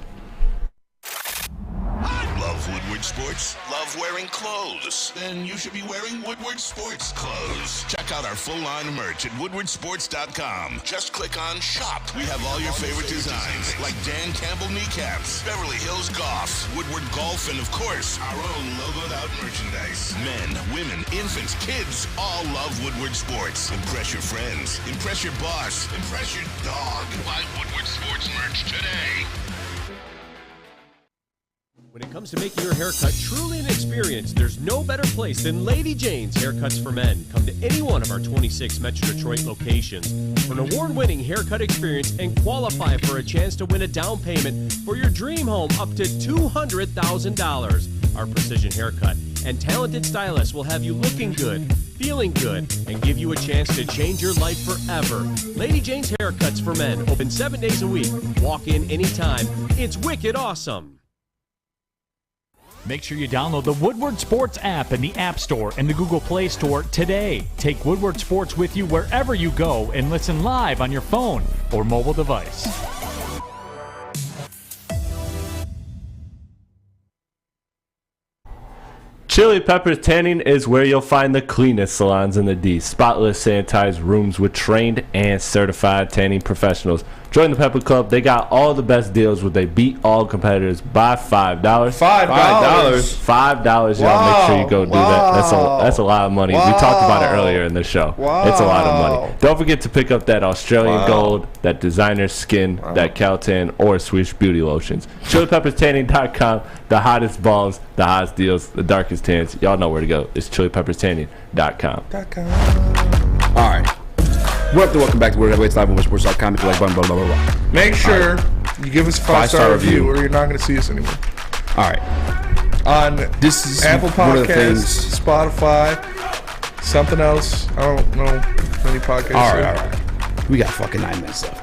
Love Woodward Sports? Love wearing clothes? Then you should be wearing Woodward Sports clothes. Check out our full line of merch at woodwardsports.com. Just click on shop. We have all your favorite designs, like Dan Campbell kneecaps, Beverly Hills Golf, Woodward Golf, and of course, our own logoed out merchandise. Men, women, infants, kids all love Woodward Sports. Impress your friends. Impress your boss. Impress your dog. Buy Woodward Sports merch today. When it comes to making your haircut truly an experience, there's no better place than Lady Jane's Haircuts for Men. Come to any one of our 26 Metro Detroit locations for an award-winning haircut experience and qualify for a chance to win a down payment for your dream home up to $200,000. Our precision haircut and talented stylists will have you looking good, feeling good, and give you a chance to change your life forever. Lady Jane's Haircuts for Men, open 7 days a week. Walk in anytime. It's wicked awesome. Make sure you download the Woodward Sports app in the App Store and the Google Play Store today. Take Woodward Sports with you wherever you go and listen live on your phone or mobile device. Chili Peppers Tanning is where you'll find the cleanest salons in the D. Spotless, sanitized rooms with trained and certified tanning professionals. Join the Pepper Club. They got all the best deals where they beat all competitors by $5. $5. $5, y'all. Make sure you go do that. That's a lot of money. We talked about it earlier in the show. It's a lot of money. Don't forget to pick up that Australian Gold, that designer skin, that Caltan, or Swish Beauty Lotions. ChiliPeppersTanning.com. The hottest balls, the hottest deals, the darkest tans. Y'all know where to go. It's ChiliPeppersTanning.com. All right. Welcome back to World Heavyweights Live on Sports.com. If you like blah, blah, blah, blah, blah. Make sure you give us a 5-star review or you're not going to see us anymore. All right. On this is Apple one of the Podcasts, Spotify, something else. I don't know many podcasts. All right. We got fucking 9 minutes left.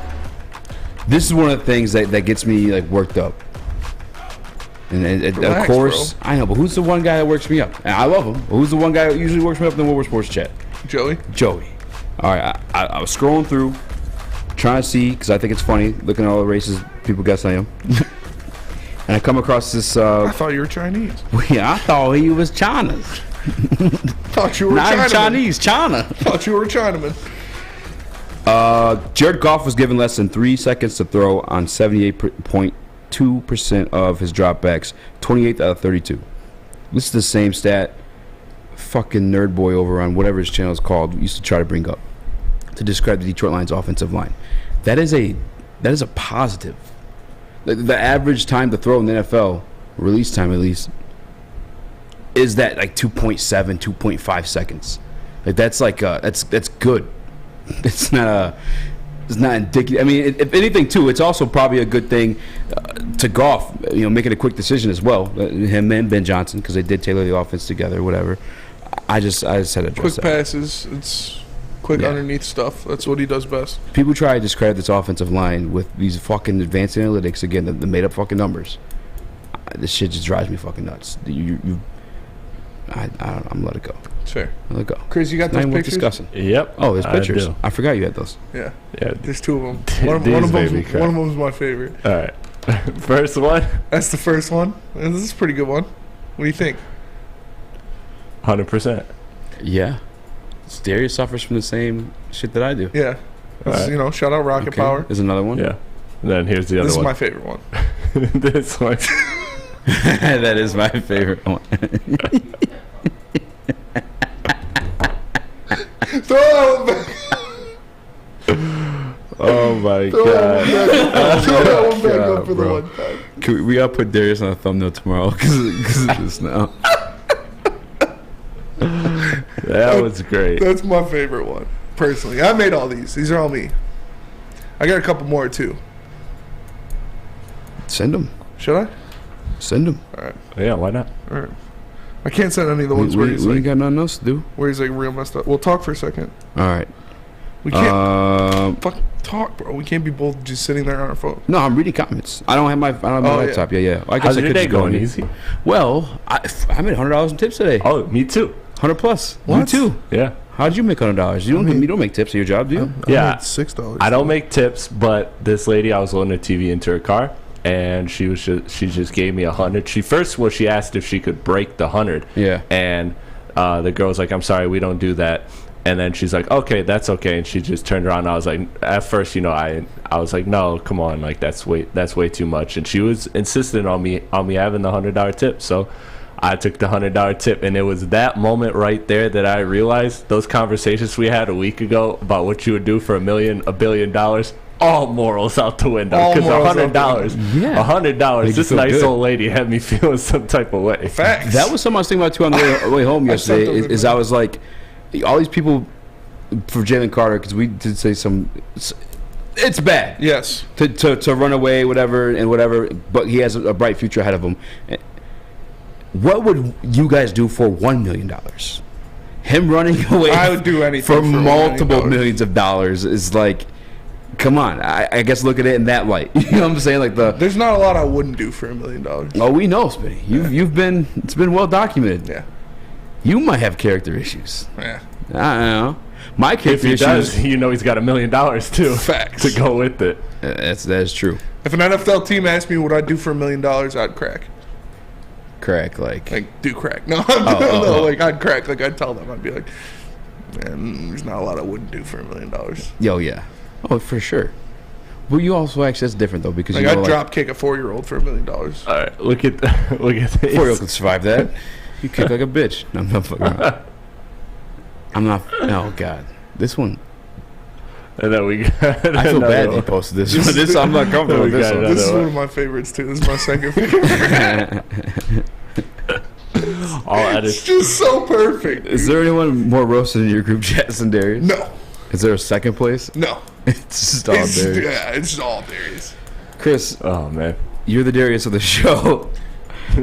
This is one of the things that gets me like worked up. And Relax, of course, bro. I know, but who's the one guy that works me up? And I love him. But who's the one guy that usually works me up in the Woodward Sports chat? Joey. All right, I was scrolling through, trying to see, because I think it's funny, looking at all the races people guess I am. And I come across this... I thought you were Chinese. Yeah, I thought he was China's. Thought you were Not even Chinaman. Chinese, China. Thought you were a Chinaman. Jared Goff was given less than 3 seconds to throw on 78.2% of his dropbacks, 28th out of 32. This is the same stat fucking nerd boy over on whatever his channel is called used to try to bring up to describe the Detroit Lions offensive line. That is a positive. The average time to throw in the NFL, release time at least, is that like 2.7, 2.5 seconds. Like that's like that's good. It's not indicative. I mean, if anything, too, it's also probably a good thing to Goff, making a quick decision as well. Him and Ben Johnson, because they did tailor the offense together, whatever. I just had to address Quick that. passes. It's quick underneath stuff. That's what he does best. People try to discredit this offensive line with these fucking advanced analytics, again, the made up fucking numbers. This shit just drives me fucking nuts. I'm gonna let it go. Sure. Let it go. Chris, you got those Not even worth pictures? discussing. Yep. Oh, there's pictures. do. I forgot you had those. Yeah. Yeah. There's 2 of them. One of them's my favorite. All right. First one? That's the first one. And this is a pretty good one. What do you think? 100%. Yeah. Darius suffers from the same shit that I do. Yeah. This is, shout out Rocket Power. There's another one. Yeah. And then here's the other This is one. my favorite one. This one. That is my favorite one. Throw that one back. Oh my Throw god. Throw that one back God, up for bro. the one time. We gotta put Darius on a thumbnail tomorrow because of this now. That was great. That's my favorite one, personally. I made all these. These are all me. I got a couple more, too. Send them. Should I? Send them. All right. Yeah, why not? All right. I can't send any of the ones where he's we like, ain't got nothing else to do. where he's like real messed up. We'll talk for a second. All right. We can't talk, bro. We can't be both just sitting there on our phone. No, I'm reading comments. I don't have my laptop. Yeah. I guess How's I your could day just go going, in. Easy? Well, I made $100 in tips today. Oh, me too. 100 plus. What? You too. Yeah. How'd you make $100? You don't make tips at your job, do you? Yeah. $6. I don't make tips, but this lady, I was loading a TV into her car, and she just gave me 100. She asked if she could break the 100. Yeah. And the girl was like, "I'm sorry, we don't do that." And then she's like, "Okay, that's okay." And she just turned around. And I was like, at first, I was like, "No, come on, like that's way too much." And she was insistent on me having the $100 tip. So I took the $100 tip, and it was that moment right there that I realized those conversations we had a week ago about what you would do for $1 billion, all morals out the window. Because $100, $100, this nice old lady had me feeling some type of way. Facts. That was something I was thinking about too on the way home yesterday. Is I was like, all these people for Jalen Carter, because we did say it's bad. Yes. To run away, whatever, but he has a bright future ahead of him. What would you guys do for $1 million? Him running away I would do anything for for $1 multiple million. millions of dollars is like, come on. I guess look at it in that light. You know what I'm saying? Like There's not a lot I wouldn't do for $1 million. Oh, we know, Spinny. It's been well documented. Yeah. You might have character issues. Yeah. I don't know. My If character he issues. does, he's got $1 million too. Facts. To go with it. That is true. If an NFL team asked me what I'd do for $1 million, I'd crack. Crack, like do crack. No, like I'd crack. Like I'd tell them. I'd be like, man, there's not a lot I wouldn't do for $1 million. Yo, yeah. Oh, for sure. But you also actually that's different though because Like you know, I'd drop kick a 4-year-old for $1 million. All right, look at this. 4-year-old could survive that. You kick like a bitch. No, I'm not fucking around. I'm not. Oh God, this one. And then we got I feel bad you posted this. This I'm not comfortable with this one. This is one of my favorites too. This is my second favorite. It's just so perfect. Is there anyone more roasted in your group chat than Darius? No. Is there a second place? No. It's just all Darius. Yeah, it's just all Darius. Chris. Oh man, you're the Darius of the show.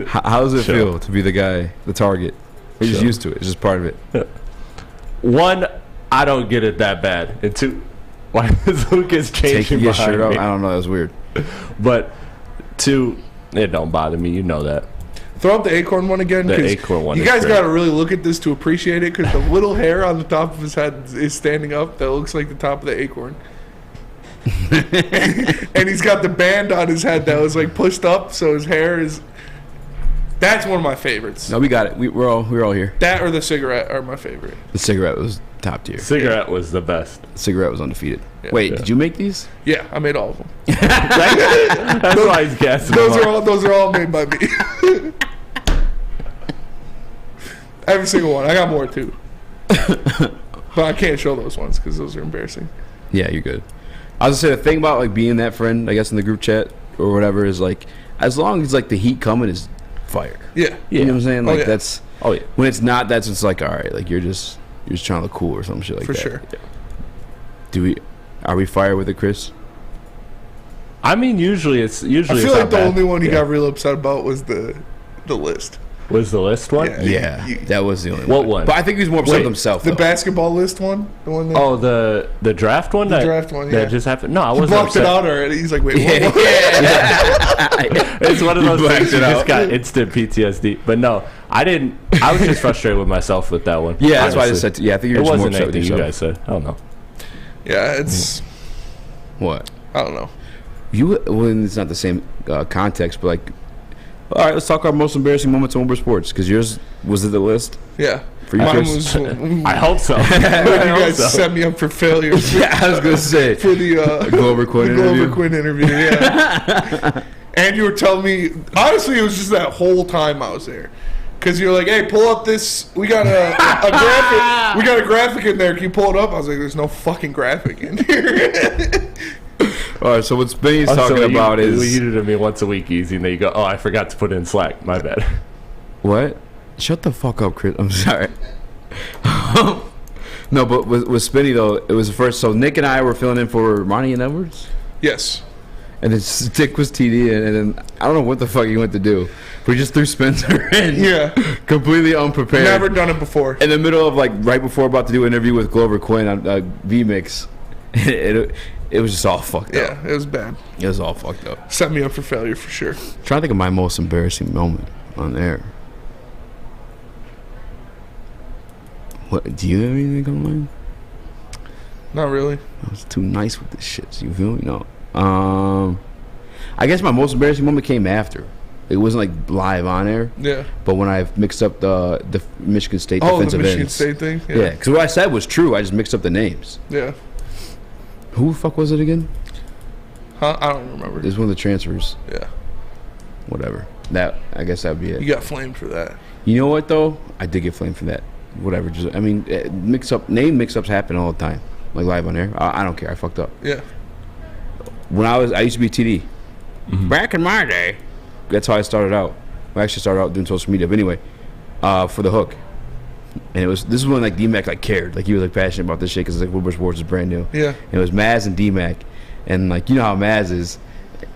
How does it feel to be the guy, the target? You're just used to it. It's just part of it. One, I don't get it that bad. And two, why is Lucas changing Taking your behind shirt off? me? I don't know. That was weird. But two, it don't bother me. You know that. Throw up the acorn one again. The acorn one. You guys got to really look at this to appreciate it because the little hair on the top of his head is standing up. That looks like the top of the acorn. And he's got the band on his head that was like pushed up, so his hair is. That's one of my favorites. No, we got it. We're all here. That or the cigarette are my favorite. The cigarette was top tier. Cigarette was the best. The cigarette was undefeated. Yeah. Wait, Yeah. did you make these? Yeah, I made all of them. That's why he's guessing. Those are all made by me. Every single one. I got more too, but I can't show those ones because those are embarrassing. Yeah, you're good. I was gonna say the thing about like being that friend, I guess in the group chat or whatever, is like as long as like the heat coming is fire. Yeah. You know what I'm saying? Like yeah. that's. Oh yeah. When it's not, that's just like all right. Like you're just trying to look cool or some shit like For that. sure. Yeah. Are we fire with it, Chris? I mean, usually it's I feel it's like not the bad. only one he got real upset about was the list. Was the list one? Yeah. That was the only What one. one? But I think he was more upset with himself. The though. basketball list one, the one that Oh, the draft one. The draft one, yeah. That just happened. No, I he wasn't blocked upset. it out already. He's like, wait, Yeah. what? It's one of You those blacked things you it just out. got instant PTSD. But no, I didn't. I was just frustrated with myself with that one. Yeah, that's why I honestly. just said. Yeah, I think you're It just more wasn't upset with anything you yourself. guys said. I don't know. Yeah, it's What? I don't know. When it's not the same context, but like, all right, let's talk our most embarrassing moments in Woodward sports because yours was it the list? Yeah. For you, Mine Chris? was I hope so. when you guys set me up for failure. Yeah, I was gonna say for the Glover Quinn interview. Quinn interview. Yeah. And you were telling me honestly, it was just that whole time I was there. Because you're like, hey, pull up this. We got a graphic. We got a graphic in there. Can you pull it up? I was like, there's no fucking graphic in here. All right, so what Spinny's talking about is you do it to me once a week, Easy, and then you go, oh, I forgot to put it in Slack. My bad. What? Shut the fuck up, Chris. I'm sorry. No, but with Spinny though, it was the first. So Nick and I were filling in for Ermanni and Edwards, Yes. and then Stick was TD, and then I don't know what the fuck he went to do, but he just threw Spencer in. Yeah. Completely unprepared. Never done it before. In the middle of like right before about to do an interview with Glover Quinn on VMix, it was just all fucked up. Yeah, it was bad. It was all fucked up. Set me up for failure for sure. Trying to think of my most embarrassing moment on air. What do you have anything come to mind? Not really. I was too nice with this shit. You feel me? No. I guess my most embarrassing moment came after. It wasn't like live on air. Yeah. But when I mixed up the Michigan State Oh, the defensive Michigan ends. State thing? Yeah. Yeah. Because what I said was true. I just mixed up the names. Yeah. Who the fuck was it again? Huh? I don't remember. It was one of the transfers. Yeah. Whatever. I guess that'd be it. You got flamed for that. You know what though? I did get flamed for that. Whatever. Just name mix-ups happen all the time. Like live on air. I don't care. I fucked up. Yeah. When I used to be TD. Back in my day. That's how I started out. I actually started out doing social media. But anyway, for the hook. And this is when like D-Mac like cared. Like he was like passionate about this shit because like Woodward Sports is brand new. Yeah. And it was Maz and D-Mac. And like you know how Maz is.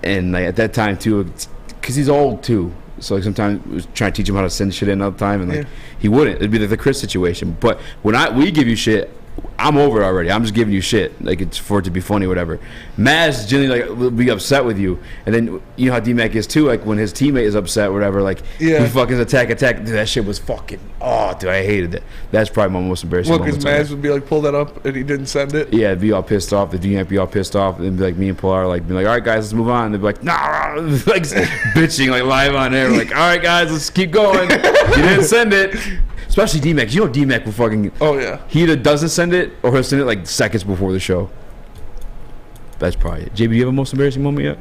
And like at that time too, because he's old too. So like sometimes we was trying to teach him how to send shit in all the time, and like he wouldn't. It'd be like the Chris situation. But when we give you shit, I'm over it already. I'm just giving you shit, like it's for it to be funny, or whatever. Maz generally like will be upset with you, and then you know how D-Mac is too. Like when his teammate is upset, or whatever, like he fucking attack. Dude, that shit was fucking. Oh, dude, I hated it. That's probably my most embarrassing. Well, because Maz would be like, pull that up, and he didn't send it. Yeah, it'd be all pissed off. The D-Mac be all pissed off, and be like me and Pilar like be like, all right guys, let's move on. And they'd be like, nah, like bitching like live on air, like, all right guys, let's keep going. You didn't send it. Especially D-Mac. You know D-Mac will fucking... Oh, yeah. He either doesn't send it or he'll send it like seconds before the show. that's probably it. JB, do you have a most embarrassing moment yet?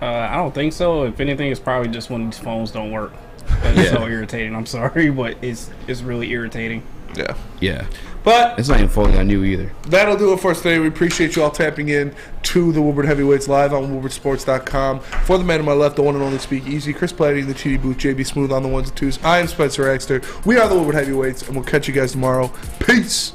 I don't think so. If anything, it's probably just when these phones don't work. That's so irritating. I'm sorry, but it's really irritating. Yeah. Yeah. But it's not even falling on you either. That'll do it for us today. We appreciate you all tapping in to the Woodward Heavyweights live on woodwardsports.com. For the man on my left, the one and only Speak Easy, Chris Platty in the TD booth, JB Smooth on the ones and twos. I am Spencer Exter. We are the Woodward Heavyweights, and we'll catch you guys tomorrow. Peace.